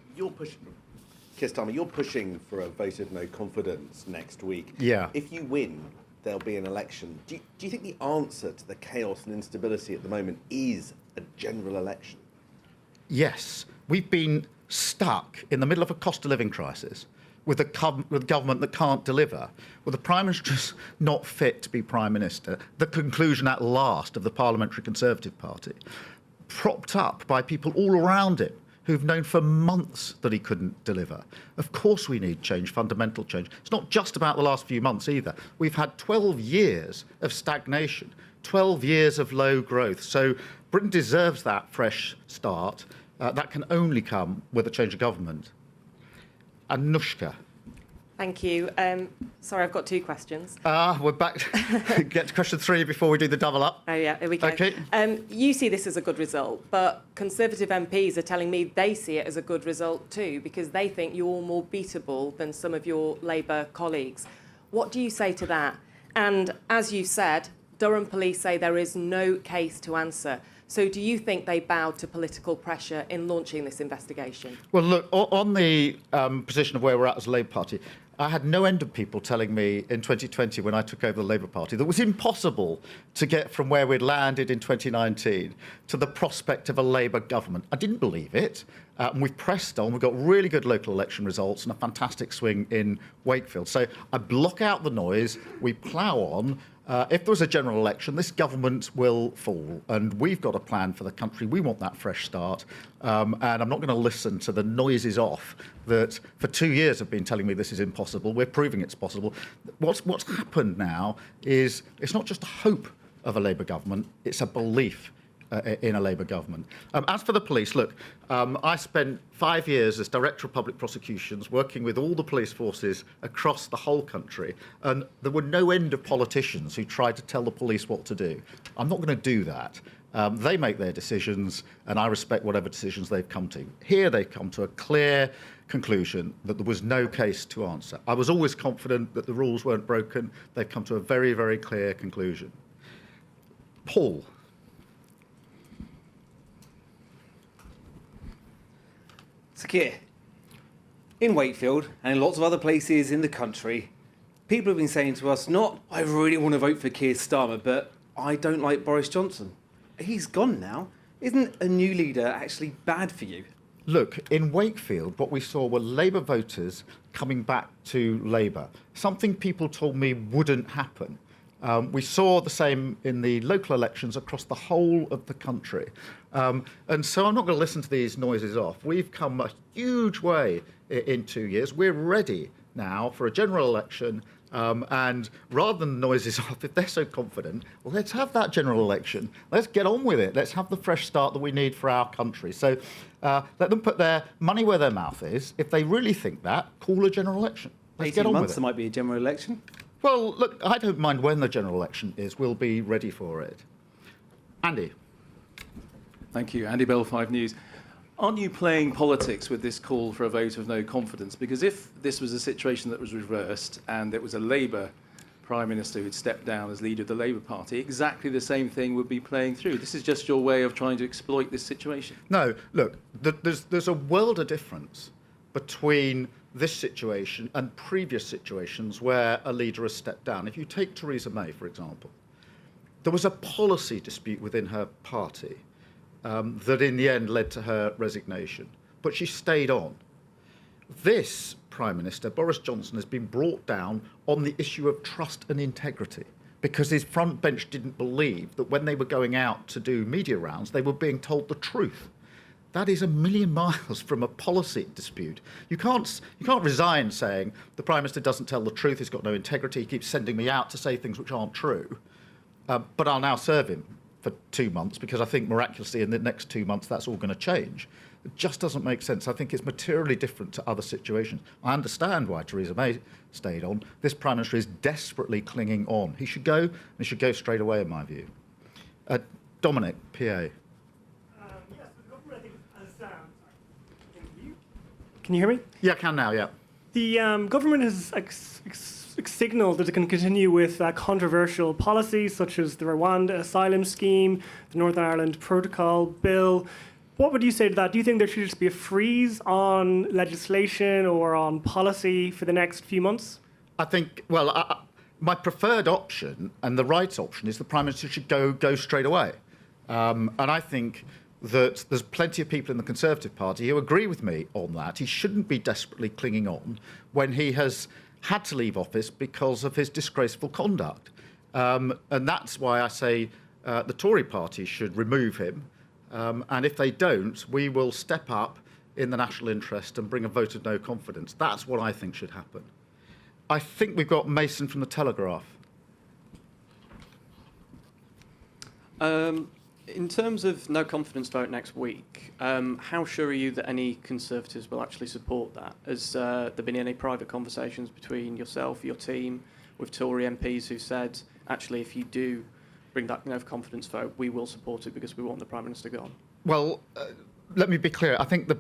you're pushing for a vote of no confidence next week. Yeah. If you win, there'll be an election. Do you think the answer to the chaos and instability at the moment is a general election? Yes. We've been stuck in the middle of a cost of living crisis with a government that can't deliver, with the Prime Minister just not fit to be Prime Minister, the conclusion at last of the Parliamentary Conservative Party, propped up by people all around him who've known for months that he couldn't deliver. Of course we need change, fundamental change. It's not just about the last few months either. We've had 12 years of stagnation, 12 years of low growth. So Britain deserves that fresh start. That can only come with a change of government. Anushka. Thank you. Sorry, I've got two questions. We're back. Get to question 3 before we do the double up. Oh, yeah, here we go. Okay. You see this as a good result, but Conservative MPs are telling me they see it as a good result too, because they think you're more beatable than some of your Labour colleagues. What do you say to that? And as you said, Durham police say there is no case to answer. So do you think they bowed to political pressure in launching this investigation? Well, look, on the position of where we're at as a Labour Party, I had no end of people telling me in 2020 when I took over the Labour Party that it was impossible to get from where we'd landed in 2019 to the prospect of a Labour government. I didn't believe it. And we've pressed on. We've got really good local election results and a fantastic swing in Wakefield. So I block out the noise. We plough on. If there was a general election, this government will fall, and we've got a plan for the country. We want that fresh start, and I'm not going to listen to the noises off that for 2 years have been telling me this is impossible. We're proving it's possible. What's happened now is it's not just a hope of a Labour government, it's a belief in a Labour government. As for the police, look, I spent 5 years as Director of Public Prosecutions working with all the police forces across the whole country, and there were no end of politicians who tried to tell the police what to do. I'm not going to do that. They make their decisions, and I respect whatever decisions they've come to. Here they've come to a clear conclusion that there was no case to answer. I was always confident that the rules weren't broken. They've come to a very, very clear conclusion. Paul. Sir Keir, in Wakefield and in lots of other places in the country, people have been saying to us, not, I really want to vote for Keir Starmer, but I don't like Boris Johnson. He's gone now. Isn't a new leader actually bad for you? Look, in Wakefield, what we saw were Labour voters coming back to Labour, something people told me wouldn't happen. We saw the same in the local elections across the whole of the country. And so I'm not going to listen to these noises off. We've come a huge way in 2 years. We're ready now for a general election. And rather than noises off, if they're so confident, well, let's have that general election. Let's get on with it. Let's have the fresh start that we need for our country. So let them put their money where their mouth is. If they really think that, call a general election. Let's get on with it. There might be a general election. Well, look, I don't mind when the general election is. We'll be ready for it. Andy. Thank you. Andy Bell, 5 News. Aren't you playing politics with this call for a vote of no confidence? Because if this was a situation that was reversed and it was a Labour Prime Minister who'd stepped down as leader of the Labour Party, exactly the same thing would be playing through. This is just your way of trying to exploit this situation. No, look, there's a world of difference between this situation and previous situations where a leader has stepped down. If you take Theresa May, for example, there was a policy dispute within her party that in the end led to her resignation, but she stayed on. This Prime Minister, Boris Johnson, has been brought down on the issue of trust and integrity because his front bench didn't believe that when they were going out to do media rounds, they were being told the truth. That is a million miles from a policy dispute. You can't resign saying the Prime Minister doesn't tell the truth, he's got no integrity, he keeps sending me out to say things which aren't true, but I'll now serve him for 2 months because I think miraculously in the next 2 months that's all going to change. It just doesn't make sense. I think it's materially different to other situations. I understand why Theresa May stayed on. This Prime Minister is desperately clinging on. He should go, and he should go straight away, in my view. Dominic, PA. Can you hear me? Yeah, I can now, yeah. The government has signalled that it can continue with controversial policies such as the Rwanda asylum scheme, the Northern Ireland Protocol bill. What would you say to that? Do you think there should just be a freeze on legislation or on policy for the next few months? I think, well, my preferred option and the right option is the Prime Minister should go straight away. And I think that there's plenty of people in the Conservative Party who agree with me on that. He shouldn't be desperately clinging on when he has had to leave office because of his disgraceful conduct. And that's why I say the Tory party should remove him. And if they don't, we will step up in the national interest and bring a vote of no confidence. That's what I think should happen. I think we've got Mason from The Telegraph. In terms of no confidence vote next week, how sure are you that any Conservatives will actually support that? Has there been any private conversations between yourself, your team, with Tory MPs who said, actually, if you do bring that no confidence vote, we will support it because we want the Prime Minister gone? Well, let me be clear. I think the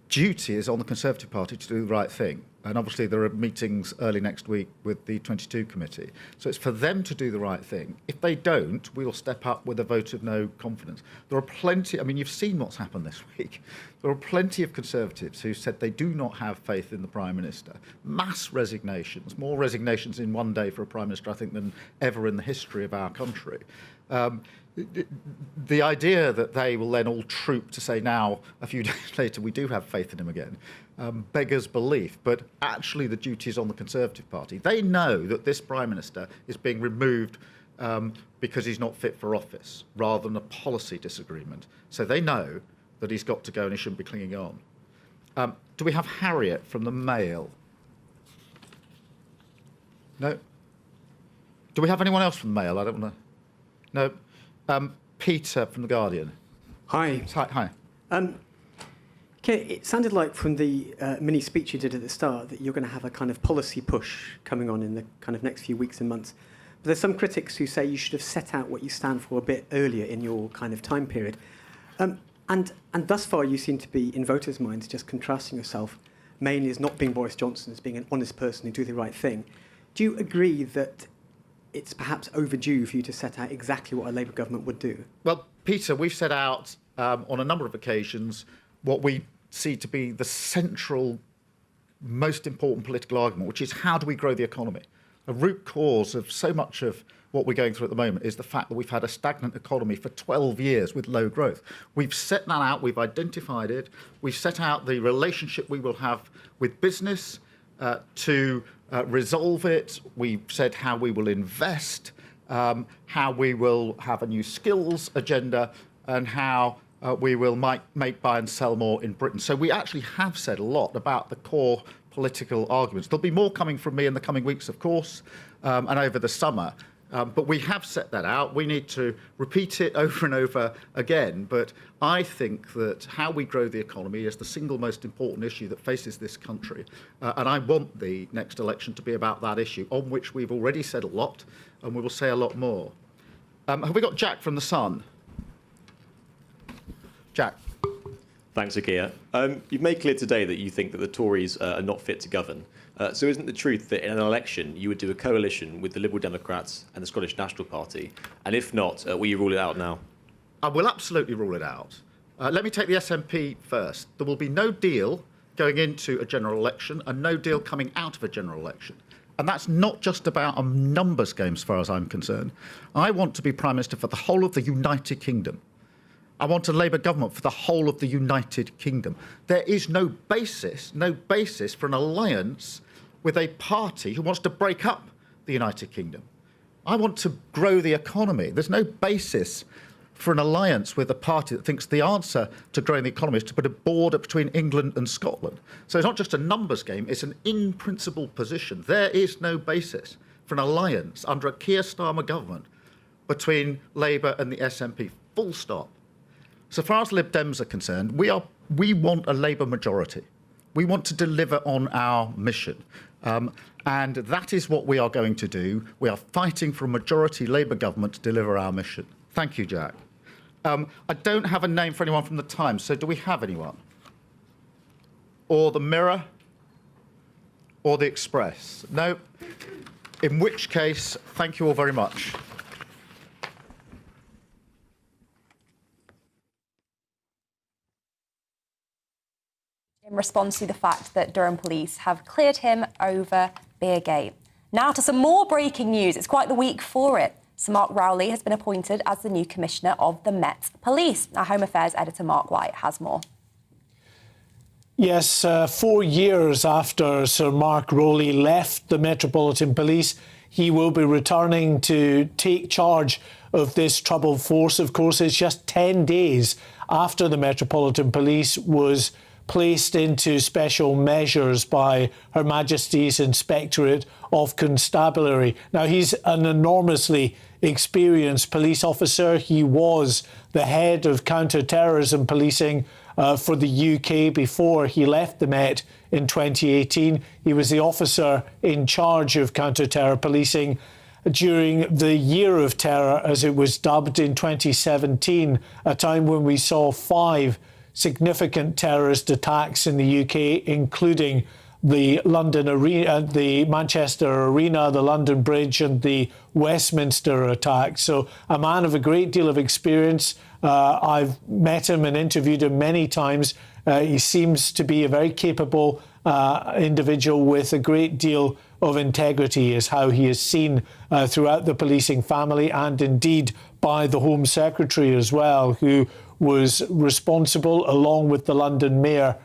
duty is on the Conservative Party to do the right thing. And obviously there are meetings early next week with the 22 committee. So it's for them to do the right thing. If they don't, we'll step up with a vote of no confidence. There are plenty, I mean, you've seen what's happened this week. There are plenty of Conservatives who said they do not have faith in the Prime Minister. Mass resignations, more resignations in one day for a Prime Minister, I think, than ever in the history of our country. The idea that they will then all troop to say now, a few days later, we do have faith in him again, beggars belief. But actually the duty is on the Conservative Party. They know that this Prime Minister is being removed because he's not fit for office, rather than a policy disagreement. So they know that he's got to go and he shouldn't be clinging on. Do we have Harriet from the Mail? No. Do we have anyone else from the Mail? I don't want to. No. Peter from the Guardian. Hi. Hi. Okay, it sounded like from the mini speech you did at the start that you're going to have a kind of policy push coming on in the kind of next few weeks and months. But there's some critics who say you should have set out what you stand for a bit earlier in your kind of time period. And thus far you seem to be, in voters' minds, just contrasting yourself mainly as not being Boris Johnson, as being an honest person who do the right thing. Do you agree that it's perhaps overdue for you to set out exactly what a Labour government would do? Well, Peter, we've set out on a number of occasions what we see to be the central, most important political argument, which is how do we grow the economy? The root cause of so much of what we're going through at the moment is the fact that we've had a stagnant economy for 12 years with low growth. We've set that out, we've identified it, we've set out the relationship we will have with business to resolve it. We've said how we will invest, how we will have a new skills agenda, and how we will make, buy and sell more in Britain. So we actually have said a lot about the core political arguments. There'll be more coming from me in the coming weeks, of course, and over the summer. But we have set that out. We need to repeat it over and over again. But I think that how we grow the economy is the single most important issue that faces this country. And I want the next election to be about that issue, on which we've already said a lot, and we will say a lot more. Have we got Jack from The Sun? Jack. Thanks, Akia. You've made clear today that you think that the Tories are not fit to govern. So isn't the truth that in an election you would do a coalition with the Liberal Democrats and the Scottish National Party? And if not, will you rule it out now? I will absolutely rule it out. Let me take the SNP first. There will be no deal going into a general election and no deal coming out of a general election. And that's not just about a numbers game as far as I'm concerned. I want to be Prime Minister for the whole of the United Kingdom. I want a Labour government for the whole of the United Kingdom. There is no basis for an alliance with a party who wants to break up the United Kingdom. I want to grow the economy. There's no basis for an alliance with a party that thinks the answer to growing the economy is to put a border between England and Scotland. So it's not just a numbers game, it's an in-principle position. There is no basis for an alliance under a Keir Starmer government between Labour and the SNP. Full stop. So far as Lib Dems are concerned, we want a Labour majority. We want to deliver on our mission. And that is what we are going to do. We are fighting for a majority Labour government to deliver our mission. Thank you, Jack. I don't have a name for anyone from the Times, so do we have anyone? Or the Mirror? Or the Express? No? In which case, thank you all very much. In response to the fact that Durham police have cleared him over Beergate. Now to some more breaking news. It's quite the week for it. Sir Mark Rowley has been appointed as the new Commissioner of the Met Police. Our Home Affairs editor Mark White has more. Yes, 4 years after Sir Mark Rowley left the Metropolitan Police, he will be returning to take charge of this troubled force. Of course, it's just 10 days after the Metropolitan Police was placed into special measures by Her Majesty's Inspectorate of Constabulary. Now, he's an enormously experienced police officer. He was the head of counter-terrorism policing for the UK before he left the Met in 2018. He was the officer in charge of counter-terror policing during the Year of Terror, as it was dubbed, in 2017, a time when we saw 5 significant terrorist attacks in the UK, including the London Arena, the Manchester Arena, the London Bridge and the Westminster attack. So a man of a great deal of experience. I've met him and interviewed him many times. He seems to be a very capable individual with a great deal of integrity, is how he is seen throughout the policing family and indeed by the Home Secretary as well, who was responsible, along with the London Mayor,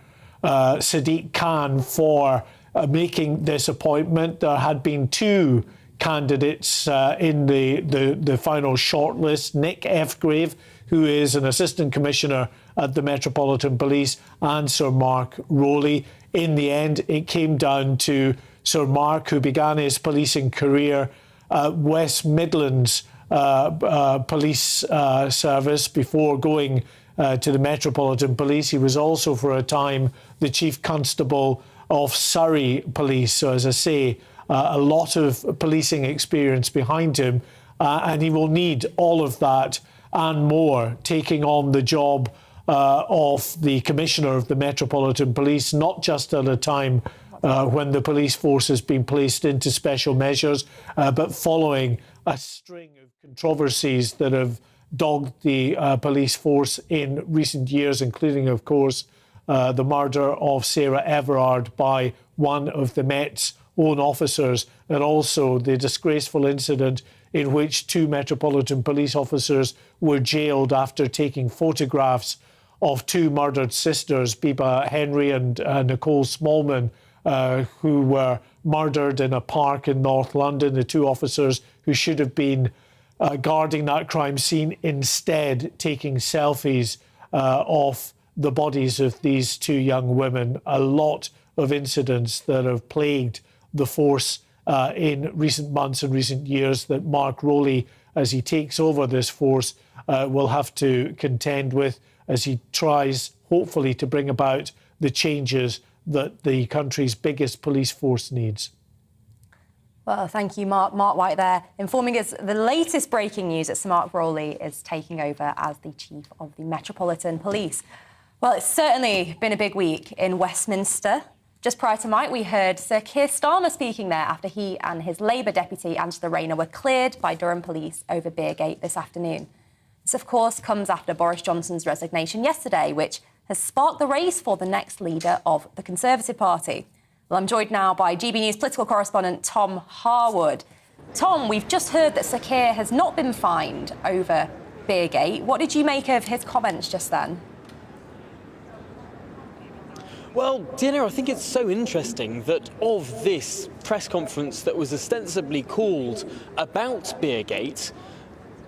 Sadiq Khan, for making this appointment. There had been 2 candidates in the final shortlist. Nick Fgrave, who is an assistant commissioner at the Metropolitan Police, and Sir Mark Rowley. In the end, it came down to Sir Mark, who began his policing career at West Midlands Police Service before going to the Metropolitan Police. He was also for a time the Chief Constable of Surrey Police. So, as I say, a lot of policing experience behind him, and he will need all of that and more taking on the job of the Commissioner of the Metropolitan Police, not just at a time when the police force has been placed into special measures, but following a string of controversies that have dogged the police force in recent years, including, of course, the murder of Sarah Everard by one of the Met's own officers, and also the disgraceful incident in which 2 Metropolitan Police officers were jailed after taking photographs of 2 murdered sisters, Biba Henry and Nicole Smallman, who were murdered in a park in North London. The 2 officers who should have been guarding that crime scene, instead taking selfies of the bodies of these 2 young women. A lot of incidents that have plagued the force in recent months and recent years that Mark Rowley, as he takes over this force, will have to contend with as he tries, hopefully, to bring about the changes that the country's biggest police force needs. Well, thank you, Mark. Mark White there, informing us the latest breaking news that Sir Mark Rowley is taking over as the Chief of the Metropolitan Police. Well, it's certainly been a big week in Westminster. Just prior to Mike, we heard Sir Keir Starmer speaking there after he and his Labour deputy, Angela Rayner, were cleared by Durham Police over Beergate this afternoon. This, of course, comes after Boris Johnson's resignation yesterday, which has sparked the race for the next leader of the Conservative Party. Well, I'm joined now by GB News political correspondent Tom Harwood. Tom, we've just heard that Sir Keir has not been fined over Beergate. What did you make of his comments just then? Well, Dina, I think it's so interesting that of this press conference that was ostensibly called about Beergate,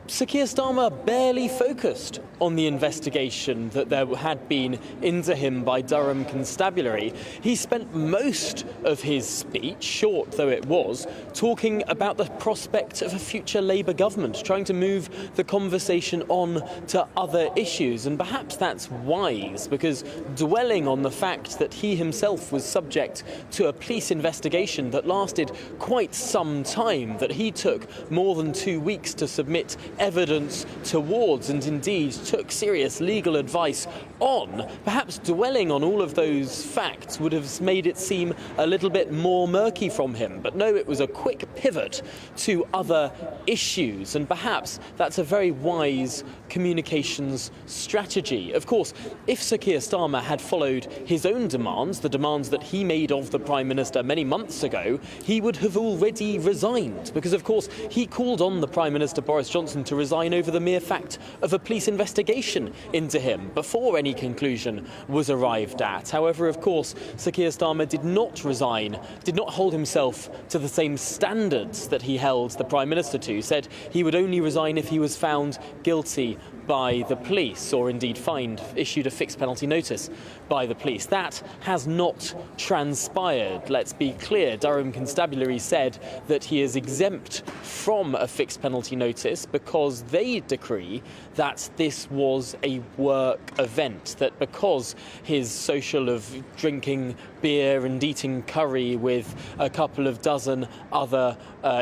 Sir Keir Starmer barely focused on the investigation that there had been into him by Durham Constabulary. He spent most of his speech, short though it was, talking about the prospect of a future Labour government, trying to move the conversation on to other issues. And perhaps that's wise, because dwelling on the fact that he himself was subject to a police investigation that lasted quite some time, that he took more than 2 weeks to submit evidence towards, and indeed took serious legal advice on, perhaps dwelling on all of those facts would have made it seem a little bit more murky from him. But no, it was a quick pivot to other issues, and perhaps that's a very wise communications strategy. Of course, if Sir Keir Starmer had followed his own demands, the demands that he made of the Prime Minister many months ago, he would have already resigned, because of course he called on the Prime Minister Boris Johnson to resign over the mere fact of a police investigation into him before any conclusion was arrived at. However, of course, Sir Keir Starmer did not resign, did not hold himself to the same standards that he held the Prime Minister to, said he would only resign if he was found guilty by the police, or indeed fined, issued a fixed penalty notice by the police. That has not transpired. Let's be clear, Durham Constabulary said that he is exempt from a fixed penalty notice because they decree that this was a work event, that because his social of drinking beer and eating curry with a couple of dozen other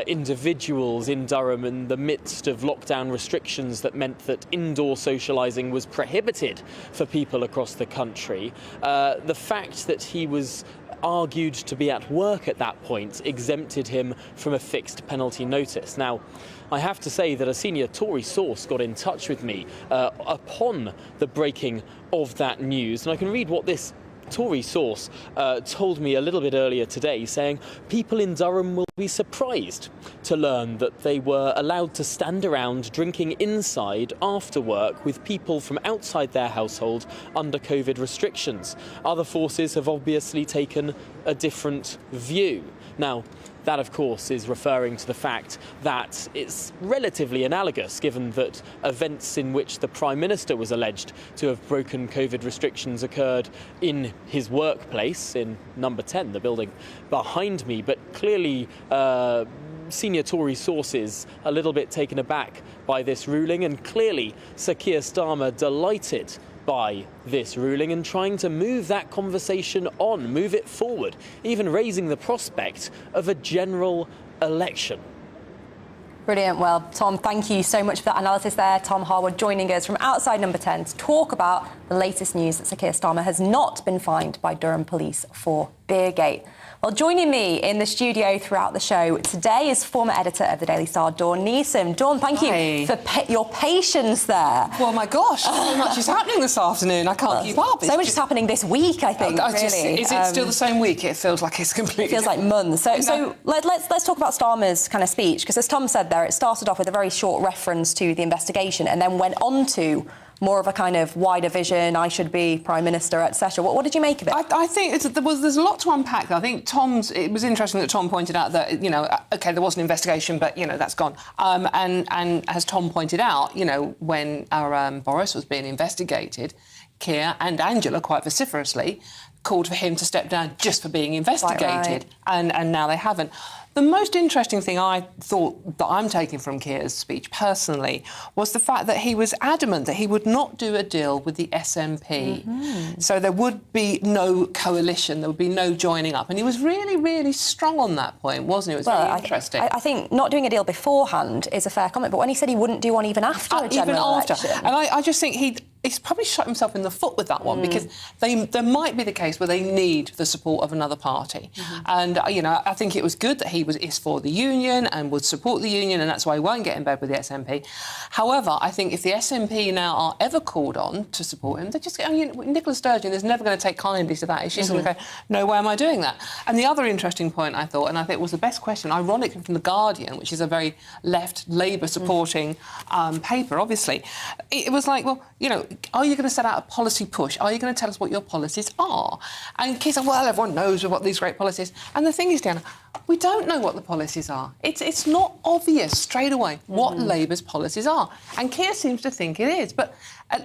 individuals in Durham in the midst of lockdown restrictions that meant that indoor socialising was prohibited for people across the country, the fact that he was argued to be at work at that point exempted him from a fixed penalty notice. Now, I have to say that a senior Tory source got in touch with me upon the breaking of that news, and I can read what this Tory source told me a little bit earlier today, saying people in Durham will be surprised to learn that they were allowed to stand around drinking inside after work with people from outside their household under COVID restrictions. Other forces have obviously taken a different view. Now, that, of course, is referring to the fact that it's relatively analogous, given that events in which the Prime Minister was alleged to have broken COVID restrictions occurred in his workplace in number 10, the building behind me. But clearly, senior Tory sources a little bit taken aback by this ruling, and clearly Sir Keir Starmer delighted by this ruling and trying to move that conversation on, move it forward, even raising the prospect of a general election. Brilliant. Well, Tom, thank you so much for that analysis there. Tom Harwood joining us from outside number 10 to talk about the latest news that Sir Keir Starmer has not been fined by Durham Police for Beergate. Well, joining me in the studio throughout the show today is former editor of the Daily Star, Dawn Neeson. Dawn, thank you for your patience there. Well, my gosh, so much is happening this afternoon. I can't keep up. So much is happening this week, I think, really. Is it still the same week? It feels like it's completely... It feels like months. So let's talk about Starmer's kind of speech, because as Tom said there, it started off with a very short reference to the investigation and then went on to more of a kind of wider vision, I should be Prime Minister, etc. What did you make of it? I think there's a lot to unpack. I think it was interesting that Tom pointed out that, OK, there was an investigation, but, that's gone. And as Tom pointed out, when our Boris was being investigated, Keir and Angela quite vociferously called for him to step down just for being investigated. Right. And now they haven't. The most interesting thing I thought that I'm taking from Keir's speech personally was the fact that he was adamant that he would not do a deal with the SNP. Mm-hmm. So there would be no coalition, there would be no joining up. And he was really, really strong on that point, wasn't he? It was very interesting. I think not doing a deal beforehand is a fair comment, but when he said he wouldn't do one even after a general election... And I just think he's probably shot himself in the foot with that one, because there might be the case where they need the support of another party. Mm-hmm. And, I think it was good that he is for the union and would support the union, and that's why he won't get in bed with the SNP. However, I think if the SNP now are ever called on to support him, they just Nicola Sturgeon is never going to take kindly to that. She's going to go, no way am I doing that. And the other interesting point I thought, and I think was the best question, ironically from The Guardian, which is a very left Labour supporting paper, obviously, it was like, well, are you going to set out a policy push? Are you going to tell us what your policies are? And Keir said, well, everyone knows what these great policies. And the thing is, Diana, we don't know what the policies are. It's not obvious straight away what Labour's policies are. And Keir seems to think it is. But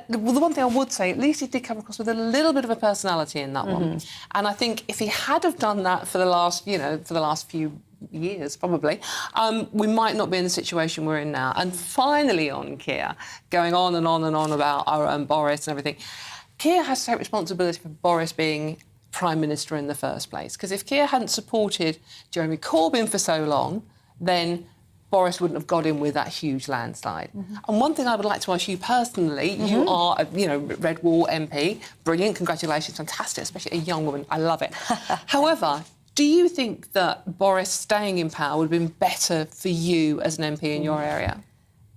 the one thing I would say, at least he did come across with a little bit of a personality in that one. And I think if he had have done that for the last, few years, probably, we might not be in the situation we're in now. And finally on Keir, going on and on and on about our Boris and everything, Keir has to take responsibility for Boris being Prime Minister in the first place. Because if Keir hadn't supported Jeremy Corbyn for so long, then Boris wouldn't have got in with that huge landslide. And one thing I would like to ask you personally, you are a Red Wall MP, brilliant, congratulations, fantastic, especially a young woman, I love it. However, do you think that Boris staying in power would have been better for you as an MP in your area?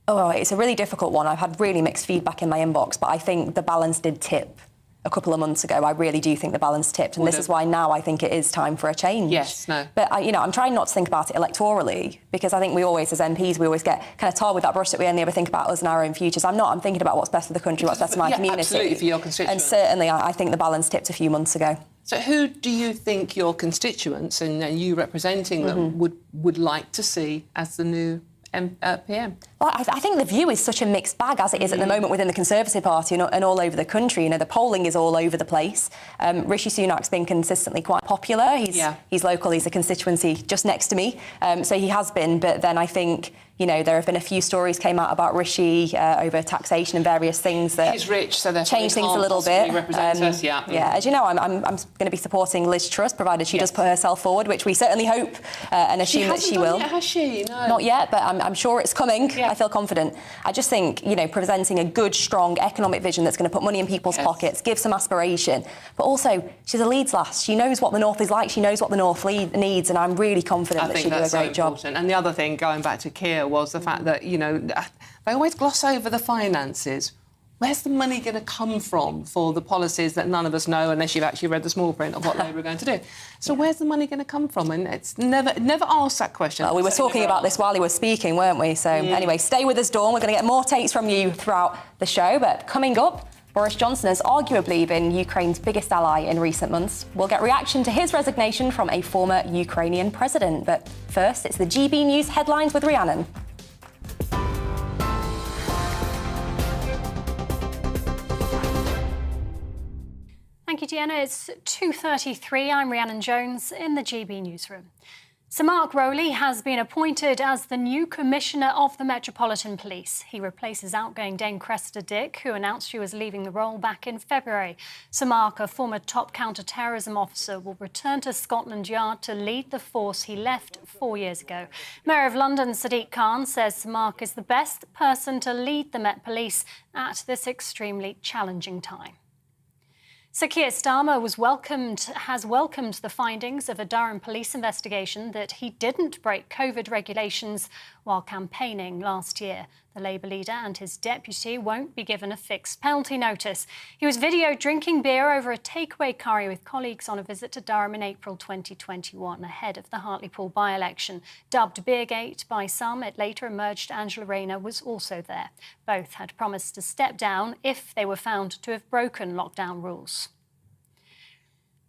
Oh, it's a really difficult one. I've had really mixed feedback in my inbox, but I think the balance did tip a couple of months ago. I really do think the balance tipped, and this is why now I think it is time for a change. Yes, no. But, I'm trying not to think about it electorally, because I think we always, as MPs, we always get kind of tarred with that brush that we only ever think about us and our own futures. I'm not. I'm thinking about what's best for the country, what's best for my community. Absolutely, for your constituents. And certainly, I think the balance tipped a few months ago. So who do you think your constituents and you representing them would like to see as the new PM? Well, I think the view is such a mixed bag as it is at the moment within the Conservative Party and all over the country. The polling is all over the place. Rishi Sunak's been consistently quite popular. He's local. He's a constituency just next to me. So he has been. But then I think, there have been a few stories came out about Rishi over taxation and various things that he's rich, so change things a little bit. Us, as you know, I'm going to be supporting Liz Truss, provided she does put herself forward, which we certainly hope and assume that she will. Yet, has she? No. Not yet, but I'm sure it's coming. Yeah. I feel confident. I just think, presenting a good, strong economic vision that's going to put money in people's pockets, give some aspiration. But also, she's a Leeds lass. She knows what the North is like. She knows what the North needs, and I'm really confident that she'll do a great job. And the other thing, going back to Keir, was the fact that, they always gloss over the finances. Where's the money going to come from for the policies that none of us know unless you've actually read the small print of what Labour are going to do? So where's the money going to come from? And it's never asked that question. Well, we were talking about this while he was speaking, weren't we? So anyway, stay with us, Dawn. We're going to get more takes from you throughout the show. But coming up, Boris Johnson has arguably been Ukraine's biggest ally in recent months. We'll get reaction to his resignation from a former Ukrainian president. But first, it's the GB News headlines with Rhiannon. Thank you, Deanna. It's 2:33. I'm Rhiannon Jones in the GB newsroom. Sir Mark Rowley has been appointed as the new Commissioner of the Metropolitan Police. He replaces outgoing Dame Cressida Dick, who announced she was leaving the role back in February. Sir Mark, a former top counter-terrorism officer, will return to Scotland Yard to lead the force he left 4 years ago. Mayor of London, Sadiq Khan, says Sir Mark is the best person to lead the Met Police at this extremely challenging time. Sir Keir Starmer has welcomed the findings of a Durham police investigation that he didn't break COVID regulations while campaigning last year. The Labour leader and his deputy won't be given a fixed penalty notice. He was videoed drinking beer over a takeaway curry with colleagues on a visit to Durham in April 2021, ahead of the Hartlepool by-election. Dubbed Beergate by some, it later emerged Angela Rayner was also there. Both had promised to step down if they were found to have broken lockdown rules.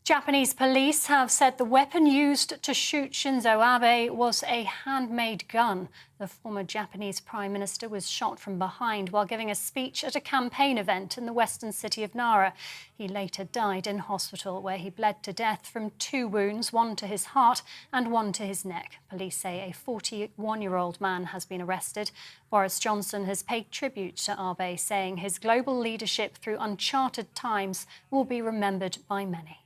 Japanese police have said the weapon used to shoot Shinzo Abe was a handmade gun. The former Japanese Prime Minister was shot from behind while giving a speech at a campaign event in the western city of Nara. He later died in hospital, where he bled to death from 2 wounds, one to his heart and one to his neck. Police say a 41-year-old man has been arrested. Boris Johnson has paid tribute to Abe, saying his global leadership through uncharted times will be remembered by many.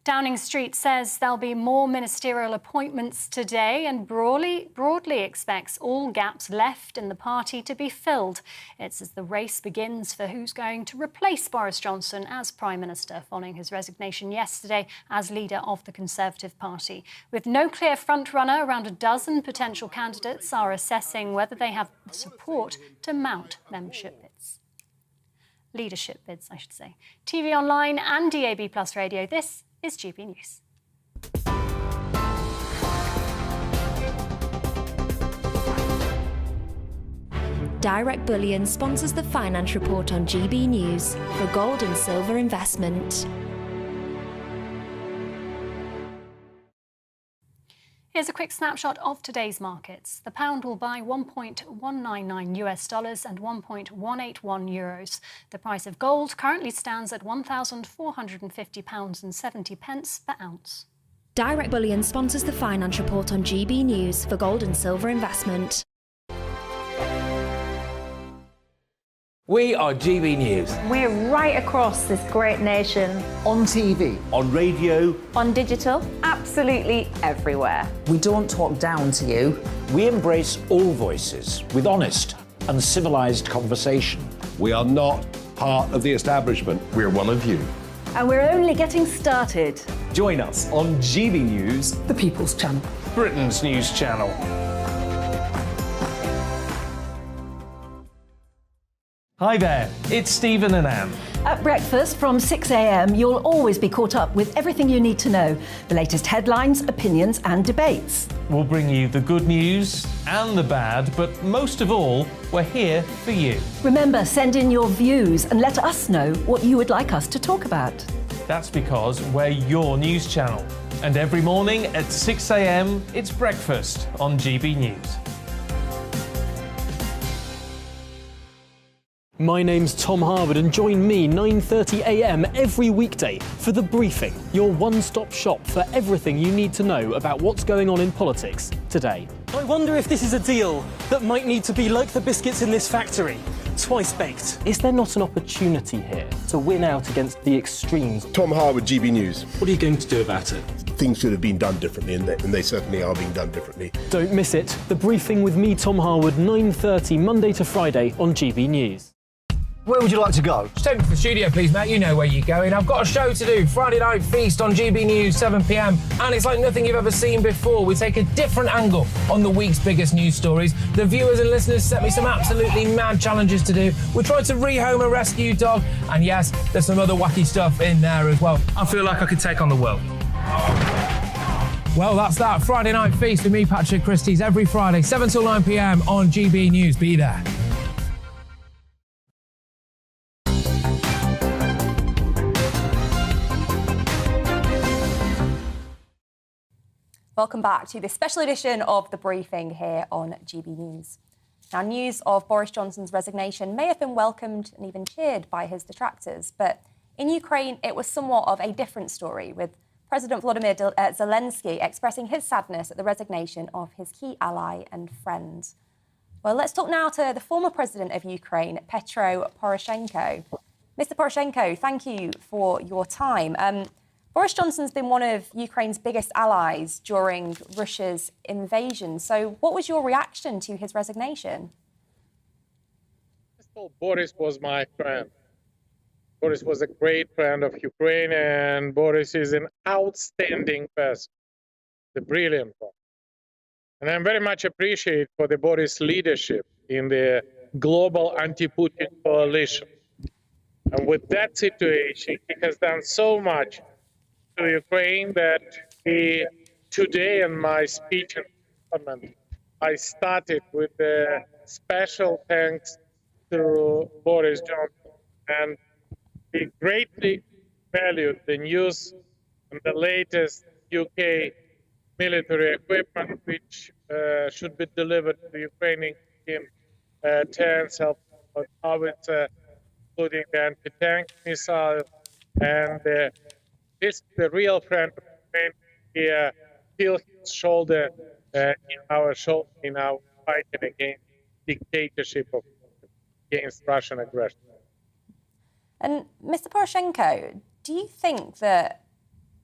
Downing Street says there'll be more ministerial appointments today and broadly expects all gaps left in the party to be filled. It's as the race begins for who's going to replace Boris Johnson as Prime Minister following his resignation yesterday as leader of the Conservative Party. With no clear front-runner, around a dozen potential candidates are assessing whether they have the support to mount leadership bids, I should say. TV online and DAB+ radio, this is GB News. Direct Bullion sponsors the Finance Report on GB News for gold and silver investment. Here's a quick snapshot of today's markets. The pound will buy $1.199 and 1.181 euros. The price of gold currently stands at £1,450.70 per ounce. Direct Bullion sponsors the Finance Report on GB News for gold and silver investment. We are GB News. We're right across this great nation. On TV, on radio, On digital, absolutely everywhere. we don't talk down to you. We embrace all voices with honest and civilised conversation. We are not part of the establishment. We're one of you. And we're only getting started. Join us on GB News, The People's Channel. Britain's news channel. Hi there, it's Stephen and Anne. At breakfast from 6 a.m, you'll always be caught up with everything you need to know. The latest headlines, opinions and debates. We'll bring you the good news and the bad, but most of all, we're here for you. Remember, send in your views and let us know what you would like us to talk about. That's because we're your news channel. And every morning at 6 a.m, it's breakfast on GB News. My name's Tom Harwood and join me 9:30 a.m. every weekday for The Briefing, your one-stop shop for everything you need to know about what's going on in politics today. I wonder if this is a deal that might need to be like the biscuits in this factory, twice baked. Is there not an opportunity here to win out against the extremes? Tom Harwood, GB News. What are you going to do about it? Things should have been done differently, and they certainly are being done differently. Don't miss it. The Briefing with me, Tom Harwood, 9:30 Monday to Friday on GB News. Where would you like to go? Just take me to the studio, please, Matt. You know where you're going. I've got a show to do. Friday Night Feast on GB News, 7 p.m. And it's like nothing you've ever seen before. We take a different angle on the week's biggest news stories. The viewers and listeners set me some absolutely mad challenges to do. We tried to rehome a rescue dog. And yes, there's some other wacky stuff in there as well. I feel like I could take on the world. Well, that's that. Friday Night Feast with me, Patrick Christie's, every Friday, 7 till 9 p.m. on GB News. Be there. Welcome back to this special edition of The Briefing here on GB News. Now, news of Boris Johnson's resignation may have been welcomed and even cheered by his detractors, but in Ukraine, it was somewhat of a different story, with President Volodymyr Zelensky expressing his sadness at the resignation of his key ally and friend. Well, let's talk now to the former president of Ukraine, Petro Poroshenko. Mr. Poroshenko, thank you for your time. Boris Johnson's been one of Ukraine's biggest allies during Russia's invasion. So what was your reaction to his resignation? First of all, Boris was my friend. Boris was a great friend of Ukraine, and Boris is an outstanding person, a brilliant one. And I'm very much appreciative for the Boris leadership in the global anti-Putin coalition. And with that situation, he has done so much to Ukraine that today in my speech in Parliament, I started with a special thanks to Boris Johnson. And he greatly valued the news and the latest UK military equipment, which should be delivered to the Ukrainian team, tanks, howitzer, including the anti-tank missile, and this the real friend of Ukraine. He feels his shoulder in our fighting against dictatorship against Russian aggression. And Mr. Poroshenko, do you think that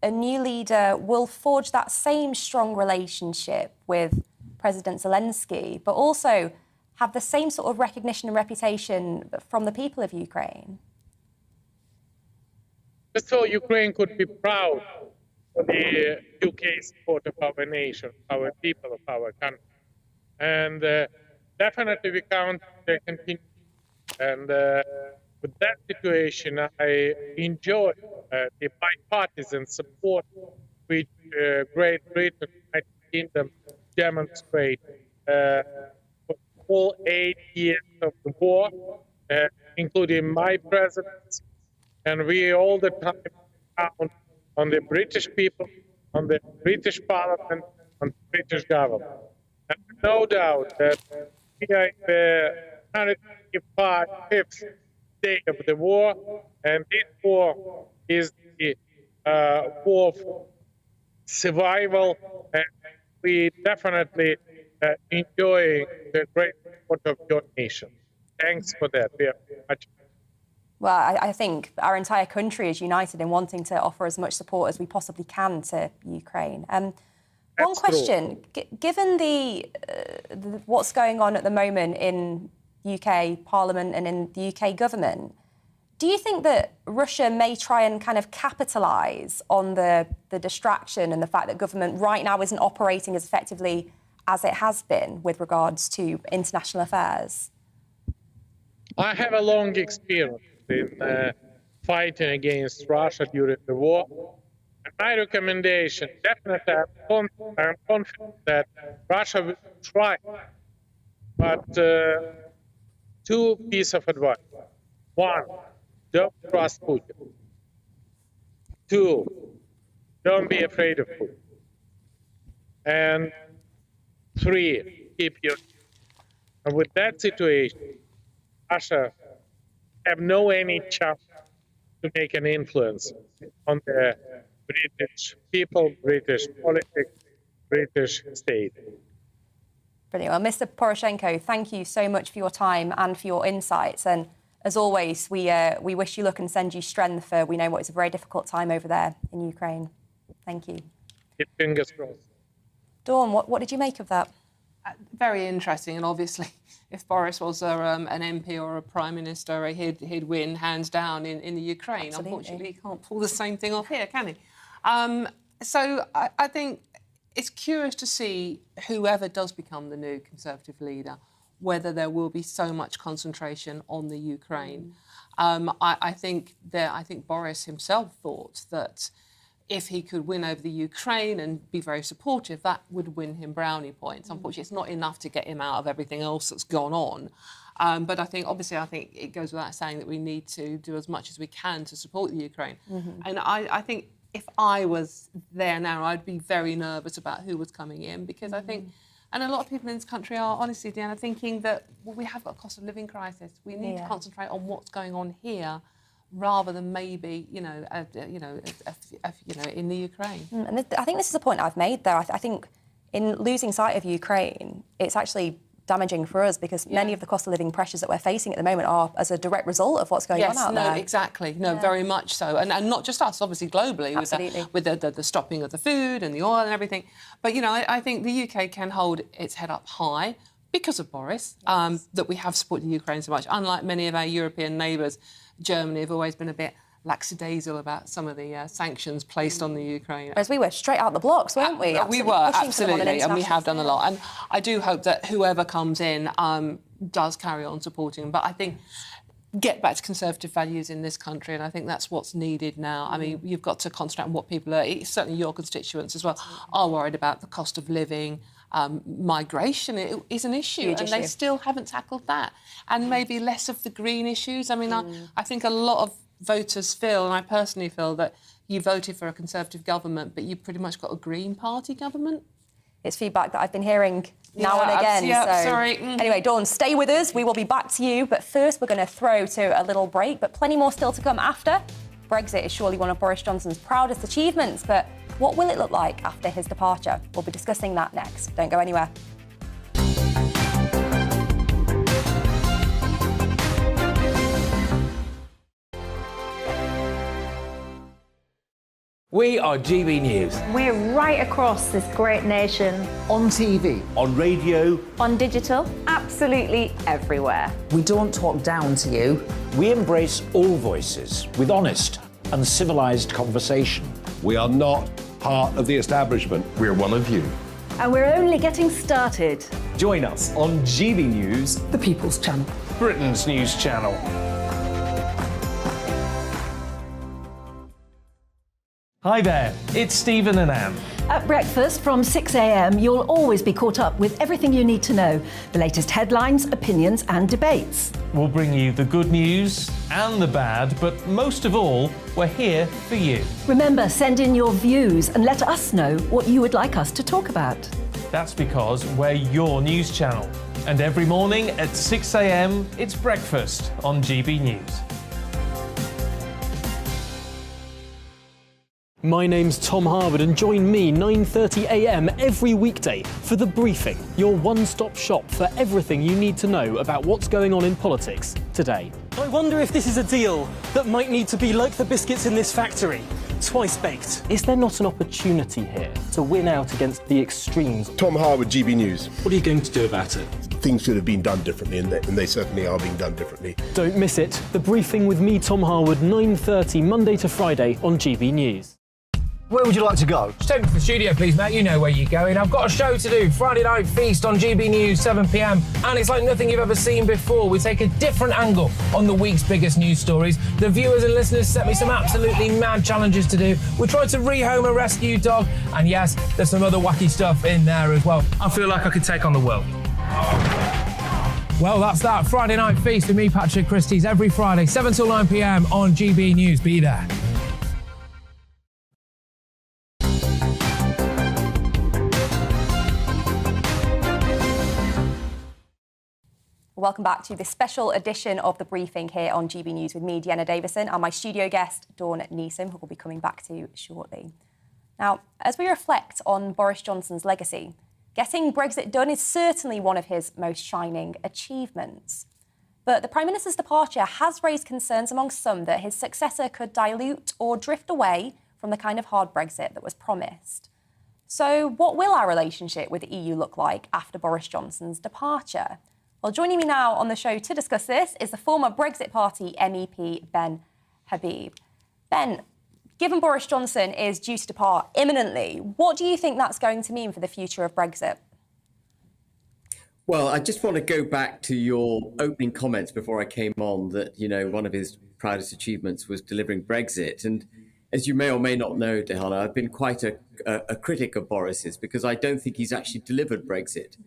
a new leader will forge that same strong relationship with President Zelensky, but also have the same sort of recognition and reputation from the people of Ukraine? First of all, Ukraine could be proud of the UK support of our nation, our people, of our country. And definitely we count their continuity. And with that situation, I enjoy the bipartisan support which Great Britain and the United Kingdom demonstrate for all 8 years of the war, including my presidency. And we all the time count on the British people, on the British Parliament, on the British government. And no doubt that we are in the 155th day of the war, and this war is the war of survival, and we definitely enjoying the great support of your nation. Thanks for that. We are much. Well, I think our entire country is united in wanting to offer as much support as we possibly can to Ukraine. One question: given the what's going on at the moment in UK Parliament and in the UK government, do you think that Russia may try and kind of capitalise on the distraction and the fact that government right now isn't operating as effectively as it has been with regards to international affairs? I have a long experience in fighting against Russia during the war. And my recommendation, definitely, I'm confident that Russia will try. But two pieces of advice. One, don't trust Putin. Two, don't be afraid of Putin. And three, keep your... And with that situation, Russia have no any chance to make an influence on the British people, British politics, British state. Brilliant. Well, Mr. Poroshenko, thank you so much for your time and for your insights. And as always, we wish you luck and send you strength for we know what is a very difficult time over there in Ukraine. Thank you. Keep fingers crossed. Dawn, what did you make of that? Very interesting, and obviously, if Boris was an MP or a Prime Minister, he'd win hands down in the Ukraine. Absolutely. Unfortunately, he can't pull the same thing off here, can he? So I think it's curious to see whoever does become the new Conservative leader, whether there will be so much concentration on the Ukraine. I think Boris himself thought that if he could win over the Ukraine and be very supportive, that would win him brownie points. Unfortunately, it's not enough to get him out of everything else that's gone on. But I think it goes without saying that we need to do as much as we can to support the Ukraine. And I think if I was there now, I'd be very nervous about who was coming in, because I think, and a lot of people in this country are honestly, Deanna, thinking that, well, we have got a cost of living crisis. We need to concentrate on what's going on here, rather than maybe, in the Ukraine. And I think this is a point I've made, though. I think in losing sight of Ukraine, it's actually damaging for us, because many of the cost of living pressures that we're facing at the moment are as a direct result of what's going on out there. Yes, exactly. No, very much so. And not just us, obviously globally, with the stopping of the food and the oil and everything. But, I think the UK can hold its head up high because of Boris, that we have supported Ukraine so much. Unlike many of our European neighbours, Germany have always been a bit lackadaisical about some of the sanctions placed on the Ukraine. Whereas we were straight out the blocks, weren't we? We were, absolutely, and we have done a lot. And I do hope that whoever comes in does carry on supporting them. But I think get back to Conservative values in this country, and I think that's what's needed now. I mean, you've got to concentrate on what people are, certainly your constituents as well, are worried about the cost of living. Migration is an issue, and they still haven't tackled that. And maybe less of the green issues. I mean, I think a lot of voters feel, and I personally feel, that you voted for a Conservative government, but you've pretty much got a Green Party government. It's feedback that I've been hearing now and again. Sorry. Anyway, Dawn, stay with us. We will be back to you. But first, we're going to throw to a little break, but plenty more still to come after. Brexit is surely one of Boris Johnson's proudest achievements, but what will it look like after his departure? We'll be discussing that next. Don't go anywhere. We are GB News. We're right across this great nation. On TV. On radio. On digital. Absolutely everywhere. We don't talk down to you. We embrace all voices with honest and civilised conversation. We are not part of the establishment. We're one of you. And we're only getting started. Join us on GB News, the People's Channel, Britain's news channel. Hi there, it's Stephen and Anne. At breakfast from 6 a.m, you'll always be caught up with everything you need to know, the latest headlines, opinions and debates. We'll bring you the good news and the bad, but most of all, we're here for you. Remember, send in your views and let us know what you would like us to talk about. That's because we're your news channel. And every morning at 6 a.m, it's breakfast on GB News. My name's Tom Harwood, and join me 9:30 a.m. every weekday for The Briefing, your one-stop shop for everything you need to know about what's going on in politics today. I wonder if this is a deal that might need to be like the biscuits in this factory, twice baked. Is there not an opportunity here to win out against the extremes? Tom Harwood, GB News. What are you going to do about it? Things should have been done differently, and they certainly are being done differently. Don't miss it. The Briefing with me, Tom Harwood, 9:30 Monday to Friday on GB News. Where would you like to go? Just take me to the studio, please, Matt. You know where you're going. I've got a show to do. Friday Night Feast on GB News, 7 p.m. And it's like nothing you've ever seen before. We take a different angle on the week's biggest news stories. The viewers and listeners set me some absolutely mad challenges to do. We tried to rehome a rescue dog. And yes, there's some other wacky stuff in there as well. I feel like I could take on the world. Well, that's that. Friday Night Feast with me, Patrick Christie's, every Friday, 7 till 9 p.m. on GB News. Be there. Welcome back to this special edition of The Briefing here on GB News with me, Deanna Davison, and my studio guest, Dawn Neeson, who we'll be coming back to shortly. Now, as we reflect on Boris Johnson's legacy, getting Brexit done is certainly one of his most shining achievements. But the Prime Minister's departure has raised concerns among some that his successor could dilute or drift away from the kind of hard Brexit that was promised. So what will our relationship with the EU look like after Boris Johnson's departure? Well, joining me now on the show to discuss this is the former Brexit Party MEP, Ben Habib. Ben, given Boris Johnson is due to depart imminently, what do you think that's going to mean for the future of Brexit? Well, I just want to go back to your opening comments before I came on that, one of his proudest achievements was delivering Brexit. And as you may or may not know, Dehanna, I've been quite a critic of Boris's because I don't think he's actually delivered Brexit.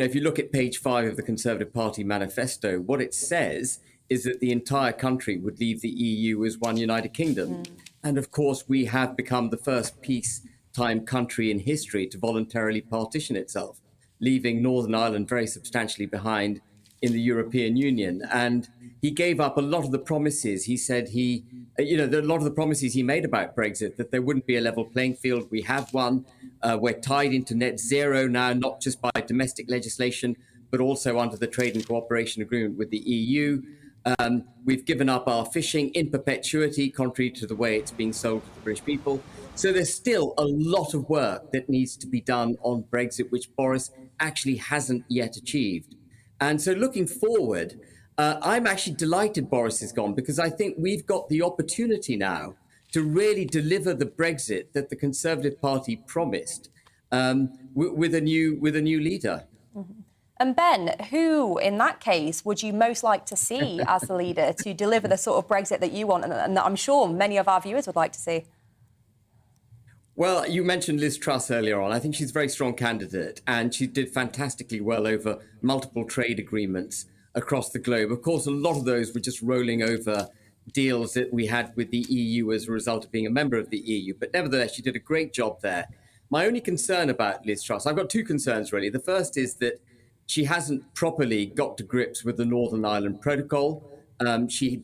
If you look at page 5 of the Conservative Party manifesto, what it says is that the entire country would leave the EU as one United Kingdom. And of course, we have become the first peacetime country in history to voluntarily partition itself, leaving Northern Ireland very substantially behind in the European Union. And he gave up a lot of the promises. He said a lot of the promises he made about Brexit, that there wouldn't be a level playing field. We have one. We're tied into net zero now, not just by domestic legislation, but also under the trade and cooperation agreement with the EU. We've given up our fishing in perpetuity, contrary to the way it's being sold to the British people. So there's still a lot of work that needs to be done on Brexit, which Boris actually hasn't yet achieved. And so looking forward, I'm actually delighted Boris is gone, because I think we've got the opportunity now to really deliver the Brexit that the Conservative Party promised with a new leader. And Ben, who, in that case, would you most like to see as the leader to deliver the sort of Brexit that you want and that I'm sure many of our viewers would like to see? Well, you mentioned Liz Truss earlier on. I think she's a very strong candidate, and she did fantastically well over multiple trade agreements across the globe. Of course, a lot of those were just rolling over deals that we had with the EU as a result of being a member of the EU. But nevertheless, she did a great job there. My only concern about Liz Truss, I've got two concerns, really. The first is that she hasn't properly got to grips with the Northern Ireland Protocol. She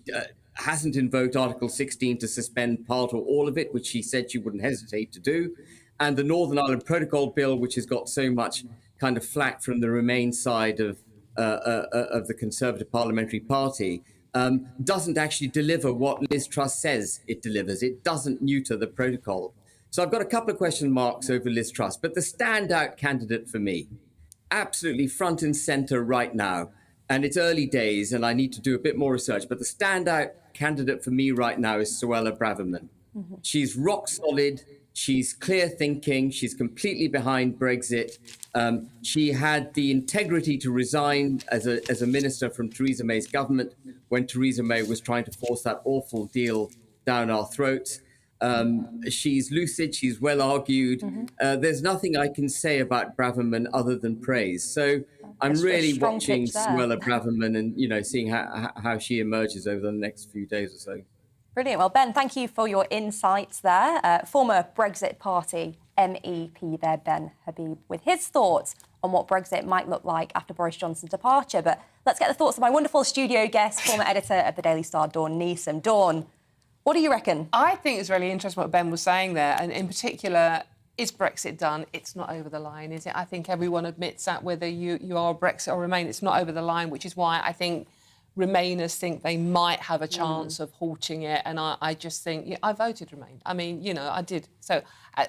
hasn't invoked Article 16 to suspend part or all of it, which she said she wouldn't hesitate to do. And the Northern Ireland Protocol bill, which has got so much kind of flack from the Remain side of the Conservative Parliamentary Party, doesn't actually deliver what Liz Truss says it delivers. It doesn't neuter the protocol. So I've got a couple of question marks over Liz Truss, but the standout candidate for me, absolutely front and center right now, and it's early days and I need to do a bit more research, but the standout candidate for me right now is Suella Braverman. She's rock solid, she's clear thinking, she's completely behind Brexit. She had the integrity to resign as a minister from Theresa May's government when Theresa May was trying to force that awful deal down our throats. She's lucid, she's well argued. There's nothing I can say about Braverman other than praise. So I'm really watching Suella Braverman and seeing how she emerges over the next few days or so. Brilliant. Well, Ben, thank you for your insights there. Former Brexit Party MEP there, Ben Habib, with his thoughts on what Brexit might look like after Boris Johnson's departure. But let's get the thoughts of my wonderful studio guest, former editor of the Daily Star, Dawn Neeson. Dawn, what do you reckon? I think it's really interesting what Ben was saying there, and in particular, is Brexit done? It's not over the line, is it? I think everyone admits that, whether you are Brexit or Remain, it's not over the line, which is why I think Remainers think they might have a chance of halting it, and I just think, I voted Remain. I mean, I did. So,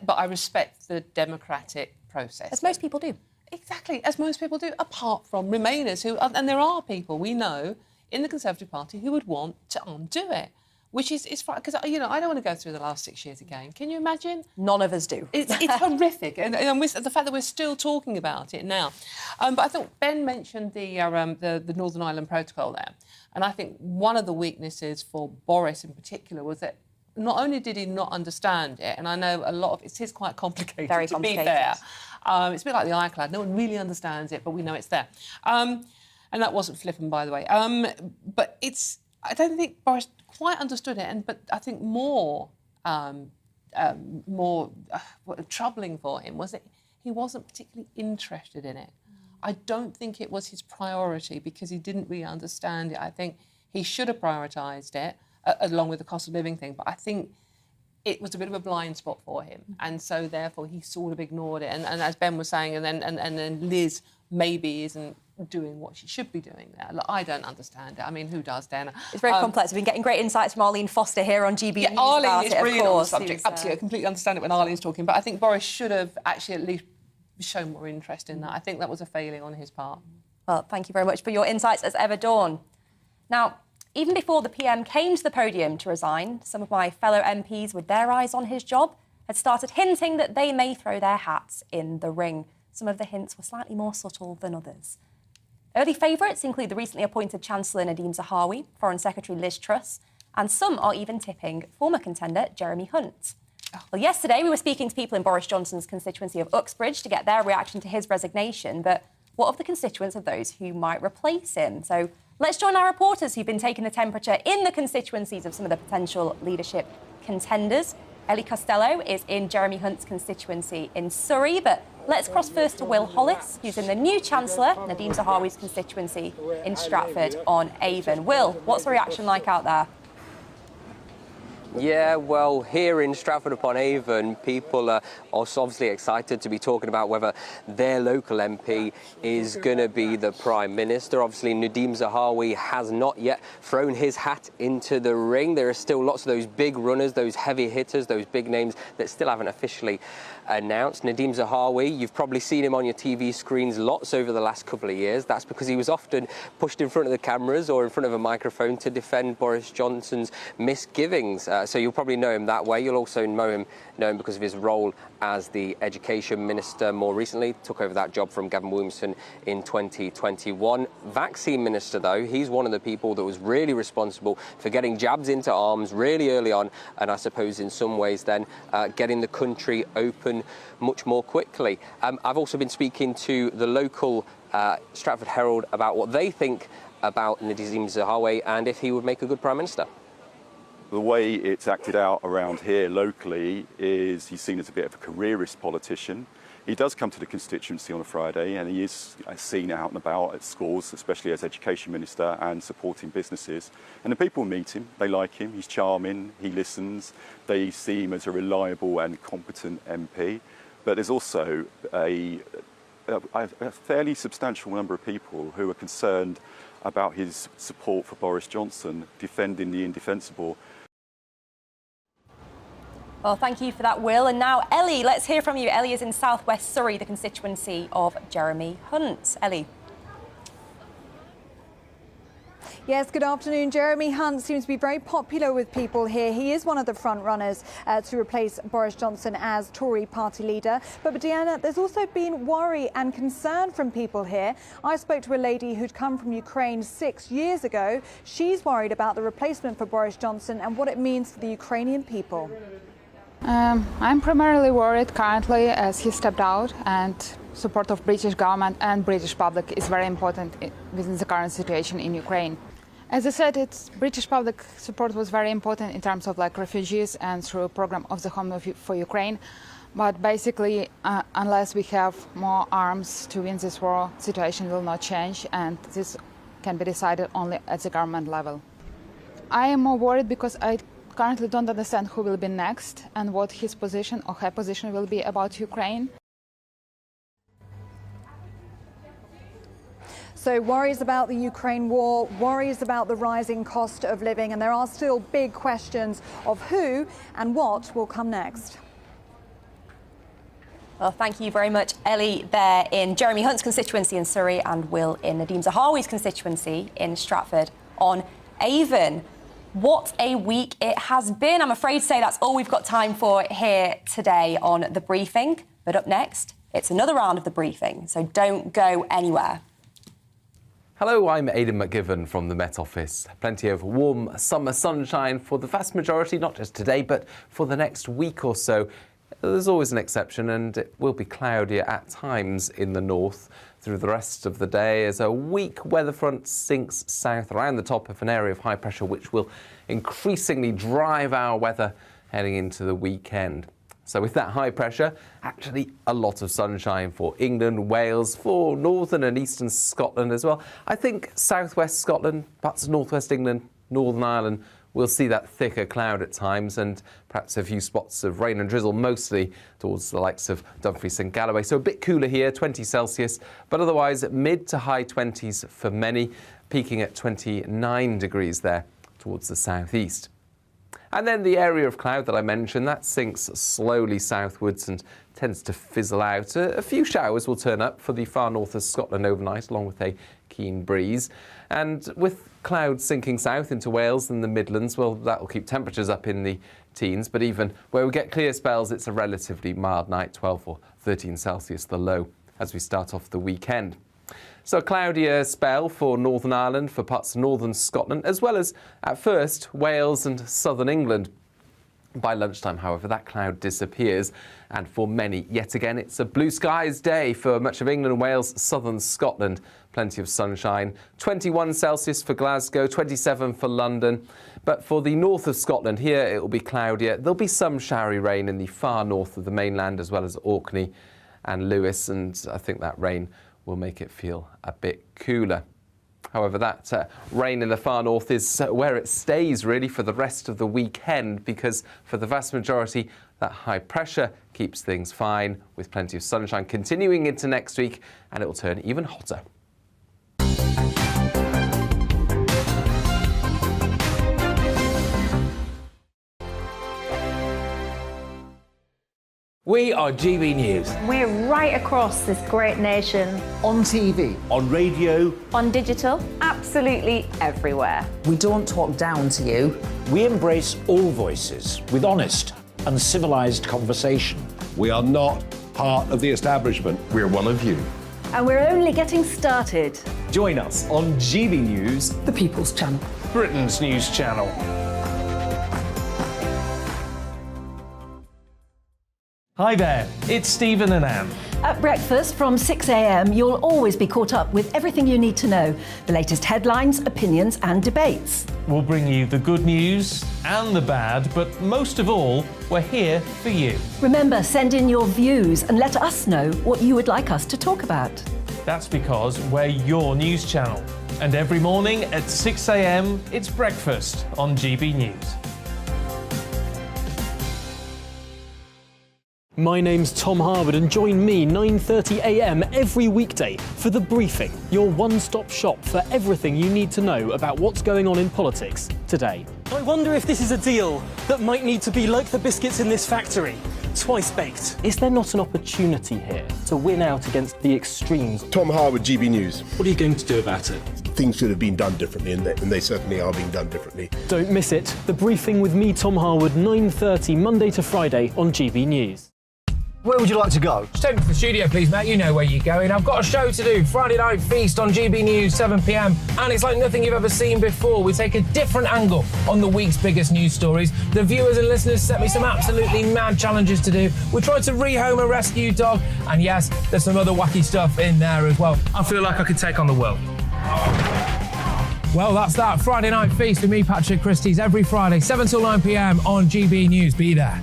but I respect the democratic process. As most people do. Exactly, as most people do, apart from Remainers, and there are people we know in the Conservative Party who would want to undo it. Which is because I don't want to go through the last 6 years again. Can you imagine? None of us do. It's horrific, and the fact that we're still talking about it now. But I thought Ben mentioned the Northern Ireland Protocol there, and I think one of the weaknesses for Boris in particular was that not only did he not understand it, and I know a lot of it is quite complicated. Very complicated. To be fair, it's a bit like the iCloud. No one really understands it, but we know it's there. And that wasn't flippant, by the way. But I don't think Boris quite understood it, but I think more troubling for him was that he wasn't particularly interested in it. I don't think it was his priority because he didn't really understand it. I think he should have prioritised it along with the cost of living thing, but I think it was a bit of a blind spot for him, and so therefore he sort of ignored it. And as Ben was saying, and then Liz maybe isn't doing what she should be doing there. Look, I don't understand it. I mean, who does, Dana? It's very complex. We've been getting great insights from Arlene Foster here on GBNews. Arlene is brilliant on the subject. Absolutely, I completely understand it when Arlene's talking, but I think Boris should have actually at least shown more interest in that. I think that was a failing on his part. Well, thank you very much for your insights as ever, Dawn. Now, even before the PM came to the podium to resign, some of my fellow MPs with their eyes on his job had started hinting that they may throw their hats in the ring. Some of the hints were slightly more subtle than others. Early favourites include the recently appointed Chancellor Nadhim Zahawi, Foreign Secretary Liz Truss, and some are even tipping former contender Jeremy Hunt. Well, yesterday we were speaking to people in Boris Johnson's constituency of Uxbridge to get their reaction to his resignation, but what of the constituents of those who might replace him? So Let's join our reporters who've been taking the temperature in the constituencies of some of the potential leadership contenders. Ellie Costello is in Jeremy Hunt's constituency in Surrey, but let's cross first to Will Hollis, who's in the new Chancellor, Nadhim Zahawi's constituency in Stratford-on-Avon. Will, what's the reaction like out there? Yeah, well, here in Stratford-upon-Avon, people are also obviously excited to be talking about whether their local MP is going to be the Prime Minister. Obviously, Nadhim Zahawi has not yet thrown his hat into the ring. There are still lots of those big runners, those heavy hitters, those big names that still haven't officially announced. Nadhim Zahawi, you've probably seen him on your TV screens lots over the last couple of years. That's because he was often pushed in front of the cameras or in front of a microphone to defend Boris Johnson's misgivings. So you'll probably know him that way. You'll also know him because of his role as the Education Minister more recently. Took over that job from Gavin Williamson in 2021. Vaccine Minister, though, he's one of the people that was really responsible for getting jabs into arms really early on, and I suppose in some ways then getting the country open much more quickly. I've also been speaking to the local Stratford Herald about what they think about Nadhim Zahawi and if he would make a good Prime Minister. The way it's acted out around here locally is he's seen as a bit of a careerist politician. He does come to the constituency on a Friday and he is seen out and about at schools, especially as Education Minister and supporting businesses. And the people meet him, they like him, he's charming, he listens, they see him as a reliable and competent MP. But there's also a fairly substantial number of people who are concerned about his support for Boris Johnson, defending the indefensible. Well, thank you for that, Will. And now, Ellie, let's hear from you. Ellie is in South West Surrey, the constituency of Jeremy Hunt. Ellie. Yes, good afternoon. Jeremy Hunt seems to be very popular with people here. He is one of the front runners to replace Boris Johnson as Tory party leader. But Deanna, there's also been worry and concern from people here. I spoke to a lady who'd come from Ukraine 6 years ago. She's worried about the replacement for Boris Johnson and what it means for the Ukrainian people. I'm primarily worried currently as he stepped out, and support of British government and British public is very important within the current situation in Ukraine. As I said, British public support was very important in terms of refugees and through a program of the Home for Ukraine. But basically, unless we have more arms to win this war, situation will not change, and this can be decided only at the government level. I am more worried because I currently don't understand who will be next and what his position or her position will be about Ukraine. So worries about the Ukraine war, worries about the rising cost of living, and there are still big questions of who and what will come next. Well, thank you very much, Ellie, there in Jeremy Hunt's constituency in Surrey, and Will in Nadhim Zahawi's constituency in Stratford-on-Avon. What a week it has been. I'm afraid to say that's all we've got time for here today on The Briefing. But up next, it's another round of The Briefing, so don't go anywhere. Hello, I'm Aidan McGivern from the Met Office. Plenty of warm summer sunshine for the vast majority, not just today, but for the next week or so. There's always an exception, and it will be cloudier at times in the north through the rest of the day as a weak weather front sinks south around the top of an area of high pressure, which will increasingly drive our weather heading into the weekend. So with that high pressure, actually a lot of sunshine for England, Wales, for northern and eastern Scotland as well. I think southwest Scotland, parts of northwest England, Northern Ireland, we'll see that thicker cloud at times and perhaps a few spots of rain and drizzle, mostly towards the likes of Dumfries and Galloway. So a bit cooler here, 20 Celsius, but otherwise mid to high 20s for many, peaking at 29 degrees there towards the southeast. And then the area of cloud that I mentioned, that sinks slowly southwards and tends to fizzle out. A few showers will turn up for the far north of Scotland overnight, along with a keen breeze. And with clouds sinking south into Wales and the Midlands, well, that will keep temperatures up in the teens. But even where we get clear spells, it's a relatively mild night, 12 or 13 Celsius the low as we start off the weekend. So a cloudier spell for Northern Ireland, for parts of northern Scotland, as well as, at first, Wales and southern England. By lunchtime, however, that cloud disappears, and for many, yet again, it's a blue skies day for much of England and Wales, southern Scotland. Plenty of sunshine, 21 Celsius for Glasgow, 27 for London. But for the north of Scotland, here it will be cloudier. There'll be some showery rain in the far north of the mainland, as well as Orkney and Lewis, and I think that rain will make it feel a bit cooler. However, that rain in the far north is where it stays, really, for the rest of the weekend, because for the vast majority, that high pressure keeps things fine, with plenty of sunshine continuing into next week, and it will turn even hotter. We are GB News. We're right across this great nation. On TV. On radio. On digital. Absolutely everywhere. We don't talk down to you. We embrace all voices with honest and civilised conversation. We are not part of the establishment. We're one of you. And we're only getting started. Join us on GB News, The People's Channel. Britain's news channel. Hi there, it's Stephen and Anne. At breakfast from 6 a.m, you'll always be caught up with everything you need to know. The latest headlines, opinions and debates. We'll bring you the good news and the bad, but most of all, we're here for you. Remember, send in your views and let us know what you would like us to talk about. That's because we're your news channel. And every morning at 6 a.m, it's breakfast on GB News. My name's Tom Harwood, and join me 9:30 a.m. every weekday for The Briefing, your one-stop shop for everything you need to know about what's going on in politics today. I wonder if this is a deal that might need to be like the biscuits in this factory, twice baked. Is there not an opportunity here to win out against the extremes? Tom Harwood, GB News. What are you going to do about it? Things should have been done differently, and they certainly are being done differently. Don't miss it. The Briefing with me, Tom Harwood, 9:30 Monday to Friday on GB News. Where would you like to go? Just take me to the studio, please, Matt. You know where you're going. I've got a show to do. Friday Night Feast on GB News, 7 p.m. And it's like nothing you've ever seen before. We take a different angle on the week's biggest news stories. The viewers and listeners set me some absolutely mad challenges to do. We tried to rehome a rescue dog. And yes, there's some other wacky stuff in there as well. I feel like I could take on the world. Well, that's that. Friday Night Feast with me, Patrick Christie's, every Friday, 7 till 9 p.m. on GB News. Be there.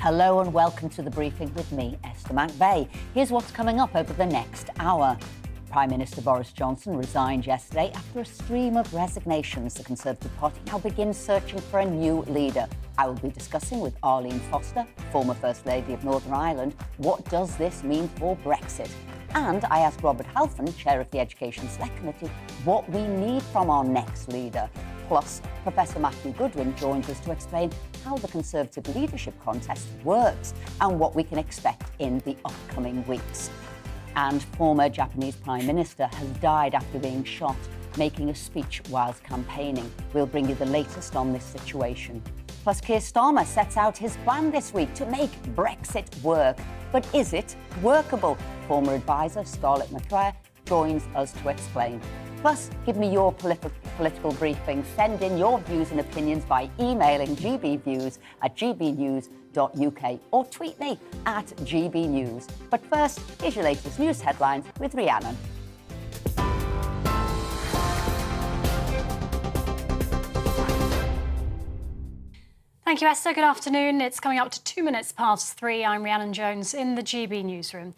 Hello and welcome to The Briefing with me, Esther McVeigh. Here's what's coming up over the next hour. Prime Minister Boris Johnson resigned yesterday after a stream of resignations. The Conservative Party now begins searching for a new leader. I will be discussing with Arlene Foster, former First Lady of Northern Ireland, what does this mean for Brexit? And I asked Robert Halfon, Chair of the Education Select Committee, what we need from our next leader. Plus, Professor Matthew Goodwin joins us to explain how the Conservative leadership contest works and what we can expect in the upcoming weeks. And former Japanese Prime Minister has died after being shot, making a speech whilst campaigning. We'll bring you the latest on this situation. Plus, Keir Starmer sets out his plan this week to make Brexit work. But is it workable? Former advisor Scarlett McClure joins us to explain. Plus, give me your political briefing. Send in your views and opinions by emailing gbviews@gbnews.uk or tweet me at gbnews. But first, here's your latest news headlines with Rhiannon. Thank you, Esther. Good afternoon. It's coming up to 2 minutes past 3. I'm Rhiannon Jones in the GB newsroom.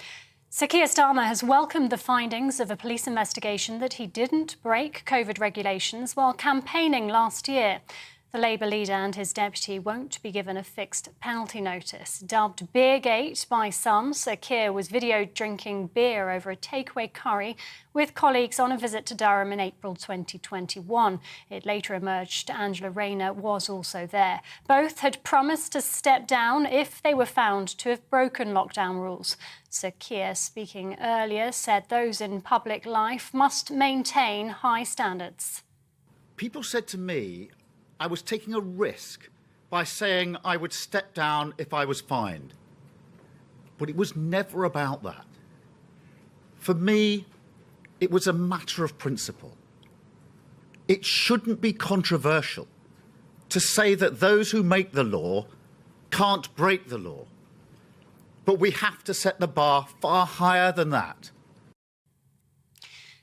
Sir Keir Starmer has welcomed the findings of a police investigation that he didn't break COVID regulations while campaigning last year. The Labour leader and his deputy won't be given a fixed penalty notice. Dubbed Beergate by some, Sir Keir was videoed drinking beer over a takeaway curry with colleagues on a visit to Durham in April 2021. It later emerged Angela Rayner was also there. Both had promised to step down if they were found to have broken lockdown rules. Sir Keir, speaking earlier, said those in public life must maintain high standards. People said to me I was taking a risk by saying I would step down if I was fined. But it was never about that. For me, it was a matter of principle. It shouldn't be controversial to say that those who make the law can't break the law. But we have to set the bar far higher than that.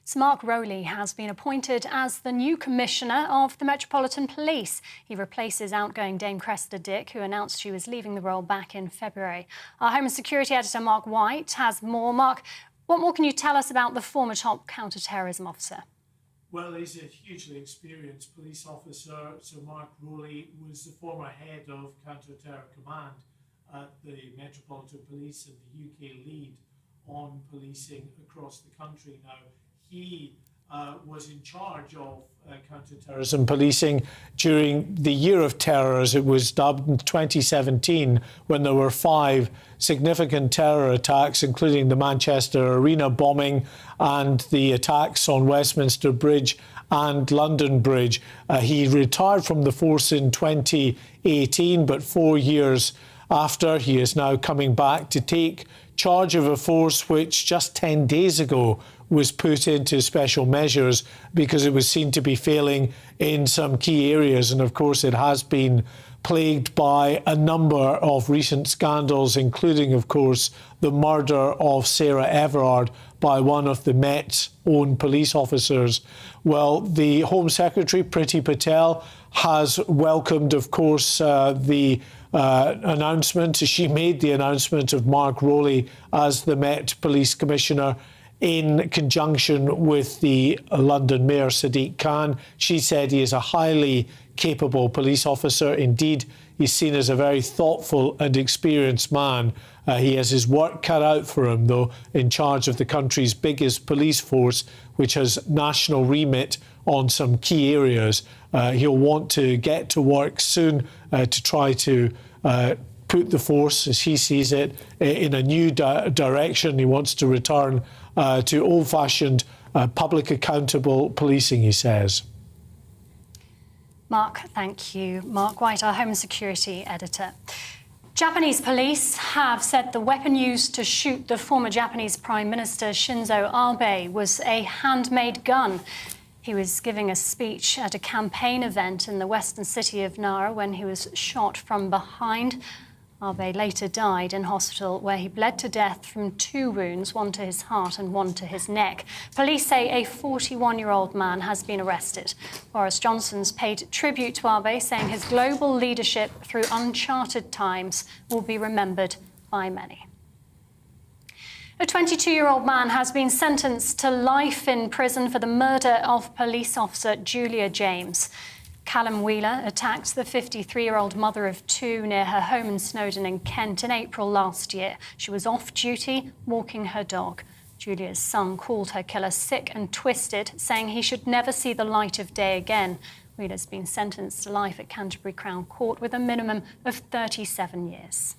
So Mark Rowley has been appointed as the new Commissioner of the Metropolitan Police. He replaces outgoing Dame Cressida Dick, who announced she was leaving the role back in February. Our Home and Security Editor Mark White has more. Mark, what more can you tell us about the former top counter-terrorism officer? Well, he's a hugely experienced police officer. So Mark Rowley was the former head of counter-terror command at the Metropolitan Police and the UK lead on policing across the country. Now, he was in charge of counter-terrorism policing during the Year of Terror, as it was dubbed, in 2017, when there were 5 significant terror attacks, including the Manchester Arena bombing and the attacks on Westminster Bridge and London Bridge. He retired from the force in 2018, but 4 years after, he is now coming back to take charge of a force which just 10 days ago was put into special measures because it was seen to be failing in some key areas. And of course, it has been plagued by a number of recent scandals, including, of course, the murder of Sarah Everard by one of the Met's own police officers. Well, the Home Secretary, Priti Patel, has welcomed, of course, the announcement. She made the announcement of Mark Rowley as the Met Police Commissioner in conjunction with the London Mayor, Sadiq Khan. She said he is a highly capable police officer. Indeed, he's seen as a very thoughtful and experienced man. He has his work cut out for him, though, in charge of the country's biggest police force, which has national remit on some key areas. He'll want to get to work soon to try to put the force, as he sees it, in a new direction. He wants to return to old-fashioned, public accountable policing, he says. Mark, thank you. Mark White, our Home and Security Editor. Japanese police have said the weapon used to shoot the former Japanese Prime Minister Shinzo Abe was a handmade gun. He was giving a speech at a campaign event in the western city of Nara when he was shot from behind. Abe later died in hospital, where he bled to death from 2 wounds, one to his heart and one to his neck. Police say a 41-year-old man has been arrested. Boris Johnson's paid tribute to Abe, saying his global leadership through uncharted times will be remembered by many. A 22-year-old man has been sentenced to life in prison for the murder of police officer Julia James. Callum Wheeler attacked the 53-year-old mother of 2 near her home in Snowdon in Kent in April last year. She was off duty, walking her dog. Julia's son called her killer sick and twisted, saying he should never see the light of day again. Wheeler's been sentenced to life at Canterbury Crown Court with a minimum of 37 years.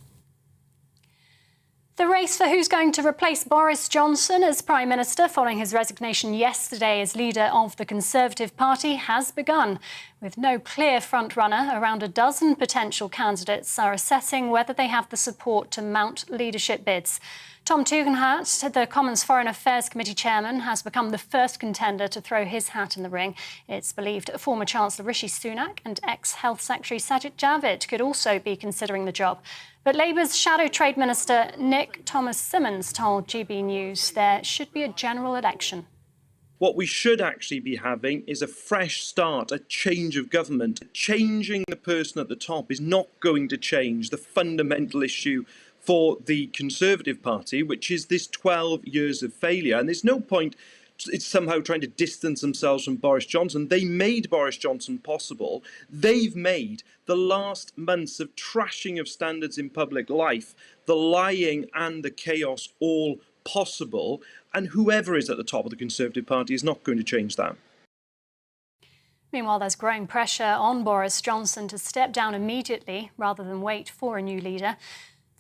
The race for who's going to replace Boris Johnson as Prime Minister following his resignation yesterday as leader of the Conservative Party has begun. With no clear front-runner, around a dozen potential candidates are assessing whether they have the support to mount leadership bids. Tom Tugendhat, the Commons Foreign Affairs Committee chairman, has become the first contender to throw his hat in the ring. It's believed former Chancellor Rishi Sunak and ex-Health Secretary Sajid Javid could also be considering the job. But Labour's Shadow Trade Minister Nick Thomas-Symonds told GB News there should be a general election. What we should actually be having is a fresh start, a change of government. Changing the person at the top is not going to change the fundamental issue for the Conservative Party, which is this 12 years of failure. And there's no point it's somehow trying to distance themselves from Boris Johnson. They made Boris Johnson possible. They've made the last months of trashing of standards in public life, the lying and the chaos all possible. And whoever is at the top of the Conservative Party is not going to change that. Meanwhile, there's growing pressure on Boris Johnson to step down immediately rather than wait for a new leader.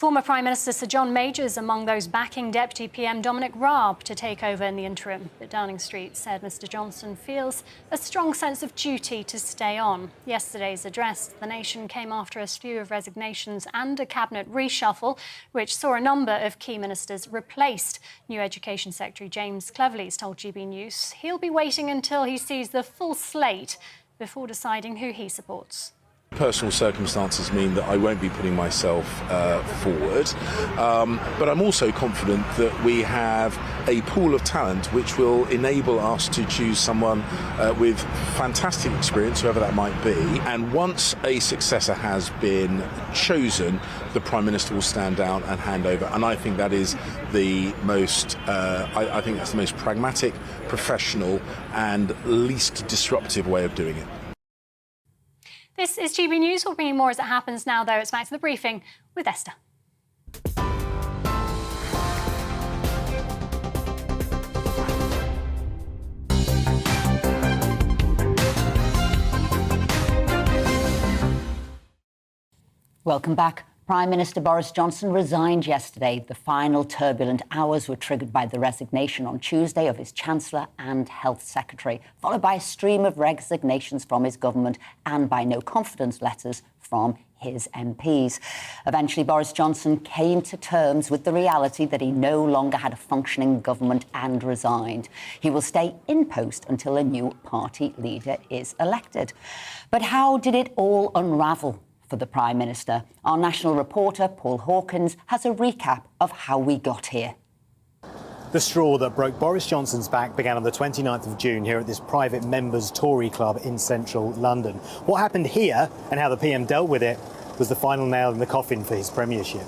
Former Prime Minister Sir John Major's among those backing Deputy PM Dominic Raab to take over in the interim. But Downing Street said Mr Johnson feels a strong sense of duty to stay on. Yesterday's address to the nation came after a slew of resignations and a cabinet reshuffle, which saw a number of key ministers replaced. New Education Secretary James Cleverly's told GB News he'll be waiting until he sees the full slate before deciding who he supports. Personal circumstances mean that I won't be putting myself forward, but I'm also confident that we have a pool of talent which will enable us to choose someone with fantastic experience, whoever that might be. And once a successor has been chosen, the Prime Minister will stand down and hand over. And I think that is the most, I think that's the most pragmatic, professional, and least disruptive way of doing it. This is GB News. We'll bring you more as it happens now, though. It's back to the briefing with Esther. Welcome back. Prime Minister Boris Johnson resigned yesterday. The final turbulent hours were triggered by the resignation on Tuesday of his Chancellor and Health Secretary, followed by a stream of resignations from his government and by no confidence letters from his MPs. Eventually, Boris Johnson came to terms with the reality that he no longer had a functioning government and resigned. He will stay in post until a new party leader is elected. But how did it all unravel for the Prime Minister? Our national reporter, Paul Hawkins, has a recap of how we got here. The straw that broke Boris Johnson's back began on the 29th of June here at this private members' Tory club in central London. What happened here and how the PM dealt with it was the final nail in the coffin for his premiership.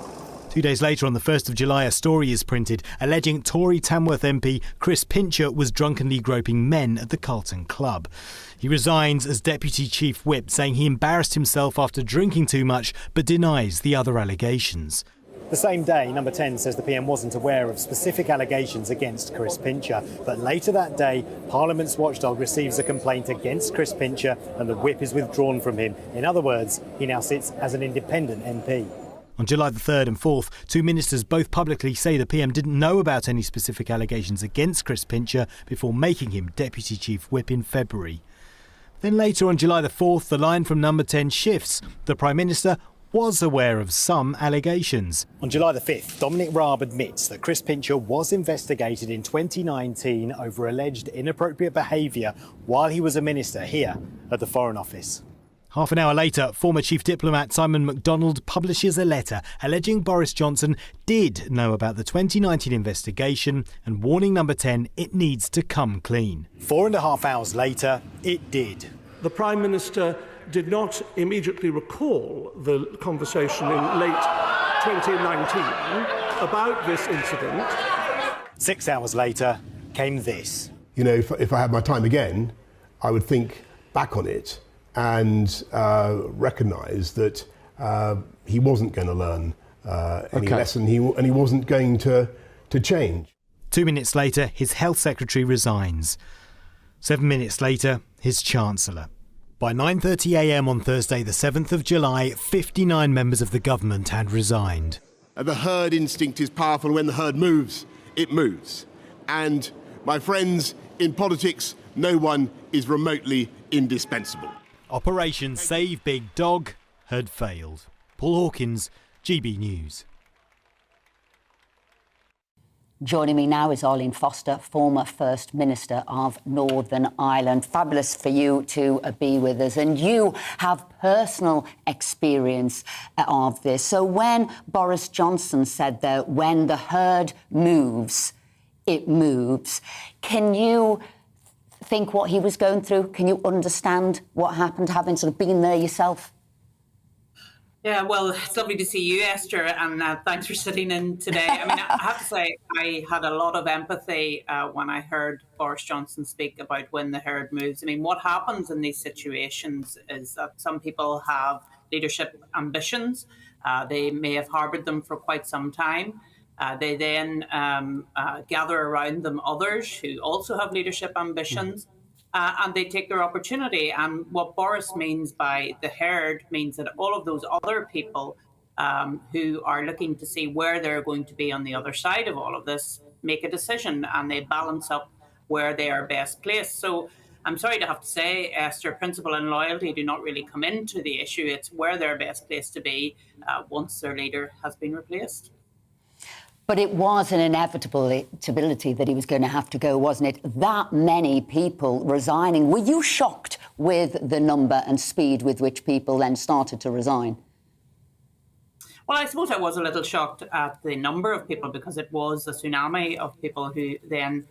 2 days later, on the 1st of July, a story is printed alleging Tory Tamworth MP Chris Pincher was drunkenly groping men at the Carlton Club. He resigns as Deputy Chief Whip, saying he embarrassed himself after drinking too much, but denies the other allegations. The same day, Number 10 says the PM wasn't aware of specific allegations against Chris Pincher. But later that day, Parliament's watchdog receives a complaint against Chris Pincher and the whip is withdrawn from him. In other words, he now sits as an independent MP. On July the 3rd and 4th, two ministers both publicly say the PM didn't know about any specific allegations against Chris Pincher before making him Deputy Chief Whip in February. Then later on July the 4th, the line from Number 10 shifts. The Prime Minister was aware of some allegations. On July the 5th, Dominic Raab admits that Chris Pincher was investigated in 2019 over alleged inappropriate behaviour while he was a minister here at the Foreign Office. Half an hour later, former Chief Diplomat Simon MacDonald publishes a letter alleging Boris Johnson did know about the 2019 investigation and warning Number 10 it needs to come clean. 4.5 hours later, it did. The Prime Minister did not immediately recall the conversation in late 2019 about this incident. 6 hours later came this. You know, if I had my time again, I would think back on it and recognise that he wasn't going to learn any lesson and he wasn't going to change. 2 minutes later, his Health Secretary resigns. 7 minutes later, his Chancellor. By 9:30 a.m. on Thursday, the 7th of July, 59 members of the government had resigned. The herd instinct is powerful. When the herd moves, it moves. And, my friends, in politics, no one is remotely indispensable. Operation Save Big Dog had failed. Paul Hawkins, GB News. Joining me now is Arlene Foster, former First Minister of Northern Ireland. Fabulous for you to be with us. And you have personal experience of this. So when Boris Johnson said that when the herd moves, it moves, can you think what he was going through? Can you understand what happened, having sort of been there yourself? Yeah, well, it's lovely to see you, Esther, and thanks for sitting in today. I mean, I have to say, I had a lot of empathy when I heard Boris Johnson speak about when the herd moves. I mean, what happens in these situations is that some people have leadership ambitions. They may have harboured them for quite some time. They then gather around them others who also have leadership ambitions. And they take their opportunity. And what Boris means by the herd means that all of those other people who are looking to see where they're going to be on the other side of all of this, make a decision, and they balance up where they are best placed. So I'm sorry to have to say, Esther, principle and loyalty do not really come into the issue. It's where they're best placed to be once their leader has been replaced. But it was an inevitability that he was going to have to go, wasn't it? That many people resigning. Were you shocked with the number and speed with which people then started to resign? Well, I suppose I was a little shocked at the number of people, because it was a tsunami of people who then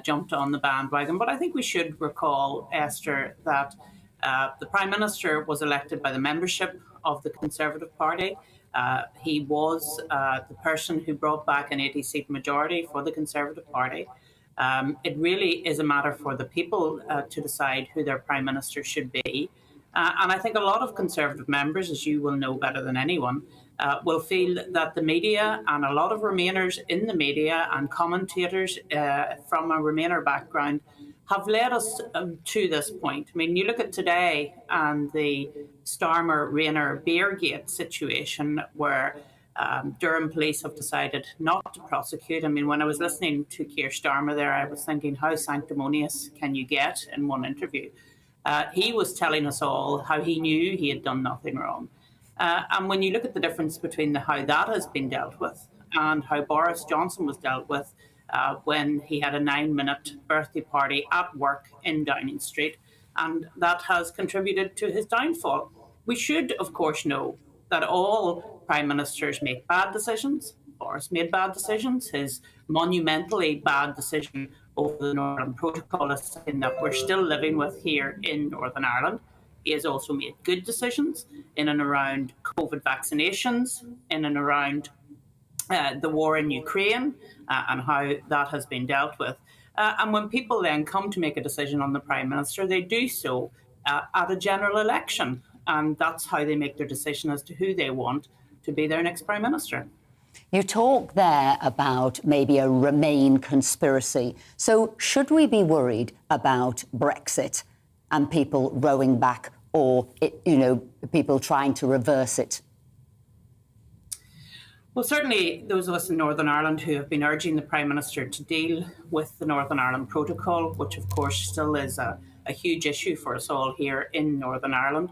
jumped on the bandwagon. But I think we should recall, Esther, that the Prime Minister was elected by the membership of the Conservative Party. He was the person who brought back an 80-seat majority for the Conservative Party. It really is a matter for the people to decide who their Prime Minister should be. And I think a lot of Conservative members, as you will know better than anyone, will feel that the media and a lot of Remainers in the media and commentators from a Remainer background have led us to this point. I mean, you look at today and the Starmer-Rayner Beergate situation where Durham police have decided not to prosecute. I mean, when I was listening to Keir Starmer there, I was thinking, how sanctimonious can you get in one interview? He was telling us all how he knew he had done nothing wrong. And when you look at the difference between how that has been dealt with and how Boris Johnson was dealt with when he had a 9-minute birthday party at work in Downing Street, and that has contributed to his downfall. We should, of course, know that all Prime Ministers make bad decisions. Boris made bad decisions. His monumentally bad decision over the Northern Ireland Protocol is something that we're still living with here in Northern Ireland. He has also made good decisions in and around COVID vaccinations, in and around the war in Ukraine and how that has been dealt with. And when people then come to make a decision on the Prime Minister, they do so at a general election. And that's how they make their decision as to who they want to be their next Prime Minister. You talk there about maybe a Remain conspiracy. So should we be worried about Brexit and people rowing back, or, people trying to reverse it? Well, certainly those of us in Northern Ireland who have been urging the Prime Minister to deal with the Northern Ireland Protocol, which of course still is a huge issue for us all here in Northern Ireland.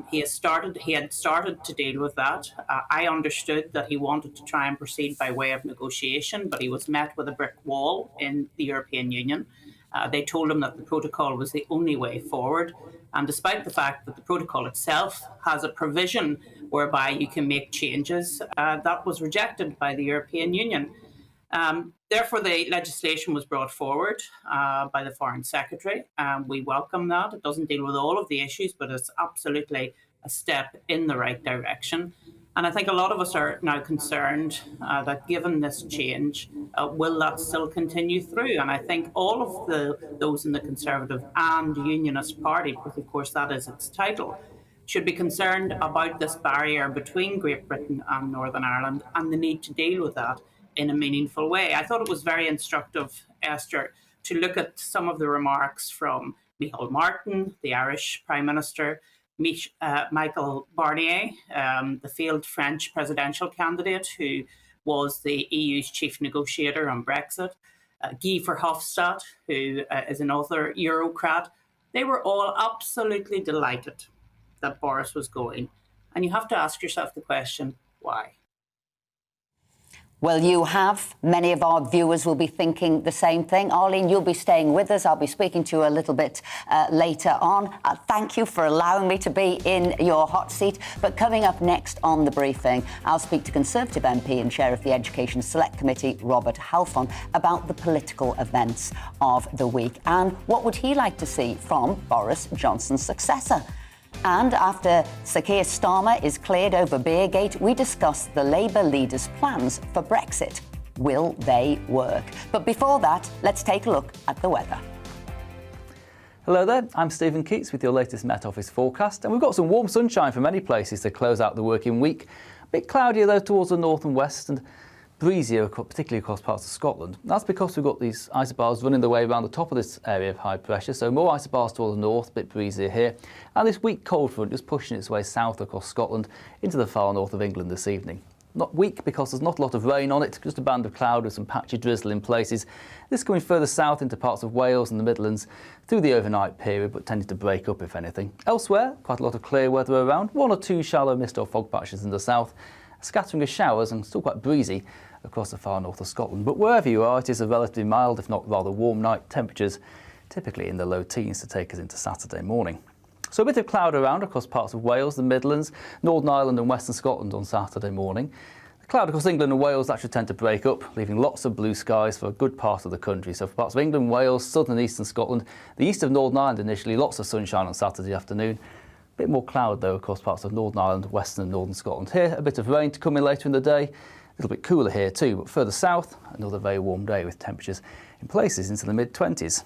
He had started to deal with that. I understood that he wanted to try and proceed by way of negotiation, but he was met with a brick wall in the European Union. They told him that the protocol was the only way forward. And despite the fact that the protocol itself has a provision whereby you can make changes, that was rejected by the European Union. Therefore, the legislation was brought forward by the Foreign Secretary. We welcome that. It doesn't deal with all of the issues, but it's absolutely a step in the right direction. And I think a lot of us are now concerned that given this change, will that still continue through? And I think all of those in the Conservative and Unionist Party, because of course that is its title, should be concerned about this barrier between Great Britain and Northern Ireland and the need to deal with that in a meaningful way. I thought it was very instructive, Esther, to look at some of the remarks from Micheál Martin, the Irish Prime Minister, Michael Barnier, the failed French presidential candidate who was the EU's chief negotiator on Brexit, Guy Verhofstadt, who is another Eurocrat. They were all absolutely delighted that Boris was going. And you have to ask yourself the question, why? Well, you have. Many of our viewers will be thinking the same thing. Arlene, you'll be staying with us. I'll be speaking to you a little bit later on. Thank you for allowing me to be in your hot seat. But coming up next on The Briefing, I'll speak to Conservative MP and Chair of the Education Select Committee, Robert Halfon, about the political events of the week and what would he like to see from Boris Johnson's successor. And after Sir Keir Starmer is cleared over Beergate, we discuss the Labour leader's plans for Brexit. Will they work? But before that, let's take a look at the weather. Hello there, I'm Stephen Keats with your latest Met Office forecast, and we've got some warm sunshine for many places to close out the working week. A bit cloudier though towards the north and west, and breezier, particularly across parts of Scotland. That's because we've got these isobars running their way around the top of this area of high pressure, so more isobars towards the north, a bit breezier here. And this weak cold front is pushing its way south across Scotland into the far north of England this evening. Not weak because there's not a lot of rain on it, just a band of cloud with some patchy drizzle in places. This coming further south into parts of Wales and the Midlands through the overnight period, but tending to break up if anything. Elsewhere, quite a lot of clear weather around, one or two shallow mist or fog patches in the south, a scattering of showers and still quite breezy across the far north of Scotland. But wherever you are, it is a relatively mild, if not rather warm night. Temperatures typically in the low teens to take us into Saturday morning. So a bit of cloud around across parts of Wales, the Midlands, Northern Ireland and Western Scotland on Saturday morning. The cloud across England and Wales actually tend to break up, leaving lots of blue skies for a good part of the country. So for parts of England, Wales, southern and eastern Scotland, the east of Northern Ireland initially, lots of sunshine on Saturday afternoon. A bit more cloud though across parts of Northern Ireland, Western and Northern Scotland. Here, a bit of rain to come in later in the day. A little bit cooler here too, but further south, another very warm day with temperatures in places into the mid-20s.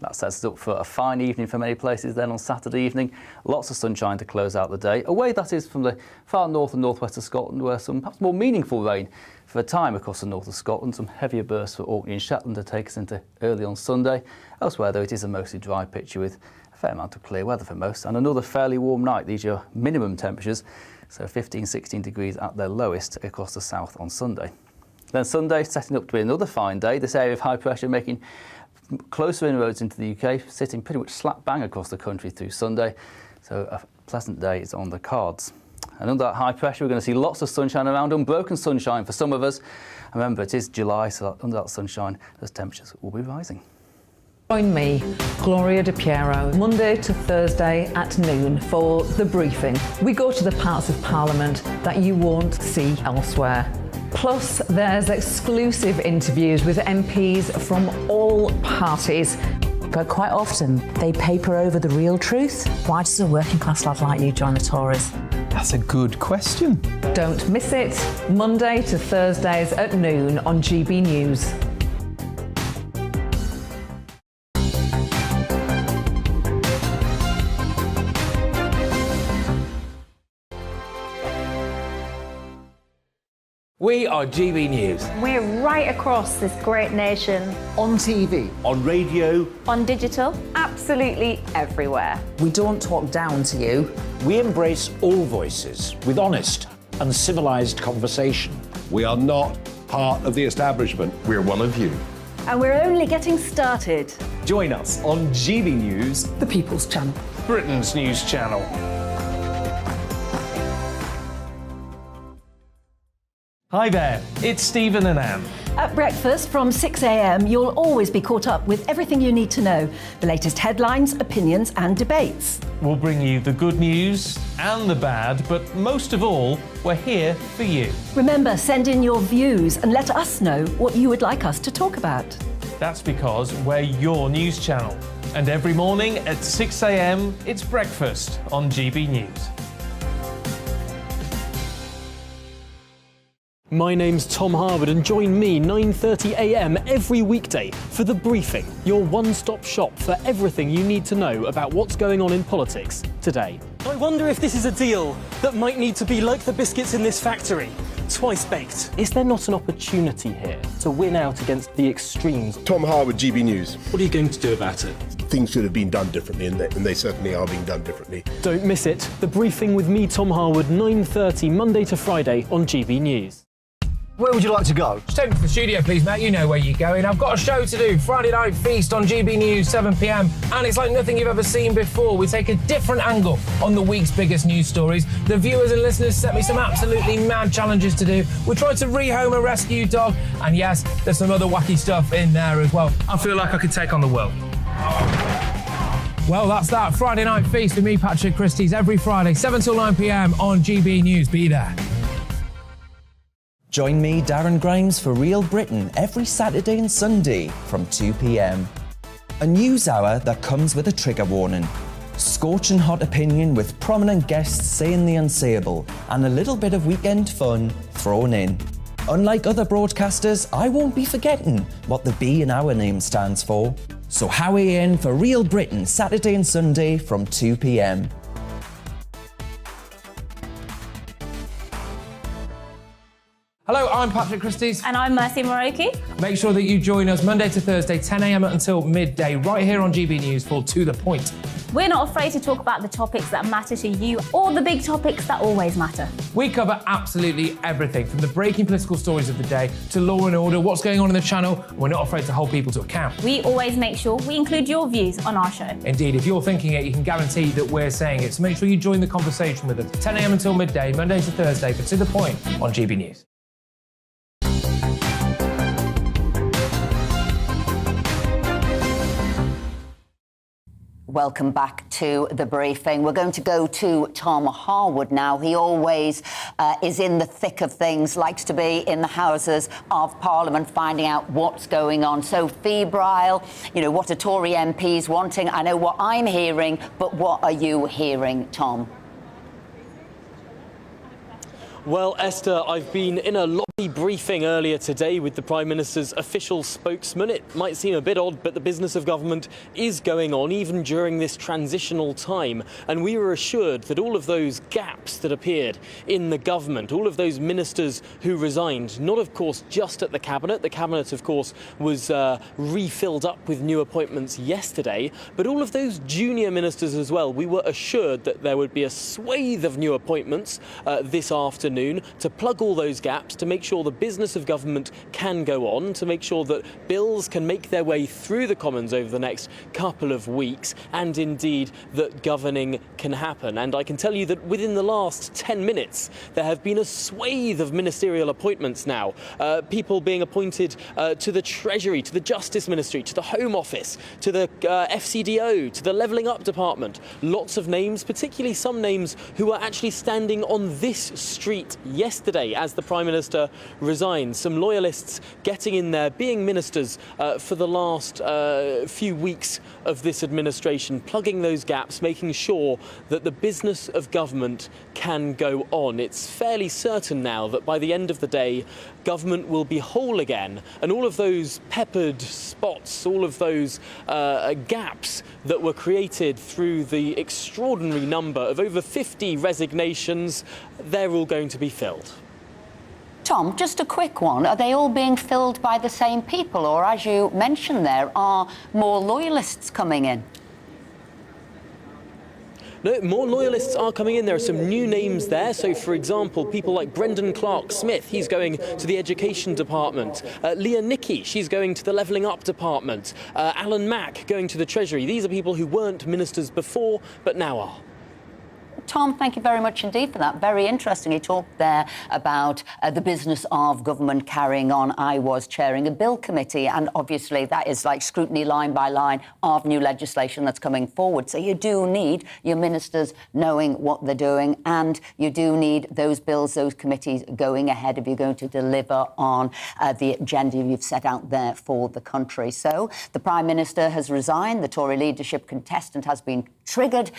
That sets us up for a fine evening for many places then on Saturday evening. Lots of sunshine to close out the day. Away that is from the far north and northwest of Scotland, where some perhaps more meaningful rain for a time across the north of Scotland. Some heavier bursts for Orkney and Shetland to take us into early on Sunday. Elsewhere though, it is a mostly dry picture with a fair amount of clear weather for most, and another fairly warm night. These are your minimum temperatures, so 15-16 degrees at their lowest across the south on Sunday. Then Sunday setting up to be another fine day. This area of high pressure making closer inroads into the UK, sitting pretty much slap bang across the country through Sunday. So a pleasant day is on the cards. And under that high pressure, we're going to see lots of sunshine around, unbroken sunshine for some of us. Remember, it is July, so under that sunshine, those temperatures will be rising. Join me, Gloria De Piero, Monday to Thursday at noon for The Briefing. We go to the parts of Parliament that you won't see elsewhere. Plus, there's exclusive interviews with MPs from all parties. But quite often, they paper over the real truth. Why does a working class lad like you join the Tories? That's a good question. Don't miss it. Monday to Thursdays at noon on GB News. We are GB News. We're right across this great nation. On TV. On radio. On digital. Absolutely everywhere. We don't talk down to you. We embrace all voices with honest and civilised conversation. We are not part of the establishment. We're one of you. And we're only getting started. Join us on GB News, the People's Channel, Britain's news channel. Hi there, it's Stephen and Anne. At breakfast from 6 a.m, you'll always be caught up with everything you need to know, the latest headlines, opinions and debates. We'll bring you the good news and the bad, but most of all, we're here for you. Remember, send in your views and let us know what you would like us to talk about. That's because we're your news channel. And every morning at 6 a.m, it's breakfast on GB News. My name's Tom Harwood and join me 9:30 a.m. every weekday for The Briefing, your one-stop shop for everything you need to know about what's going on in politics today. I wonder if this is a deal that might need to be like the biscuits in this factory, twice baked. Is there not an opportunity here to win out against the extremes? Tom Harwood, GB News. What are you going to do about it? Things should have been done differently, and they certainly are being done differently. Don't miss it. The Briefing with me, Tom Harwood, 9:30 Monday to Friday on GB News. Where would you like to go? Just take me to the studio, please, mate. You know where you're going. I've got a show to do. Friday Night Feast on GB News, 7 p.m. And it's like nothing you've ever seen before. We take a different angle on the week's biggest news stories. The viewers and listeners set me some absolutely mad challenges to do. We tried to rehome a rescue dog. And yes, there's some other wacky stuff in there as well. I feel like I could take on the world. Well, that's that. Friday Night Feast with me, Patrick Christie's, every Friday, 7 till 9 p.m. on GB News. Be there. Join me, Darren Grimes, for Real Britain every Saturday and Sunday from 2 p.m. A news hour that comes with a trigger warning. Scorching hot opinion with prominent guests saying the unsayable and a little bit of weekend fun thrown in. Unlike other broadcasters, I won't be forgetting what the B in our name stands for. So howie in for Real Britain Saturday and Sunday from 2 p.m. Hello, I'm Patrick Christie's. And I'm Mercy Moroki. Make sure that you join us Monday to Thursday, 10 a.m. until midday, right here on GB News for To The Point. We're not afraid to talk about the topics that matter to you or the big topics that always matter. We cover absolutely everything, from the breaking political stories of the day to law and order, what's going on in the channel. We're not afraid to hold people to account. We always make sure we include your views on our show. Indeed, if you're thinking it, you can guarantee that we're saying it. So make sure you join the conversation with us, 10 a.m. until midday, Monday to Thursday, for To The Point on GB News. Welcome back to the briefing. We're going to go to Tom Harwood now. He always is in the thick of things, likes to be in the Houses of Parliament, finding out what's going on. So febrile, what are Tory MPs wanting? I know what I'm hearing, but what are you hearing, Tom? Well, Esther, I've been in a lobby briefing earlier today with the Prime Minister's official spokesman. It might seem a bit odd, but the business of government is going on even during this transitional time. And we were assured that all of those gaps that appeared in the government, all of those ministers who resigned, not of course just at the Cabinet. The Cabinet, of course, was refilled up with new appointments yesterday, but all of those junior ministers as well. We were assured that there would be a swathe of new appointments this afternoon to plug all those gaps, to make sure the business of government can go on, to make sure that bills can make their way through the Commons over the next couple of weeks, and indeed that governing can happen. And I can tell you that within the last 10 minutes, there have been a swathe of ministerial appointments now. People being appointed to the Treasury, to the Justice Ministry, to the Home Office, to the FCDO, to the Levelling Up Department. Lots of names, particularly some names who were actually standing on this street yesterday as the Prime Minister resigned. Some loyalists getting in there, being ministers for the last few weeks of this administration, plugging those gaps, making sure that the business of government can go on. It's fairly certain now that by the end of the day, government will be whole again, and all of those peppered spots, all of those gaps that were created through the extraordinary number of over 50 resignations, they're all going to be filled. Tom, just a quick one. Are they all being filled by the same people, or, as you mentioned there, are more loyalists coming in? No, more loyalists are coming in. There are some new names there. So, for example, people like Brendan Clark-Smith, he's going to the Education Department. Leah Nickey, she's going to the Levelling Up Department. Alan Mack going to the Treasury. These are people who weren't ministers before, but now are. Tom, thank you very much indeed for that. Very interesting. You talked there about the business of government carrying on. I was chairing a bill committee, and obviously that is like scrutiny line by line of new legislation that's coming forward. So you do need your ministers knowing what they're doing, and you do need those bills, those committees going ahead if you're going to deliver on the agenda you've set out there for the country. So the Prime Minister has resigned. The Tory leadership contestant has been triggered.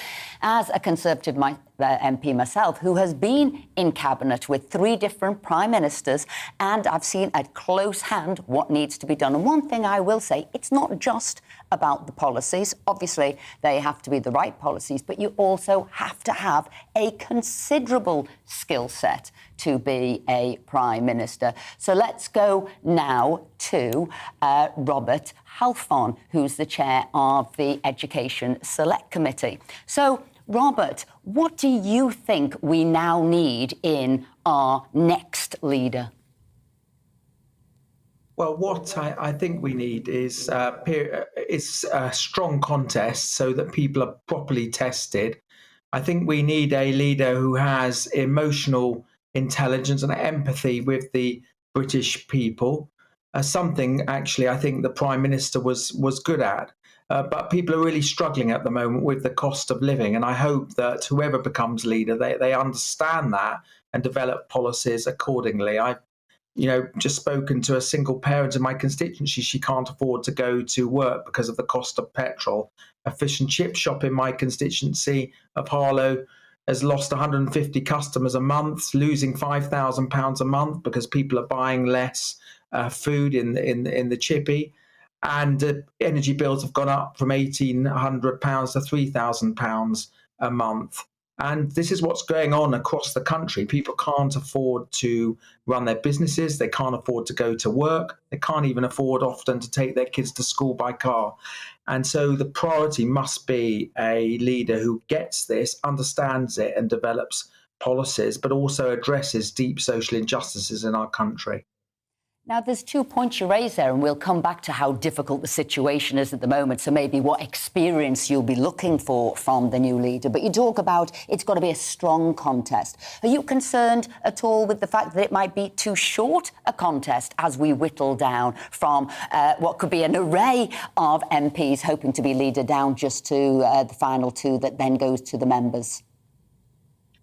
As a Conservative MP myself, who has been in Cabinet with 3 different Prime Ministers, and I've seen at close hand what needs to be done. And one thing I will say, it's not just about the policies. Obviously, they have to be the right policies, but you also have to have a considerable skill set to be a Prime Minister. So let's go now to Robert Halfon, who's the chair of the Education Select Committee. So, Robert, what do you think we now need in our next leader? Well, what I think we need is a strong contest so that people are properly tested. I think we need a leader who has emotional intelligence and empathy with the British people. Something, actually, I think the Prime Minister was good at. But people are really struggling at the moment with the cost of living. And I hope that whoever becomes leader, they understand that and develop policies accordingly. I've just spoken to a single parent in my constituency. She can't afford to go to work because of the cost of petrol. A fish and chip shop in my constituency of Harlow has lost 150 customers a month, losing £5,000 a month because people are buying less food in the chippy. And energy bills have gone up from £1,800 to £3,000 a month. And this is what's going on across the country. People can't afford to run their businesses. They can't afford to go to work. They can't even afford often to take their kids to school by car. And so the priority must be a leader who gets this, understands it, and develops policies, but also addresses deep social injustices in our country. Now, there's 2 points you raise there, and we'll come back to how difficult the situation is at the moment, so maybe what experience you'll be looking for from the new leader. But you talk about it's got to be a strong contest. Are you concerned at all with the fact that it might be too short a contest as we whittle down from what could be an array of MPs hoping to be leader down just to the final 2 that then goes to the members?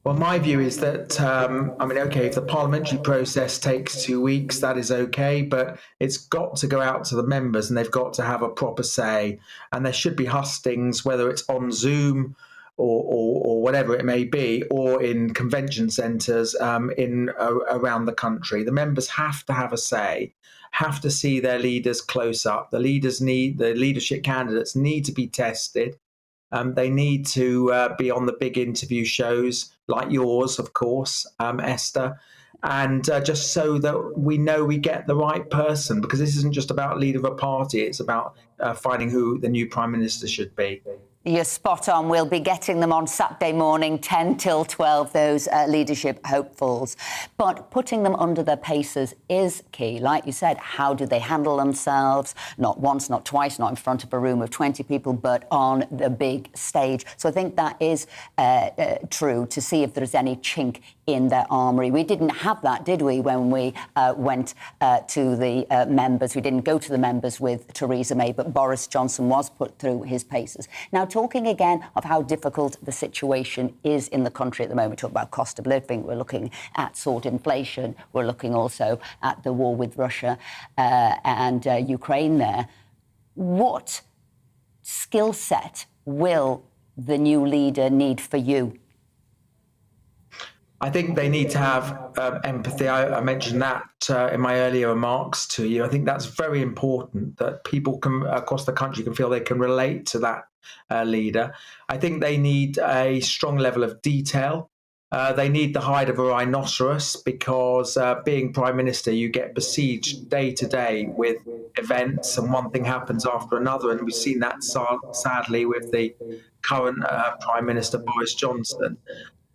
Well, my view is that, if the parliamentary process takes 2 weeks, that is okay, but it's got to go out to the members and they've got to have a proper say. And there should be hustings, whether it's on Zoom or whatever it may be, or in convention centres around the country. The members have to have a say, have to see their leaders close up. The leadership candidates need to be tested. They need to be on the big interview shows like yours, of course, Esther, and just so that we know we get the right person, because this isn't just about leader of a party, it's about finding who the new Prime Minister should be. You're spot on. We'll be getting them on Saturday morning, 10 till 12, those leadership hopefuls. But putting them under their paces is key. Like you said, how do they handle themselves? Not once, not twice, not in front of a room of 20 people, but on the big stage. So I think that is true, to see if there's any chink in their armoury. We didn't have that, did we, when we went to the members? We didn't go to the members with Theresa May, but Boris Johnson was put through his paces. Now, talking again of how difficult the situation is in the country at the moment, talk about cost of living, we're looking at sort of inflation, we're looking also at the war with Russia and Ukraine there. What skill set will the new leader need for you? I think they need to have empathy. I mentioned that in my earlier remarks to you. I think that's very important, that people across the country can feel they can relate to that leader. I think they need a strong level of detail. They need the hide of a rhinoceros, because being Prime Minister, you get besieged day to day with events, and one thing happens after another. And we've seen that sadly with the current Prime Minister, Boris Johnson.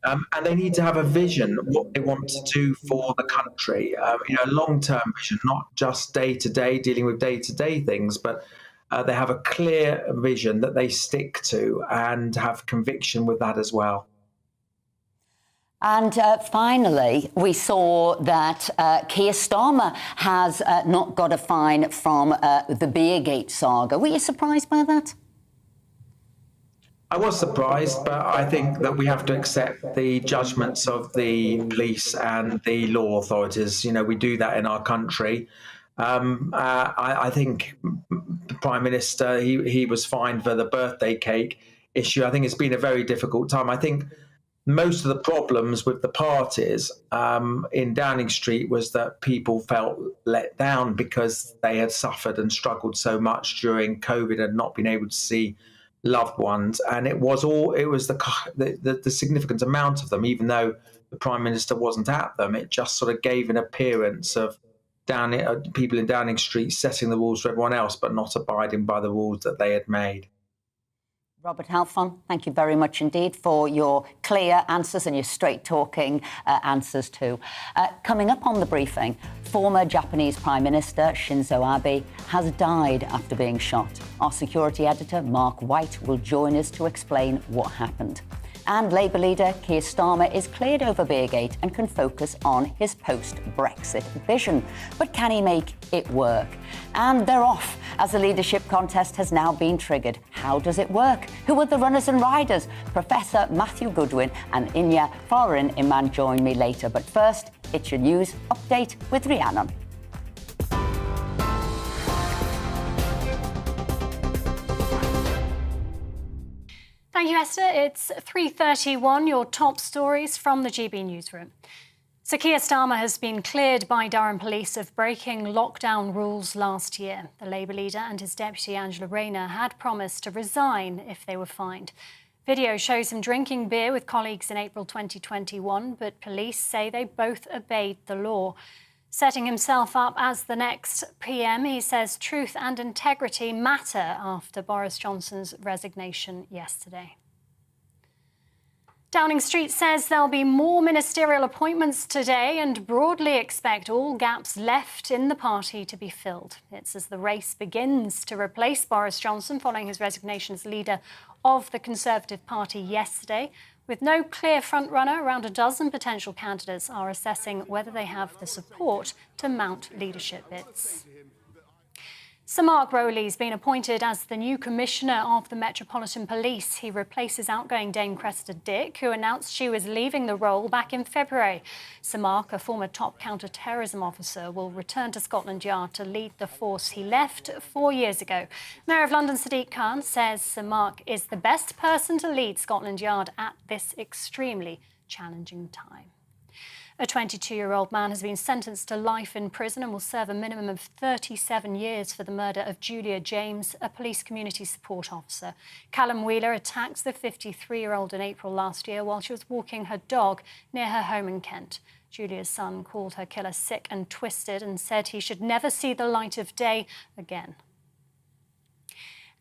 And they need to have a vision, what they want to do for the country, a long-term vision, not just day-to-day, dealing with day-to-day things, but they have a clear vision that they stick to and have conviction with that as well. And finally, we saw that Keir Starmer has not got a fine from the Beergate saga. Were you surprised by that? I was surprised, but I think that we have to accept the judgments of the police and the law authorities. We do that in our country. I think the Prime Minister, he was fined for the birthday cake issue. I think it's been a very difficult time. I think most of the problems with the parties in Downing Street was that people felt let down because they had suffered and struggled so much during COVID and not been able to see loved ones, and it was the significant amount of them, even though the Prime Minister wasn't at them. It just sort of gave an appearance of people in Downing Street setting the rules for everyone else, but not abiding by the rules that they had made. Robert Halfon, thank you very much indeed for your clear answers and your straight-talking answers too. Coming up on the briefing, former Japanese Prime Minister Shinzo Abe has died after being shot. Our security editor, Mark White, will join us to explain what happened. And Labour leader Keir Starmer is cleared over Beergate and can focus on his post-Brexit vision. But can he make it work? And they're off, as the leadership contest has now been triggered. How does it work? Who are the runners and riders? Professor Matthew Goodwin and Inya Foreign Iman join me later. But first, it's your news update with Rhiannon. Thank you, Esther. It's 3:31, your top stories from the GB newsroom. So Keir Starmer has been cleared by Durham Police of breaking lockdown rules last year. The Labour leader and his deputy, Angela Rayner, had promised to resign if they were fined. Video shows him drinking beer with colleagues in April 2021, but police say they both obeyed the law. Setting himself up as the next PM, he says truth and integrity matter after Boris Johnson's resignation yesterday. Downing Street says there'll be more ministerial appointments today and broadly expect all gaps left in the party to be filled. It's as the race begins to replace Boris Johnson following his resignation as leader of the Conservative Party yesterday. With no clear frontrunner, around a dozen potential candidates are assessing whether they have the support to mount leadership bids. Sir Mark Rowley's been appointed as the new Commissioner of the Metropolitan Police. He replaces outgoing Dame Cressida Dick, who announced she was leaving the role back in February. Sir Mark, a former top counter-terrorism officer, will return to Scotland Yard to lead the force he left 4 years ago. Mayor of London Sadiq Khan says Sir Mark is the best person to lead Scotland Yard at this extremely challenging time. A 22-year-old man has been sentenced to life in prison and will serve a minimum of 37 years for the murder of Julia James, a police community support officer. Callum Wheeler attacked the 53-year-old in April last year while she was walking her dog near her home in Kent. Julia's son called her killer sick and twisted and said he should never see the light of day again.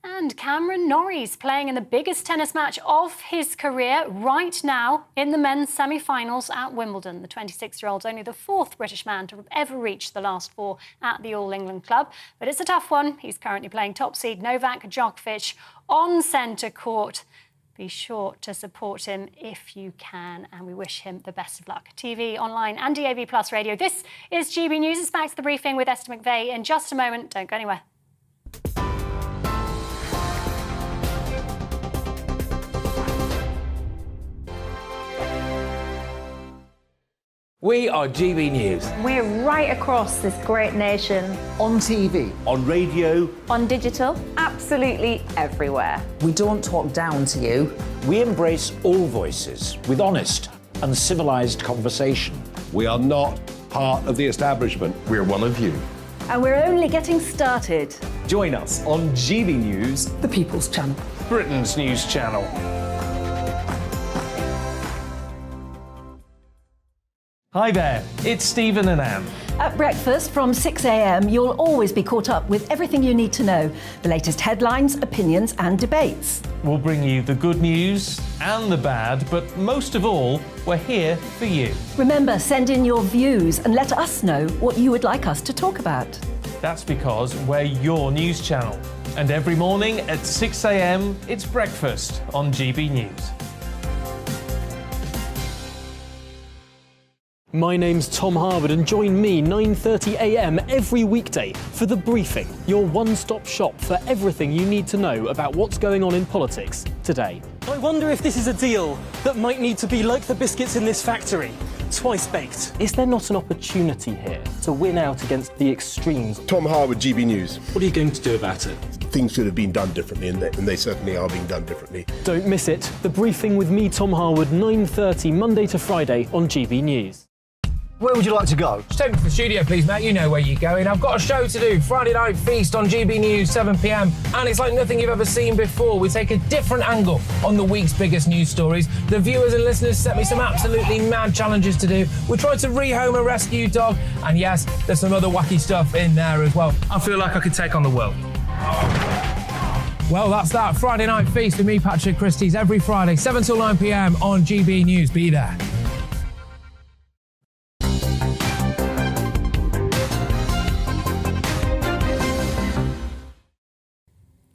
And Cameron Norrie's playing in the biggest tennis match of his career right now in the men's semi-finals at Wimbledon. The 26-year-old's only the fourth British man to ever reach the last four at the All England club. But it's a tough one. He's currently playing top seed Novak Djokovic on centre court. Be sure to support him if you can, and we wish him the best of luck. TV, online and DAB+ radio. This is GB News. It's back to the briefing with Esther McVeigh in just a moment. Don't go anywhere. We are GB News. We're right across this great nation. On TV. On radio. On digital. Absolutely everywhere. We don't talk down to you. We embrace all voices with honest and civilised conversation. We are not part of the establishment. We're one of you. And we're only getting started. Join us on GB News, The People's Channel. Britain's news channel. Hi there, it's Stephen and Anne. At breakfast from 6 a.m, you'll always be caught up with everything you need to know, the latest headlines, opinions and debates. We'll bring you the good news and the bad, but most of all, we're here for you. Remember, send in your views and let us know what you would like us to talk about. That's because we're your news channel. And every morning at 6 a.m, it's breakfast on GB News. My name's Tom Harwood and join me 9:30 a.m. every weekday for The Briefing, your one-stop shop for everything you need to know about what's going on in politics today. I wonder if this is a deal that might need to be like the biscuits in this factory, twice baked. Is there not an opportunity here to win out against the extremes? Tom Harwood, GB News. What are you going to do about it? Things should have been done differently, and they certainly are being done differently. Don't miss it. The Briefing with me, Tom Harwood, 9:30 Monday to Friday on GB News. Where would you like to go? Just take me to the studio, please, mate. You know where you're going. I've got a show to do. Friday Night Feast on GB News, 7 p.m. And it's like nothing you've ever seen before. We take a different angle on the week's biggest news stories. The viewers and listeners set me some absolutely mad challenges to do. We tried to rehome a rescue dog. And yes, there's some other wacky stuff in there as well. I feel like I could take on the world. Well, that's that. Friday Night Feast with me, Patrick Christie's, every Friday, 7 till 9 p.m. on GB News. Be there.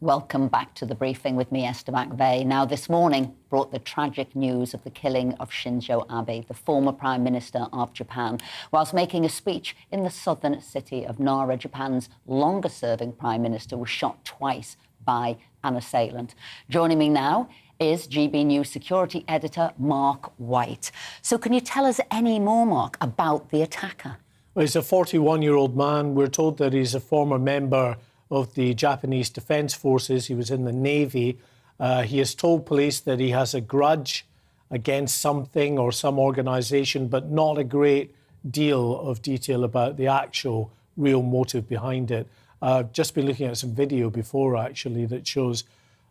Welcome back to The Briefing with me, Esther McVeigh. Now, this morning brought the tragic news of the killing of Shinzo Abe, the former Prime Minister of Japan, whilst making a speech in the southern city of Nara. Japan's longest-serving Prime Minister was shot twice by an assailant. Joining me now is GB News security editor Mark White. So can you tell us any more, Mark, about the attacker? Well, he's a 41-year-old man. We're told that he's a former member of the Japanese Defence Forces. He was in the Navy. He has told police that he has a grudge against something or some organisation, but not a great deal of detail about the actual real motive behind it. Just been looking at some video before, actually, that shows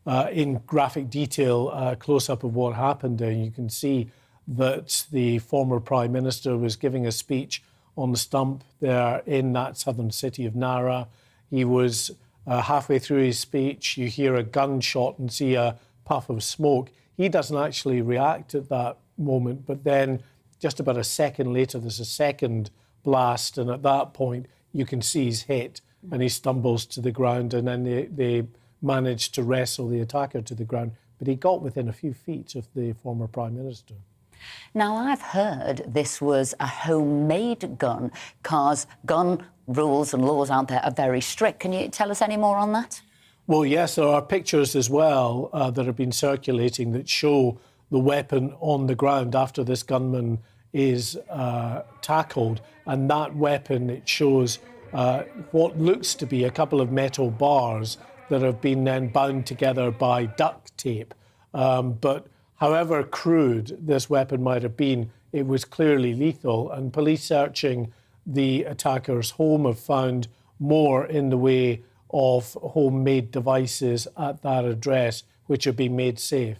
in graphic detail a close-up of what happened there. You can see that the former Prime Minister was giving a speech on the stump there in that southern city of Nara. He was halfway through his speech, you hear a gunshot and see a puff of smoke. He doesn't actually react at that moment, but then just about a second later, there's a second blast, and at that point, you can see he's hit and he stumbles to the ground, and then they managed to wrestle the attacker to the ground. But he got within a few feet of the former Prime Minister. Now, I've heard this was a homemade gun, because gun rules and laws out there are very strict. Can you tell us any more on that? Well, yes, there are pictures as well that have been circulating that show the weapon on the ground after this gunman is tackled. And that weapon, it shows what looks to be a couple of metal bars that have been then bound together by duct tape. But however crude this weapon might have been, it was clearly lethal. And police searching the attacker's home have found more in the way of homemade devices at that address, which have been made safe.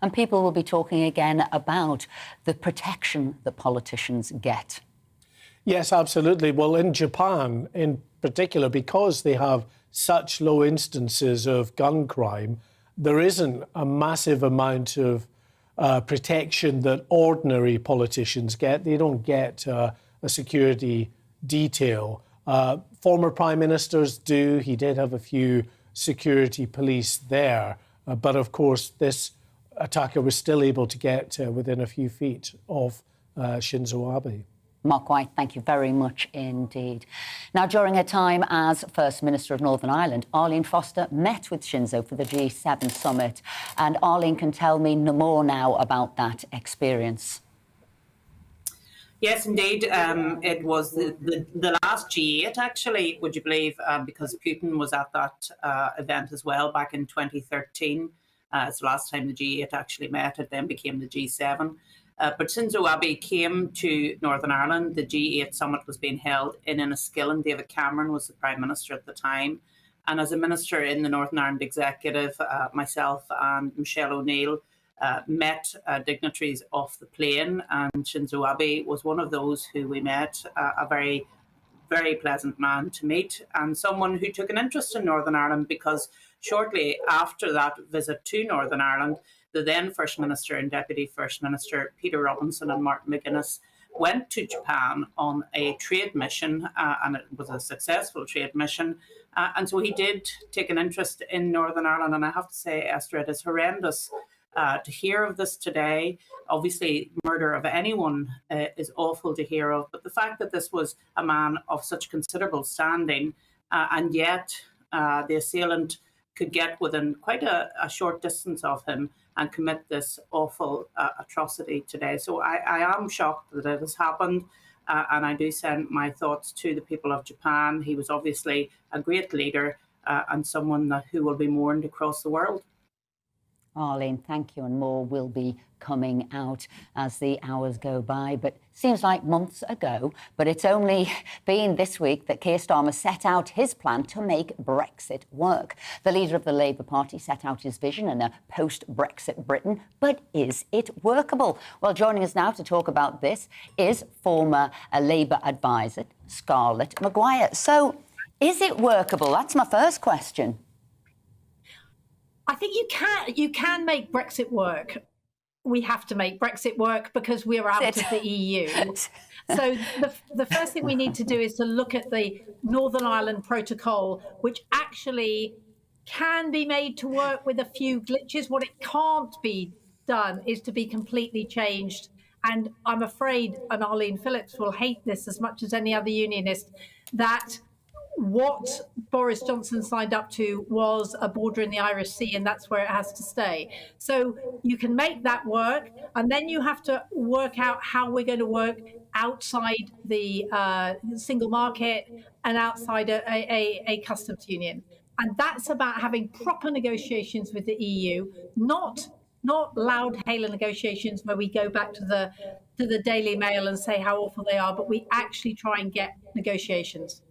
And people will be talking again about the protection that politicians get. Yes, absolutely. Well, in Japan in particular, because they have such low instances of gun crime, there isn't a massive amount of protection that ordinary politicians get. They don't get a security detail. Former prime ministers do. He did have a few security police there. But of course, this attacker was still able to get within a few feet of Shinzo Abe. Mark White, thank you very much indeed. Now, during her time as First Minister of Northern Ireland, Arlene Foster met with Shinzo for the G7 summit. And Arlene can tell me no more now about that experience. Yes, indeed. It was the last G8, actually, would you believe, because Putin was at that event as well back in 2013. It's the last time the G8 actually met. It then became the G7. But Shinzo Abe came to Northern Ireland. The G8 summit was being held in Enniskillen. David Cameron was the Prime Minister at the time. And as a minister in the Northern Ireland Executive, myself and Michelle O'Neill met dignitaries off the plane. And Shinzo Abe was one of those who we met, a very, very pleasant man to meet, and someone who took an interest in Northern Ireland, because shortly after that visit to Northern Ireland, the then First Minister and Deputy First Minister, Peter Robinson and Martin McGuinness, went to Japan on a trade mission, and it was a successful trade mission. And so he did take an interest in Northern Ireland. And I have to say, Esther, it is horrendous to hear of this today. Obviously, murder of anyone is awful to hear of. But the fact that this was a man of such considerable standing, and yet the assailant could get within quite a short distance of him and commit this awful atrocity today. So I am shocked that it has happened, and I do send my thoughts to the people of Japan. He was obviously a great leader and someone who will be mourned across the world. Arlene, thank you, and more will be coming out as the hours go by. But seems like months ago, but it's only been this week that Keir Starmer set out his plan to make Brexit work. The leader of the Labour Party set out his vision in a post-Brexit Britain, but is it workable? Well, joining us now to talk about this is former Labour advisor Scarlett Maguire. So, is it workable? That's my first question. I think you can make Brexit work. We have to make Brexit work because we're out of the EU. So the first thing we need to do is to look at the Northern Ireland Protocol, which actually can be made to work with a few glitches. What it can't be done is to be completely changed. And I'm afraid, and Arlene Phillips will hate this as much as any other unionist, that what Boris Johnson signed up to was a border in the Irish Sea, and that's where it has to stay. So you can make that work, and then you have to work out how we're going to work outside the single market and outside a customs union. And that's about having proper negotiations with the EU, not loud hailer negotiations where we go back to the Daily Mail and say how awful they are, but we actually try and get negotiations.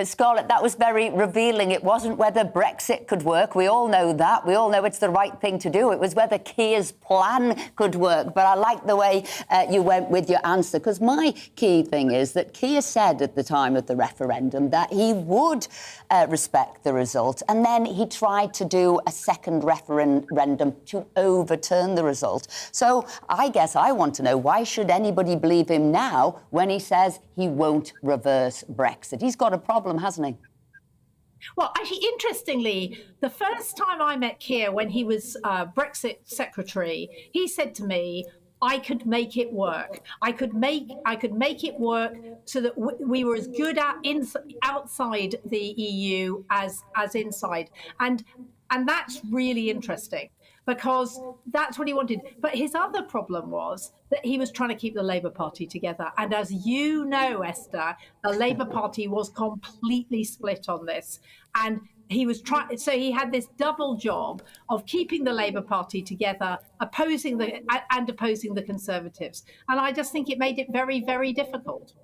Scarlett, that was very revealing. It wasn't whether Brexit could work. We all know that. We all know it's the right thing to do. It was whether Keir's plan could work. But I like the way you went with your answer, because my key thing is that Keir said at the time of the referendum that he would respect the result, and then he tried to do a second referendum to overturn the result. So I guess I want to know, why should anybody believe him now when he says he won't reverse Brexit? He's got a problem, hasn't he? Well, actually, interestingly, the first time I met Keir when he was Brexit secretary, he said to me, I could make it work. I could make it work so that we were as good outside the EU as inside. And that's really interesting, because that's what he wanted. But his other problem was that he was trying to keep the Labour Party together. And as you know, Esther, the Labour Party was completely split on this. And he was trying, so he had this double job of keeping the Labour Party together, opposing the Conservatives. And I just think it made it very, very difficult.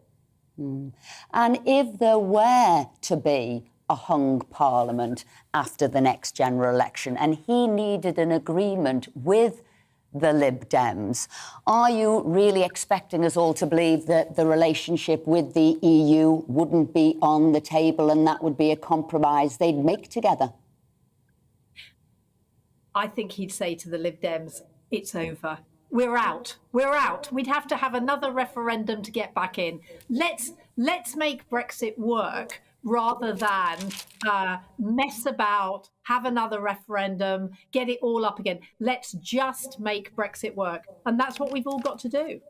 And if there were to be a hung parliament after the next general election, and he needed an agreement with the Lib Dems, are you really expecting us all to believe that the relationship with the EU wouldn't be on the table and that would be a compromise they'd make together? I think he'd say to the Lib Dems, it's over. We're out. We're out. We'd have to have another referendum to get back in. Let's make Brexit work, rather than mess about, have another referendum, get it all up again. Let's just make Brexit work. And that's what we've all got to do.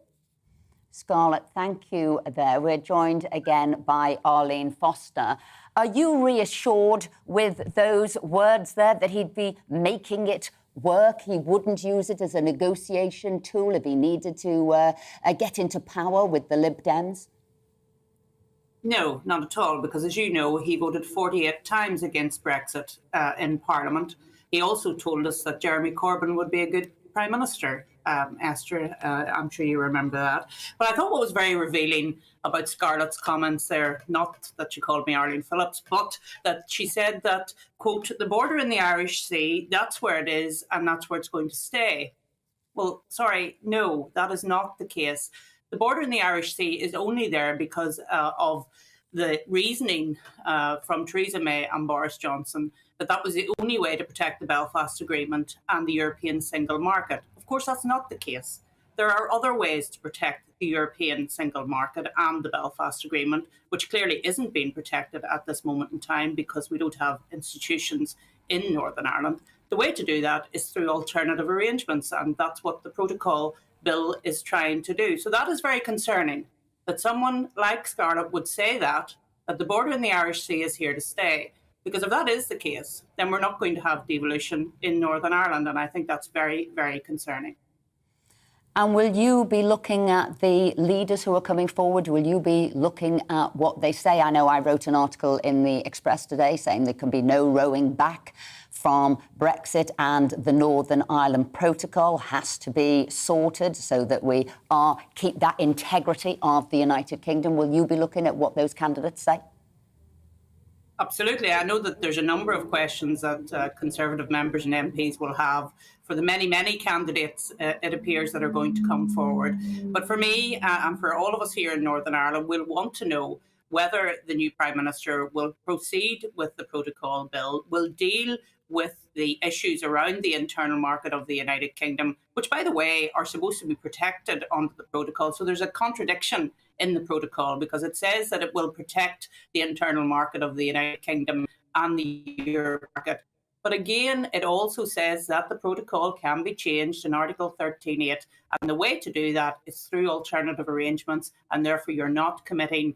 Scarlett, thank you there. We're joined again by Arlene Foster. Are you reassured with those words there, that he'd be making it work? He wouldn't use it as a negotiation tool if he needed to get into power with the Lib Dems? No, not at all, because as you know, he voted 48 times against Brexit in Parliament. He also told us that Jeremy Corbyn would be a good Prime Minister. Esther, I'm sure you remember that. But I thought what was very revealing about Scarlett's comments there, not that she called me Arlene Phillips, but that she said that, quote, the border in the Irish Sea, that's where it is and that's where it's going to stay. Well, sorry, no, that is not the case. The border in the Irish Sea is only there because of the reasoning from Theresa May and Boris Johnson that was the only way to protect the Belfast Agreement and the European single market. Of course, that's not the case. There are other ways to protect the European single market and the Belfast Agreement, which clearly isn't being protected at this moment in time because we don't have institutions in Northern Ireland. The way to do that is through alternative arrangements, and that's what the protocol bill is trying to do. So that is very concerning, that someone like Scarlett would say that the border in the Irish Sea is here to stay. Because if that is the case, then we're not going to have devolution in Northern Ireland. And I think that's very, very concerning. And will you be looking at the leaders who are coming forward? Will you be looking at what they say? I know I wrote an article in the Express today saying there can be no rowing back from Brexit, and the Northern Ireland Protocol has to be sorted so that we keep that integrity of the United Kingdom. Will you be looking at what those candidates say? Absolutely. I know that there's a number of questions that Conservative members and MPs will have for the many, many candidates, it appears, that are going to come forward. But for me and for all of us here in Northern Ireland, we'll want to know whether the new Prime Minister will proceed with the protocol bill, will deal with the issues around the internal market of the United Kingdom, which, by the way, are supposed to be protected under the protocol. So there's a contradiction in the protocol, because it says that it will protect the internal market of the United Kingdom and the Euro market. But again, it also says that the protocol can be changed in Article 13.8. And the way to do that is through alternative arrangements. And therefore, you're not committing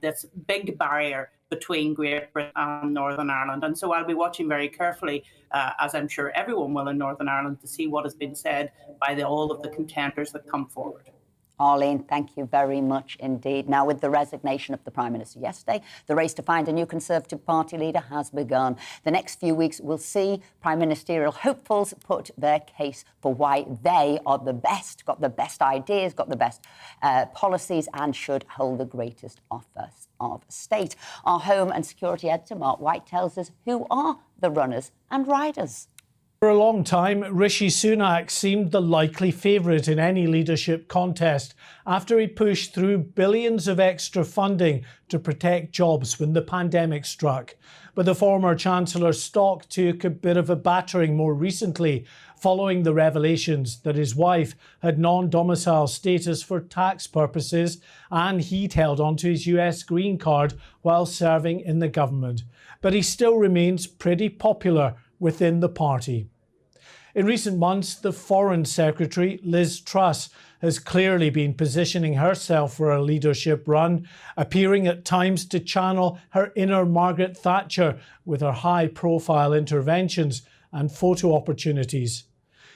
this big barrier between Great Britain and Northern Ireland. And so I'll be watching very carefully, as I'm sure everyone will in Northern Ireland, to see what has been said by all of the contenders that come forward. Arlene, thank you very much indeed. Now, with the resignation of the Prime Minister yesterday, the race to find a new Conservative Party leader has begun. The next few weeks will see Prime Ministerial hopefuls put their case for why they are the best, got the best ideas, got the best policies and should hold the greatest office of state. Our Home and Security Editor, Mark White, tells us who are the runners and riders. For a long time, Rishi Sunak seemed the likely favourite in any leadership contest after he pushed through billions of extra funding to protect jobs when the pandemic struck. But the former Chancellor's stock took a bit of a battering more recently, following the revelations that his wife had non-domicile status for tax purposes and he'd held onto his US green card while serving in the government. But he still remains pretty popular within the party. In recent months, the Foreign Secretary, Liz Truss, has clearly been positioning herself for a leadership run, appearing at times to channel her inner Margaret Thatcher with her high-profile interventions and photo opportunities.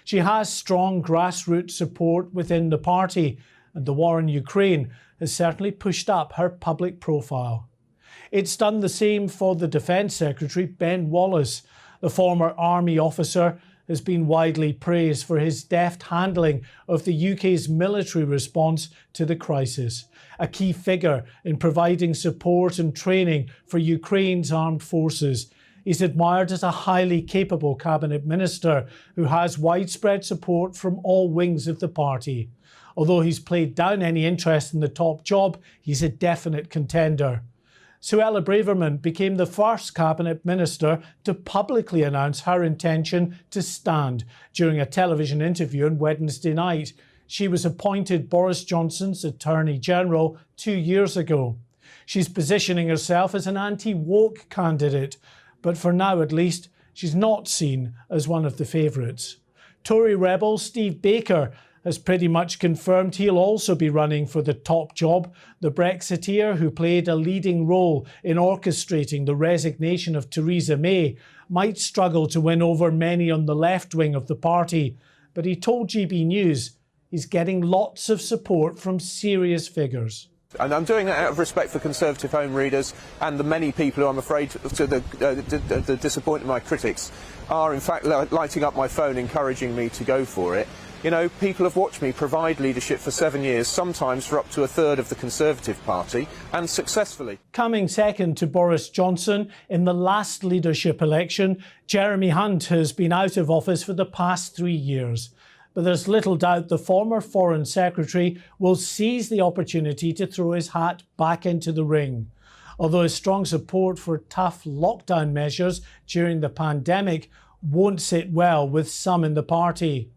She has strong grassroots support within the party, and the war in Ukraine has certainly pushed up her public profile. It's done the same for the Defence Secretary, Ben Wallace. The former army officer has been widely praised for his deft handling of the UK's military response to the crisis, a key figure in providing support and training for Ukraine's armed forces. He's admired as a highly capable cabinet minister who has widespread support from all wings of the party. Although he's played down any interest in the top job, he's a definite contender. Suella Braverman became the first cabinet minister to publicly announce her intention to stand during a television interview on Wednesday night. She was appointed Boris Johnson's Attorney General 2 years ago. She's positioning herself as an anti-woke candidate, but for now at least, she's not seen as one of the favourites. Tory rebel Steve Baker has pretty much confirmed he'll also be running for the top job. The Brexiteer, who played a leading role in orchestrating the resignation of Theresa May, might struggle to win over many on the left wing of the party. But he told GB News he's getting lots of support from serious figures. And I'm doing that out of respect for Conservative home readers and the many people who I'm afraid, to the disappointment of my critics, are in fact lighting up my phone encouraging me to go for it. You know, people have watched me provide leadership for 7 years, sometimes for up to a third of the Conservative Party, and successfully. Coming second to Boris Johnson in the last leadership election, Jeremy Hunt has been out of office for the past 3 years. But there's little doubt the former Foreign Secretary will seize the opportunity to throw his hat back into the ring. Although his strong support for tough lockdown measures during the pandemic won't sit well with some in the party.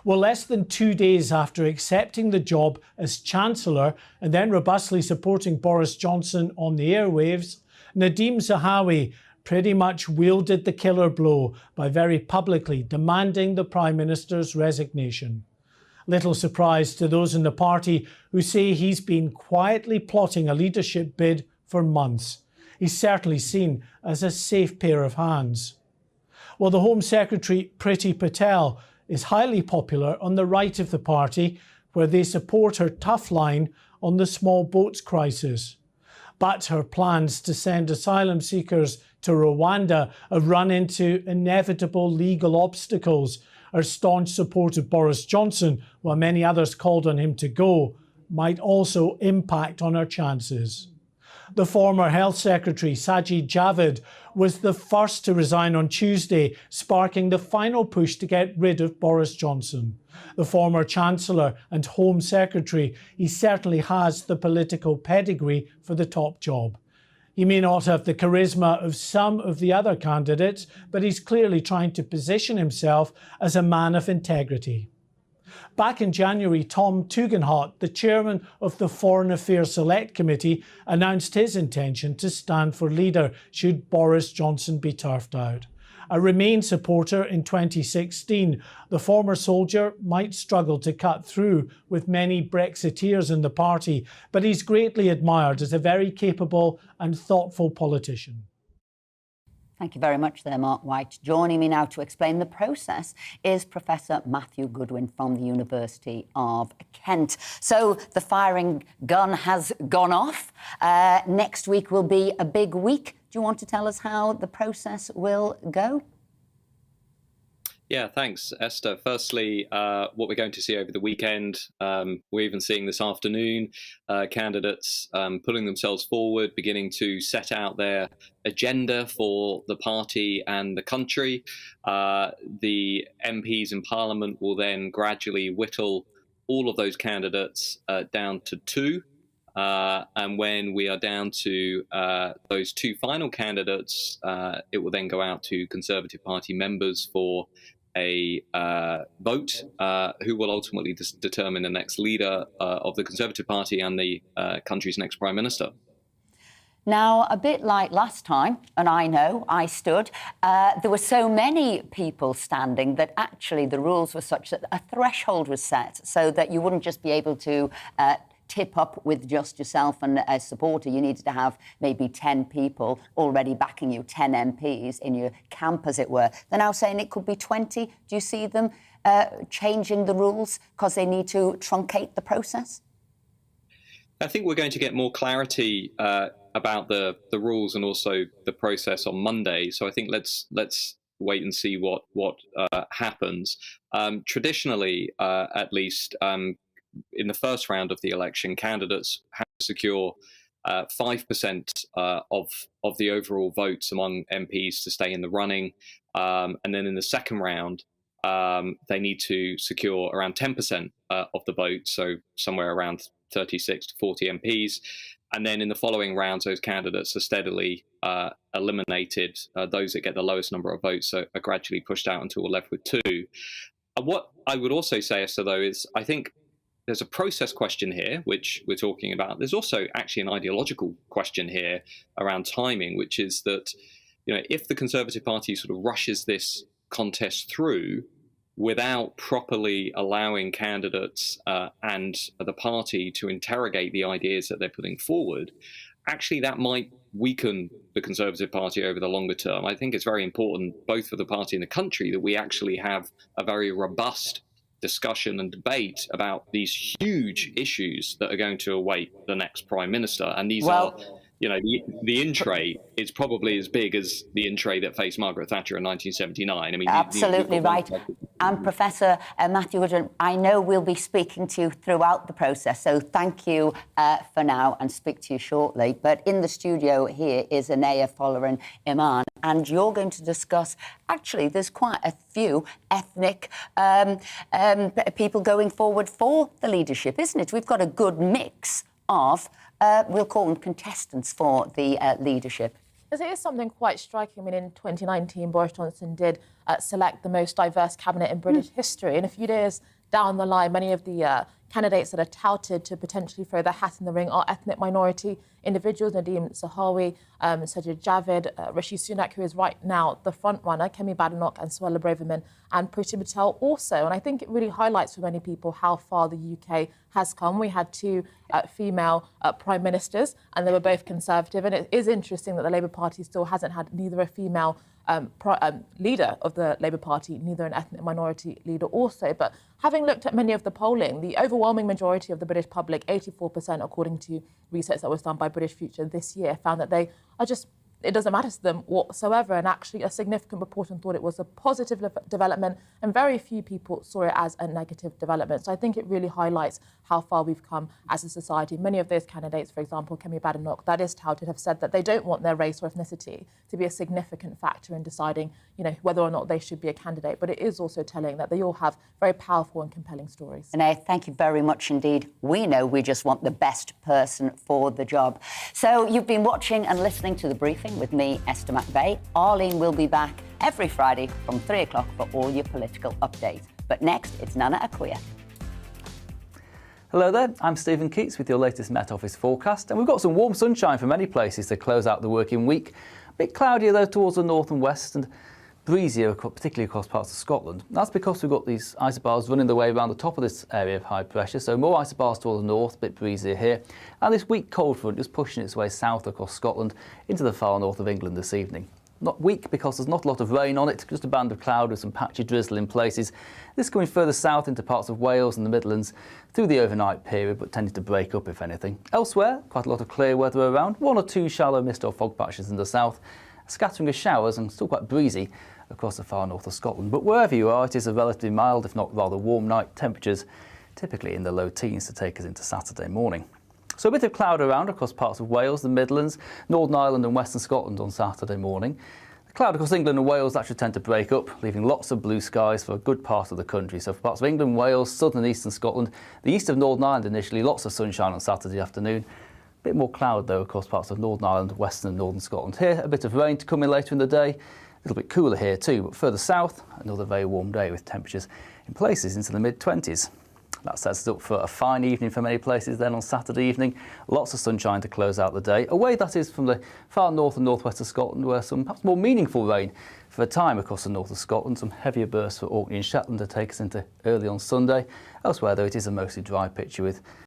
Well, less than 2 days after accepting the job as Chancellor and then robustly supporting Boris Johnson on the airwaves, Nadhim Zahawi pretty much wielded the killer blow by very publicly demanding the Prime Minister's resignation. Little surprise to those in the party who say he's been quietly plotting a leadership bid for months. He's certainly seen as a safe pair of hands. Well, the Home Secretary, Priti Patel, is highly popular on the right of the party, where they support her tough line on the small boats crisis. But her plans to send asylum seekers to Rwanda have run into inevitable legal obstacles. Her staunch support of Boris Johnson, while many others called on him to go, might also impact on her chances. The former Health Secretary, Sajid Javid, was the first to resign on Tuesday, sparking the final push to get rid of Boris Johnson. The former Chancellor and Home Secretary, he certainly has the political pedigree for the top job. He may not have the charisma of some of the other candidates, but he's clearly trying to position himself as a man of integrity. Back in January, Tom Tugendhat, the chairman of the Foreign Affairs Select Committee, announced his intention to stand for leader should Boris Johnson be turfed out. A Remain supporter in 2016, the former soldier might struggle to cut through with many Brexiteers in the party, but he's greatly admired as a very capable and thoughtful politician. Thank you very much there, Mark White. Joining me now to explain the process is Professor Matthew Goodwin from the University of Kent. So the firing gun has gone off. Next week will be a big week. Do you want to tell us how the process will go? Yeah, thanks, Esther. Firstly, what we're going to see over the weekend, we're even seeing this afternoon, candidates putting themselves forward, beginning to set out their agenda for the party and the country. The MPs in Parliament will then gradually whittle all of those candidates down to two. And when we are down to those two final candidates, it will then go out to Conservative Party members for a vote, who will ultimately determine the next leader of the Conservative Party and the country's next Prime Minister. Now, a bit like last time, and I know I stood, there were so many people standing that actually the rules were such that a threshold was set so that you wouldn't just be able to tip up with just yourself and a supporter. You needed to have maybe 10 people already backing you, 10 MPs in your camp, as it were. They're now saying it could be 20. Do you see them changing the rules because they need to truncate the process? I think we're going to get more clarity about the rules and also the process on Monday. So I think let's wait and see what happens. Traditionally, at least, in the first round of the election, candidates have to secure 5% of the overall votes among MPs to stay in the running. And then in the second round, they need to secure around 10% of the vote, so somewhere around 36 to 40 MPs. And then in the following rounds, those candidates are steadily eliminated. Those that get the lowest number of votes are gradually pushed out until we're left with two. What I would also say, Esther, though, is I think there's a process question here, which we're talking about. There's also actually an ideological question here around timing, which is that, you know, if the Conservative Party sort of rushes this contest through without properly allowing candidates and the party to interrogate the ideas that they're putting forward, actually that might weaken the Conservative Party over the longer term. I think it's very important, both for the party and the country, that we actually have a very robust discussion and debate about these huge issues that are going to await the next Prime Minister. And these are, you know, the in-tray is probably as big as the in-tray that faced Margaret Thatcher in 1979. I mean, absolutely right. And Professor Matthew Goodwin, I know we'll be speaking to you throughout the process, so thank you for now and speak to you shortly. But in the studio here is Anaya Follerin Iman, and you're going to discuss, actually, there's quite a few ethnic people going forward for the leadership, isn't it? We've got a good mix of, we'll call them contestants for the leadership. It is something quite striking. I mean, in 2019, Boris Johnson did select the most diverse cabinet in British history. And a few days down the line, many of the candidates that are touted to potentially throw their hat in the ring are ethnic minority individuals. Nadeem Zahawi, Sajid Javid, Rishi Sunak, who is right now the front runner, Kemi Badenoch and Suella Braverman, and Priti Patel also. And I think it really highlights for many people how far the UK has come. We had two female prime ministers, and they were both Conservative. And it is interesting that the Labour Party still hasn't had neither a female leader of the Labour Party, neither an ethnic minority leader also. But having looked at many of the polling, the overwhelming majority of the British public, 84%, according to research that was done by British Future this year, found that they are just, it doesn't matter to them whatsoever. And actually a significant proportion thought it was a positive development, and very few people saw it as a negative development. So I think it really highlights how far we've come as a society. Many of those candidates, for example, Kemi Badenoch, that is touted, have said that they don't want their race or ethnicity to be a significant factor in deciding, you know, whether or not they should be a candidate. But it is also telling that they all have very powerful and compelling stories. And thank you very much indeed. We know we just want the best person for the job. So you've been watching and listening to The Briefing with me, Esther McVeigh. Arlene will be back every Friday from 3 o'clock for all your political updates. But next, it's Nana Akua. Hello there, I'm Stephen Keats with your latest Met Office forecast, and we've got some warm sunshine for many places to close out the working week. A bit cloudier though towards the north and west, and breezier, particularly across parts of Scotland. That's because we've got these isobars running their way around the top of this area of high pressure, so more isobars towards the north, a bit breezier here. And this weak cold front is pushing its way south across Scotland into the far north of England this evening. Not weak because there's not a lot of rain on it, just a band of cloud with some patchy drizzle in places. This coming further south into parts of Wales and the Midlands through the overnight period, but tending to break up if anything. Elsewhere, quite a lot of clear weather around, 1 or 2 shallow mist or fog patches in the south, scattering of showers and still quite breezy across the far north of Scotland. But wherever you are, it is a relatively mild, if not rather warm night. Temperatures typically in the low teens to take us into Saturday morning. So a bit of cloud around across parts of Wales, the Midlands, Northern Ireland and Western Scotland on Saturday morning. The cloud across England and Wales actually tend to break up, leaving lots of blue skies for a good part of the country. So for parts of England, Wales, southern and eastern Scotland, the east of Northern Ireland initially, lots of sunshine on Saturday afternoon. A bit more cloud though across parts of Northern Ireland, Western and Northern Scotland. Here, a bit of rain to come in later in the day. A little bit cooler here too, but further south, another very warm day with temperatures in places into the mid-20s. That sets us up for a fine evening for many places then on Saturday evening. Lots of sunshine to close out the day. Away that is from the far north and northwest of Scotland, where some perhaps more meaningful rain for a time across the north of Scotland. Some heavier bursts for Orkney and Shetland to take us into early on Sunday. Elsewhere though, it is a mostly dry picture with